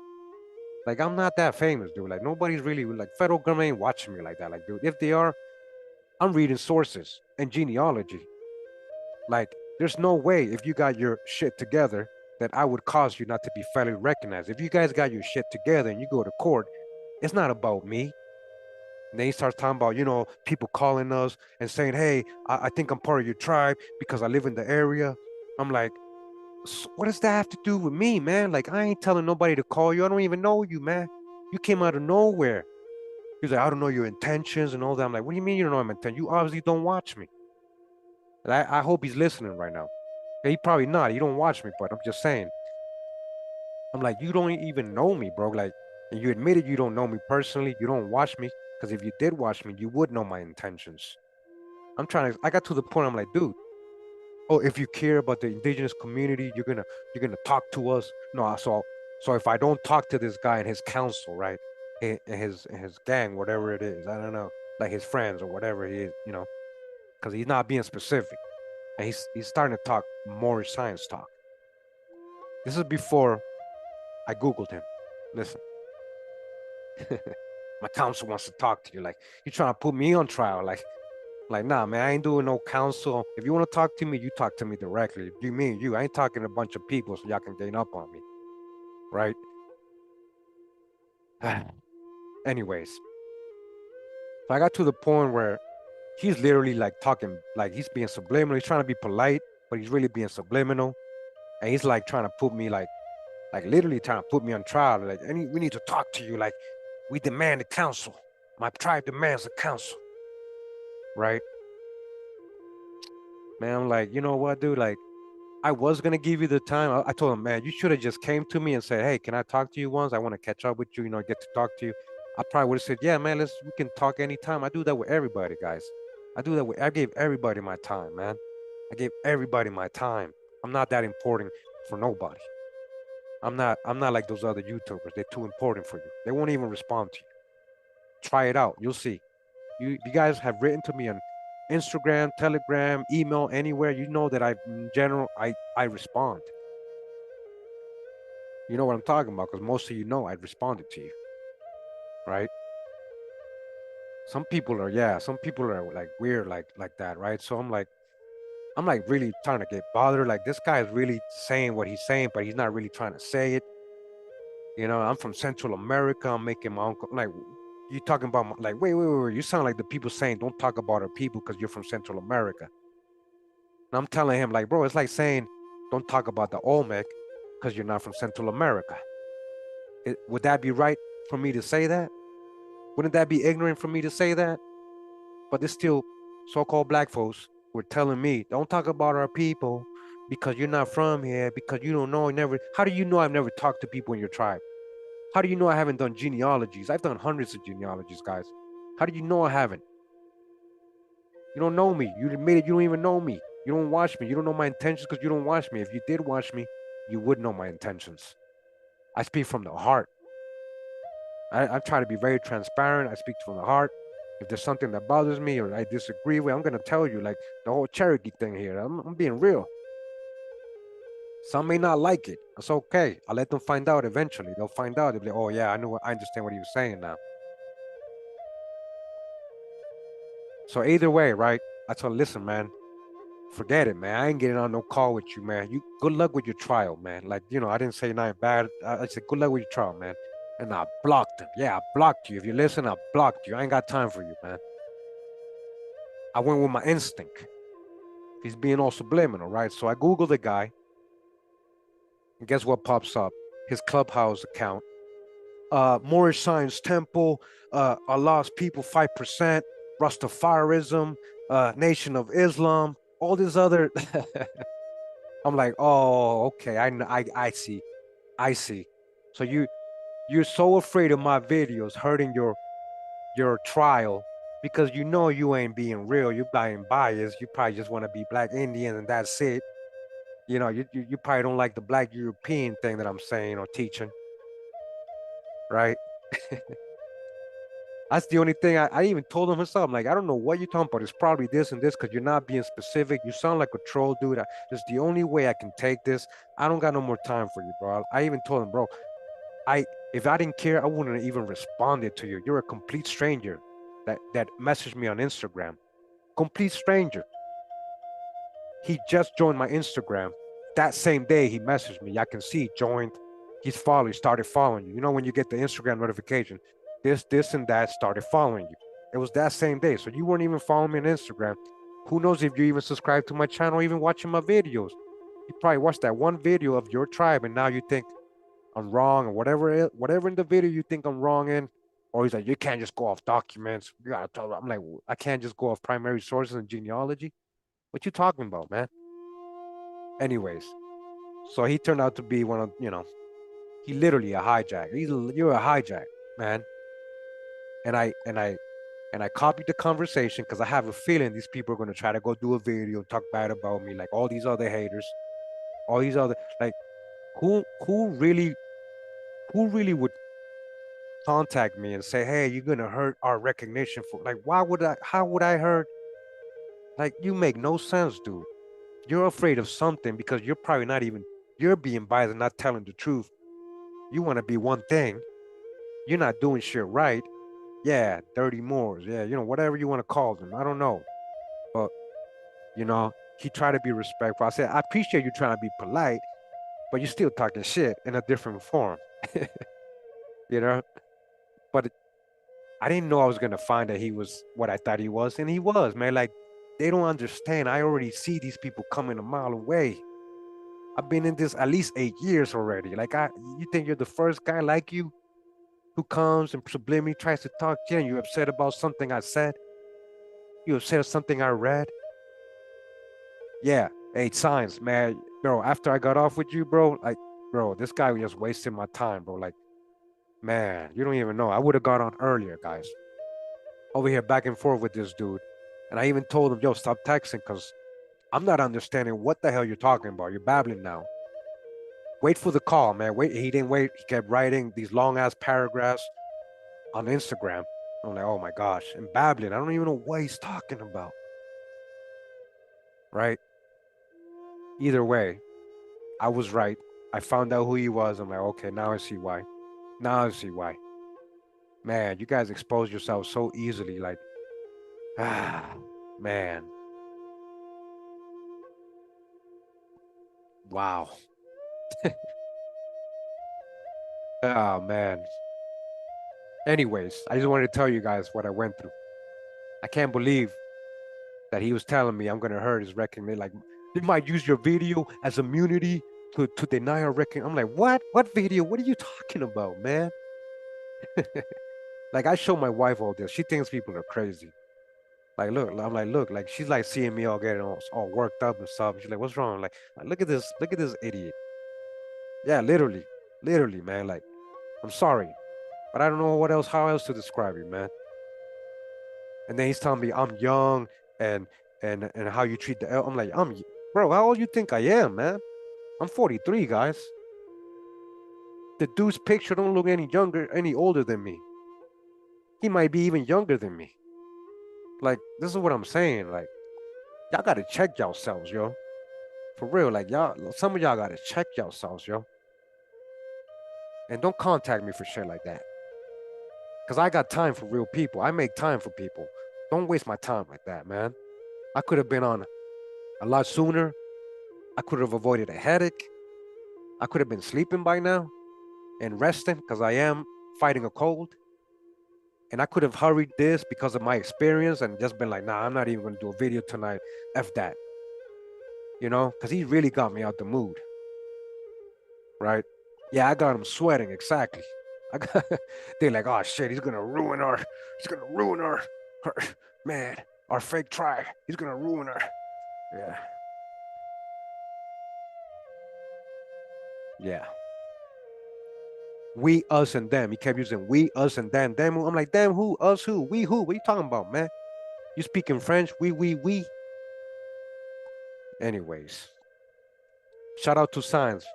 Like I'm not that famous, dude. Like nobody's really like federal government ain't watching me like that. Like, dude, if they are, I'm reading sources and genealogy. Like, there's no way if you got your shit together that I would cause you not to be federally recognized. If you guys got your shit together and you go to court, it's not about me. And then he starts talking about, people calling us and saying, hey, I think I'm part of your tribe because I live in the area. I'm like, what does that have to do with me, man? Like, I ain't telling nobody to call you. I don't even know you, man. You came out of nowhere. He's like, I don't know your intentions and all that. I'm like, what do you mean you don't know my intentions? You obviously don't watch me. And I hope he's listening right now. He probably not. He don't watch me, but I'm just saying. I'm like, you don't even know me, bro. Like, and you admitted you don't know me personally. You don't watch me. Because if you did watch me, you would know my intentions. I got to the point, I'm like, dude, oh, if you care about the indigenous community, you're gonna talk to us. No, so if I don't talk to this guy and his council, right? And his gang, whatever it is, I don't know, like his friends or whatever he is, because he's not being specific. And he's starting to talk more science talk. This is before I Googled him. Listen, my counsel wants to talk to you. Like, you trying to put me on trial. Like, nah, man, I ain't doing no counsel. If you want to talk to me, you talk to me directly. You mean you. I ain't talking to a bunch of people so y'all can gain up on me. Right? Anyways, so I got to the point where he's literally like talking, like he's being subliminal. He's trying to be polite, but he's really being subliminal. And he's like trying to put me like literally trying to put me on trial. Like, we need to talk to you. Like, we demand a council. My tribe demands a council. Right? Man, I'm like, you know what, dude? Like, I was gonna give you the time. I told him, man, you should have just came to me and said, hey, can I talk to you once? I want to catch up with you, get to talk to you. I probably would have said, yeah, man, we can talk anytime. I do that with everybody, guys. I gave everybody my time, man. I gave everybody my time. I'm not that important for nobody. I'm not like those other YouTubers. They're too important for you. They won't even respond to you. Try it out. You'll see. You guys have written to me on Instagram, Telegram, email, anywhere. You know that in general, I respond. You know what I'm talking about because most of you know I responded to you, right? Some people are like weird, like that, right? So I'm like really trying to get bothered. Like, this guy is really saying what he's saying, but he's not really trying to say it. I'm from Central America. I'm making my own. Like, you talking about like, wait. You sound like the people saying, don't talk about our people because you're from Central America. And I'm telling him, like, bro, it's like saying, don't talk about the Olmec because you're not from Central America. Would that be right for me to say that? Wouldn't that be ignorant for me to say that? But there's still so-called black folks who are telling me, don't talk about our people because you're not from here, because you don't know, never. How do you know I've never talked to people in your tribe? How do you know I haven't done genealogies? I've done hundreds of genealogies, guys. How do you know I haven't? You don't know me. You admitted you don't even know me. You don't watch me. You don't know my intentions because you don't watch me. If you did watch me, you would know my intentions. I speak from the heart. I try to be very transparent. I speak from the heart. If there's something that bothers me or I disagree with, I'm gonna tell you, like the whole Cherokee thing here. I'm being real. Some may not like it. It's okay. I'll let them find out eventually. They'll find out. They'll be like, oh yeah, I understand what he was saying now. So either way, right? I told him, listen, man, forget it, man. I ain't getting on no call with you, man. You good luck with your trial, man. Like, I didn't say nothing bad. I said good luck with your trial, man. And I blocked him. Yeah, I blocked you. If you listen, I blocked you. I ain't got time for you, man. I went with my instinct. He's being all subliminal, right? So I Googled the guy, and guess what pops up? His Clubhouse account. Moorish Science Temple, Allah's people 5%, Rastafarism, Nation of Islam, all this other. I'm like, oh, okay, I see, I see. So you're so afraid of my videos hurting your trial because you ain't being real. You're being biased. You probably just want to be black Indian and that's it. You probably don't like the black European thing that I'm saying or teaching, right? That's the only thing I even told him myself. I'm like, I don't know what you're talking about. It's probably this and this because you're not being specific. You sound like a troll, dude. It's the only way I can take this. I don't got no more time for you, bro. I even told him, bro, I If I didn't care, I wouldn't have even responded to you. You're a complete stranger that messaged me on Instagram. Complete stranger. He just joined my Instagram. That same day he messaged me. I can see he joined. He's followed. He started following you. You know when you get the Instagram notification, this, and that started following you. It was that same day. So you weren't even following me on Instagram. Who knows if you even subscribed to my channel, even watching my videos. You probably watched that one video of your tribe, and now you think I'm wrong, or whatever in the video you think I'm wrong in. Or he's like, you can't just go off documents. You gotta tell. I'm like, I can't just go off primary sources and genealogy. What you talking about, man? Anyways, so he turned out to be one of, he literally a hijack. You're a hijack, man. And I copied the conversation because I have a feeling these people are gonna try to go do a video and talk bad about me, like all these other haters, all these other like who really would contact me and say, hey, you're gonna hurt our recognition for like why would I how would I hurt like you make no sense, dude. You're afraid of something because you're probably not even you're being biased and not telling the truth. You want to be one thing. You're not doing shit right. Yeah, dirty Moors. Yeah, whatever you want to call them. I don't know. But, he tried to be respectful. I said, I appreciate you trying to be polite, but you're still talking shit in a different form. you know? But I didn't know I was going to find that he was what I thought he was. And he was, man. Like, they don't understand. I already see these people coming a mile away. I've been in this at least 8 years already. Like, you think you're the first guy like you who comes and subliminally tries to talk to you and you're upset about something I said? You upset at something I read? Yeah, 8 signs, man. Bro, after I got off with you, bro, like, bro, this guy was just wasting my time, bro. Like, man, you don't even know. I would have got on earlier, guys. Over here back and forth with this dude. And I even told him, yo, stop texting because I'm not understanding what the hell you're talking about. You're babbling now. Wait for the call, man. Wait. He didn't wait. He kept writing these long ass paragraphs on Instagram. I'm like, oh my gosh. And babbling. I don't even know what he's talking about. Right? Either way, I was right. I found out who he was. I'm like, okay, now I see why. Now I see why. Man, you guys expose yourselves so easily. Like, ah, man. Wow. Oh, man. Anyways, I just wanted to tell you guys what I went through. I can't believe that he was telling me I'm gonna hurt his recognition. Like they might use your video as immunity to deny our recognition. I'm like, what? What video? What are you talking about, man? Like I show my wife all this. She thinks people are crazy. Like, look, I'm like, look, like she's like seeing me all getting all worked up and stuff. She's like, what's wrong? Like, look at this idiot. Yeah, literally, man. Like, I'm sorry, but I don't know how else to describe you, man. And then he's telling me I'm young and and how you treat the I'm like, bro, how old you think I am, man? I'm 43, guys. The dude's picture don't look any younger, any older than me. He might be even younger than me. Like, this is what I'm saying. Like, y'all gotta check yourselves, yo. For real, like some of y'all gotta check yourselves, yo. And don't contact me for shit like that. Cause I got time for real people. I make time for people. Don't waste my time like that, man. I could have been on a lot sooner. I could have avoided a headache. I could have been sleeping by now and resting because I am fighting a cold. And I could have hurried this because of my experience and just been like, nah, I'm not even gonna do a video tonight. F that. Because he really got me out the mood. Right? Yeah, I got him sweating, exactly. I got they're like, oh shit, he's gonna ruin our man, our fake tribe. He's gonna ruin our yeah. Yeah. We, us, and them. He kept using we, us, and them. Them. I'm like, them who, us who, we who? What are you talking about, man? You speaking French? We. Anyways, shout out to Science.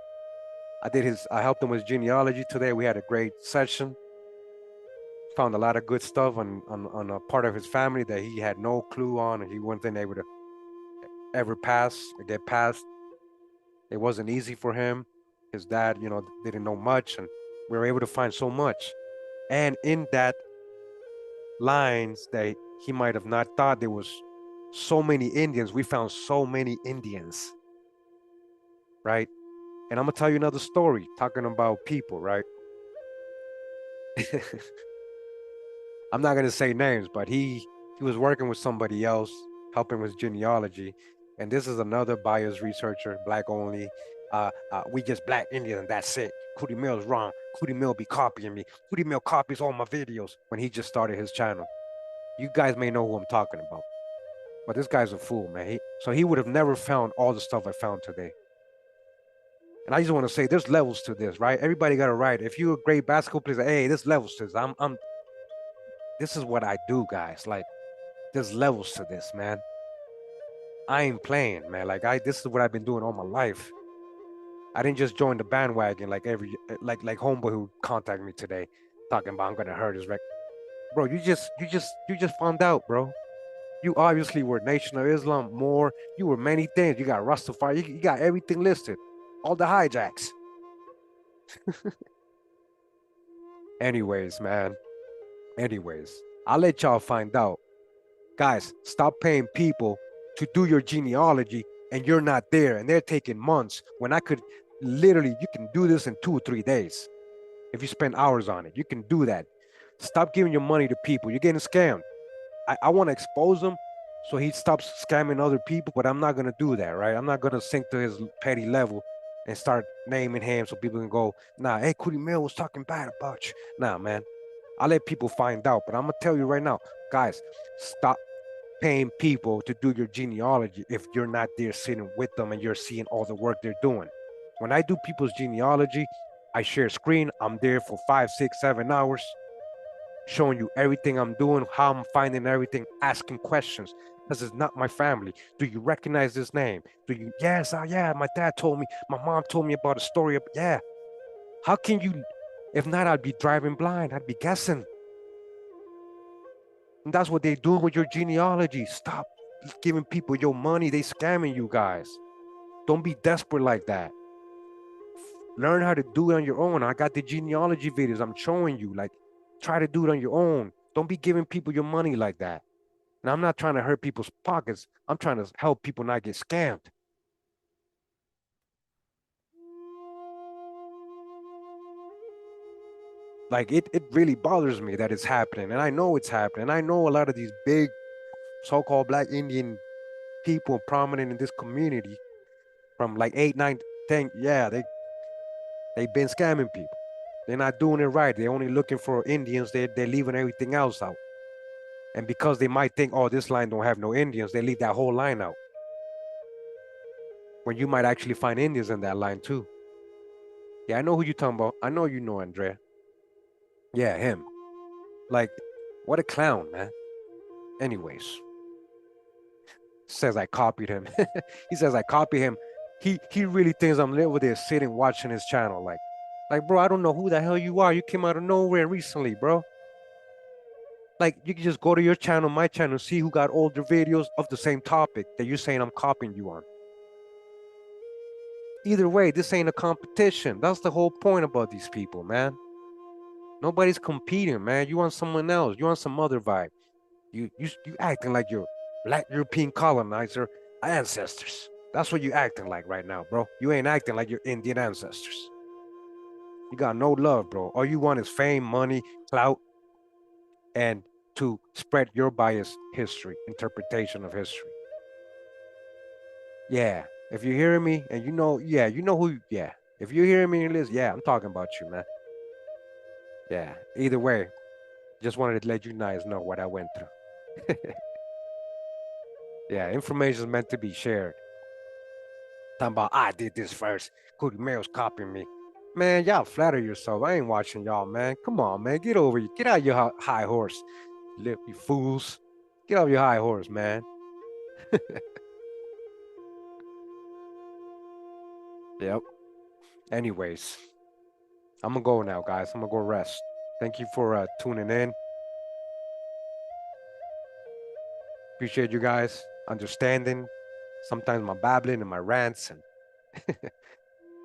I helped him with genealogy today. We had a great session. Found a lot of good stuff on a part of his family that he had no clue on, and he wasn't able to ever pass or get past. It wasn't easy for him. His dad, didn't know much, and We were able to find so much. And in that lines that he might have not thought there was so many Indians, we found so many Indians, right? And I'm gonna tell you another story talking about people, right? I'm not gonna say names, but he was working with somebody else, helping with genealogy, and this is another bias researcher, black only. We just black Indian and that's it. Kurimeo's wrong. Kurimeo be copying me. Kurimeo copies all my videos when he just started his channel. You guys may know who I'm talking about, but this guy's a fool, man. So he would have never found all the stuff I found today. And I just want to say, there's levels to this, right? Everybody got it right. If you're a great basketball player, hey, there's levels to this. This is what I do, guys. Like, there's levels to this, man. I ain't playing, man. This is what I've been doing all my life. I didn't just join the bandwagon like homeboy who contacted me today, talking about I'm gonna hurt his record. Bro, you just found out, bro. You obviously were Nation of Islam more. You were many things. You got Rastafari. You got everything listed. All the hijacks. Anyways, man. Anyways, I'll let y'all find out. Guys, stop paying people to do your genealogy and you're not there and they're taking months when I could literally, you can do this in 2 or 3 days. If you spend hours on it, you can do that. Stop giving your money to people. You're getting scammed. I want to expose him so he stops scamming other people, but I'm not going to do that, right? I'm not going to sink to his petty level and start naming him so people can go, nah, hey, Kurimeo was talking bad about you. Nah, man. I'll let people find out, but I'm going to tell you right now, guys, stop paying people to do your genealogy if you're not there sitting with them and you're seeing all the work they're doing. When I do people's genealogy, I share screen. I'm there for 5, 6, 7 hours showing you everything I'm doing, how I'm finding everything, asking questions. This is not my family. Do you recognize this name? Do you? Yes, yeah. My dad told me. My mom told me about a story. Yeah. How can you? If not, I'd be driving blind. I'd be guessing. And that's what they do with your genealogy. Stop giving people your money. They scamming you guys. Don't be desperate like that. Learn how to do it on your own. I got the genealogy videos. I'm showing you. Like, try to do it on your own. Don't be giving people your money like that. And I'm not trying to hurt people's pockets. I'm trying to help people not get scammed. Like it really bothers me that it's happening. And I know it's happening. I know a lot of these big so-called black Indian people prominent in this community from like 8, 9, 10, yeah, they've been scamming people. They're not doing it right. They're only looking for Indians. They're leaving everything else out. And because they might think, oh, this line don't have no Indians, they leave that whole line out. When you might actually find Indians in that line too. Yeah, I know who you're talking about. I know you know Andrea. Yeah, him. Like, what a clown, man. Anyways, says I copied him. He says I copied him. He really thinks I'm over there sitting watching his channel. Like, bro, I don't know who the hell you are. You came out of nowhere recently, bro. Like, you can just go to your channel, my channel, see who got older videos of the same topic that you're saying I'm copying you on. Either way, this ain't a competition. That's the whole point about these people, man. Nobody's competing, man. You want someone else. You want some other vibe. You acting like you're black European colonizer ancestors. That's what you acting like right now, bro. You ain't acting like your Indian ancestors. You got no love, bro. All you want is fame, money, clout, and to spread your biased history, interpretation of history. Yeah. If you're hearing me and you know, yeah, you know who, yeah. If you're hearing me in this, yeah, I'm talking about you, man. Yeah. Either way, just wanted to let you guys know what I went through. Yeah, information is meant to be shared. Talking about I did this first. Kurimeo's copying me. Man, y'all flatter yourself. I ain't watching y'all, man. Come on, man. Get over you. Get out your high horse. You fools. Get off your high horse, man. Yep. Anyways, I'm gonna go now, guys. I'm gonna go rest. Thank you for tuning in. Appreciate you guys understanding. Sometimes my babbling and my rants, and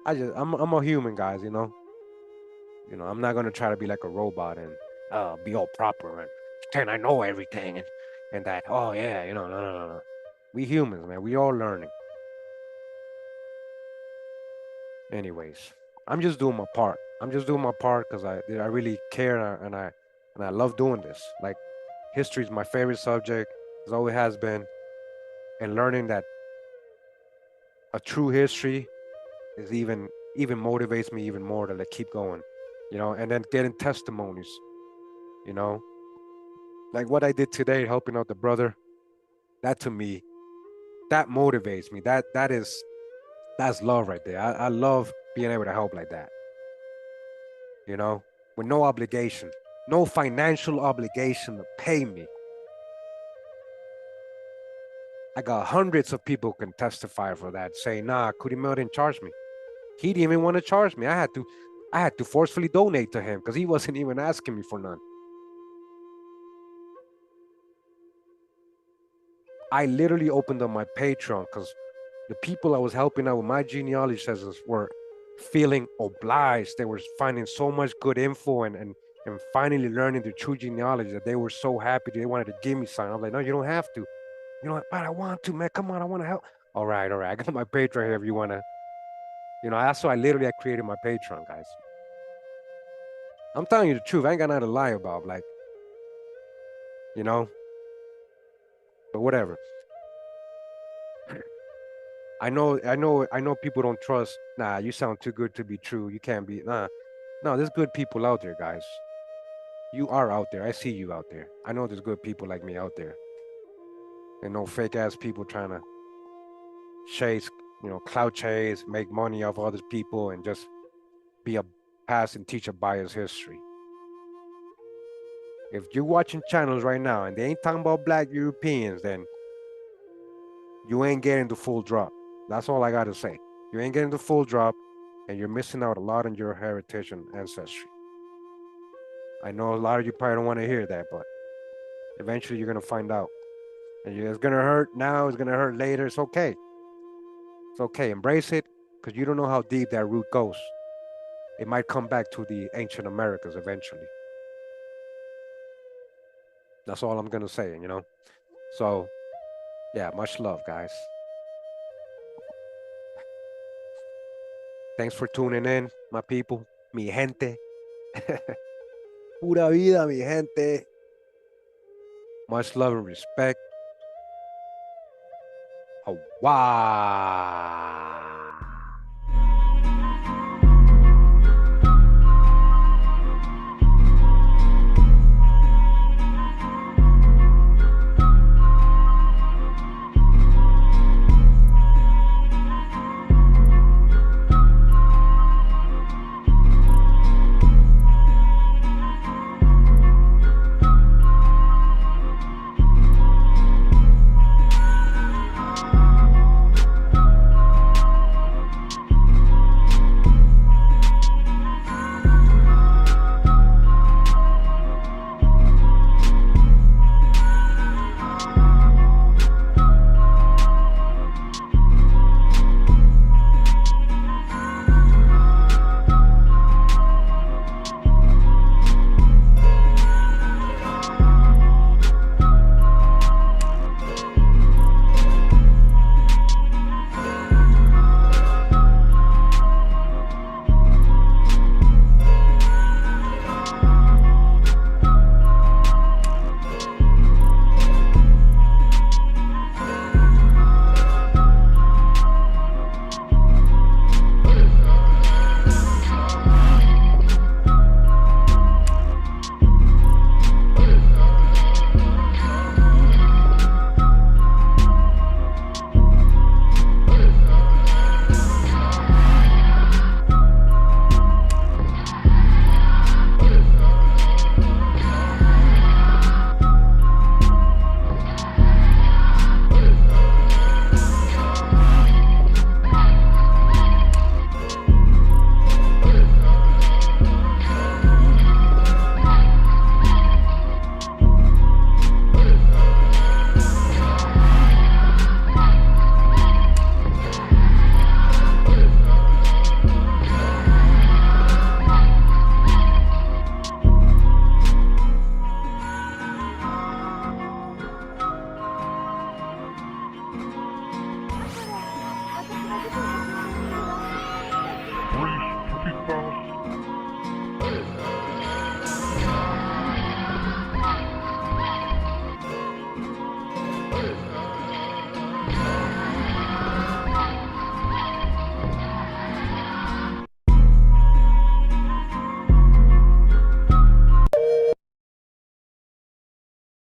I'm a human, guys. You know. I'm not gonna try to be like a robot and be all proper and pretend I know everything and that. Oh yeah, no, no, no, no. We humans, man. We all learning. Anyways, I'm just doing my part. I'm just doing my part because I really care and I love doing this. Like history is my favorite subject. It always has been, and learning that a true history is even motivates me even more to like keep going. And then getting testimonies. You know, like what I did today, helping out the brother. That to me, that motivates me. That's love right there. I love being able to help like that. You know, with no obligation, no financial obligation to pay me. I got hundreds of people can testify for that, saying, "Nah, Kurimeo didn't charge me. He didn't even want to charge me. I had to forcefully donate to him because he wasn't even asking me for none. I literally opened up my Patreon because the people I was helping out with my genealogy census were feeling obliged. They were finding so much good info and finally learning the true genealogy that they were so happy they wanted to give me something. I'm like, no, you don't have to. But I want to, man. Come on, I want to help. All right, all right. I got my Patreon here if you want to. That's why I created my Patreon, guys. I'm telling you the truth. I ain't got nothing to lie about. Like, you know, but whatever. I know people don't trust. Nah, you sound too good to be true. You can't be. Nah, no, there's good people out there, guys. You are out there. I see you out there. I know there's good people like me out there. And no fake ass people trying to chase, clout chase, make money off other people, and just be a past and teach a biased history. If you're watching channels right now and they ain't talking about black Europeans, then you ain't getting the full drop. That's all I gotta say. You ain't getting the full drop, and you're missing out a lot on your heritage and ancestry. I know a lot of you probably don't want to hear that, but eventually you're gonna find out. And it's gonna hurt now, it's gonna hurt later. It's okay. It's okay. Embrace it, because you don't know how deep that root goes. It might come back to the ancient Americas eventually. That's all I'm gonna say. So yeah, much love, guys. Thanks for tuning in, my people, mi gente. Pura vida, mi gente. Much love and respect. Hawaii.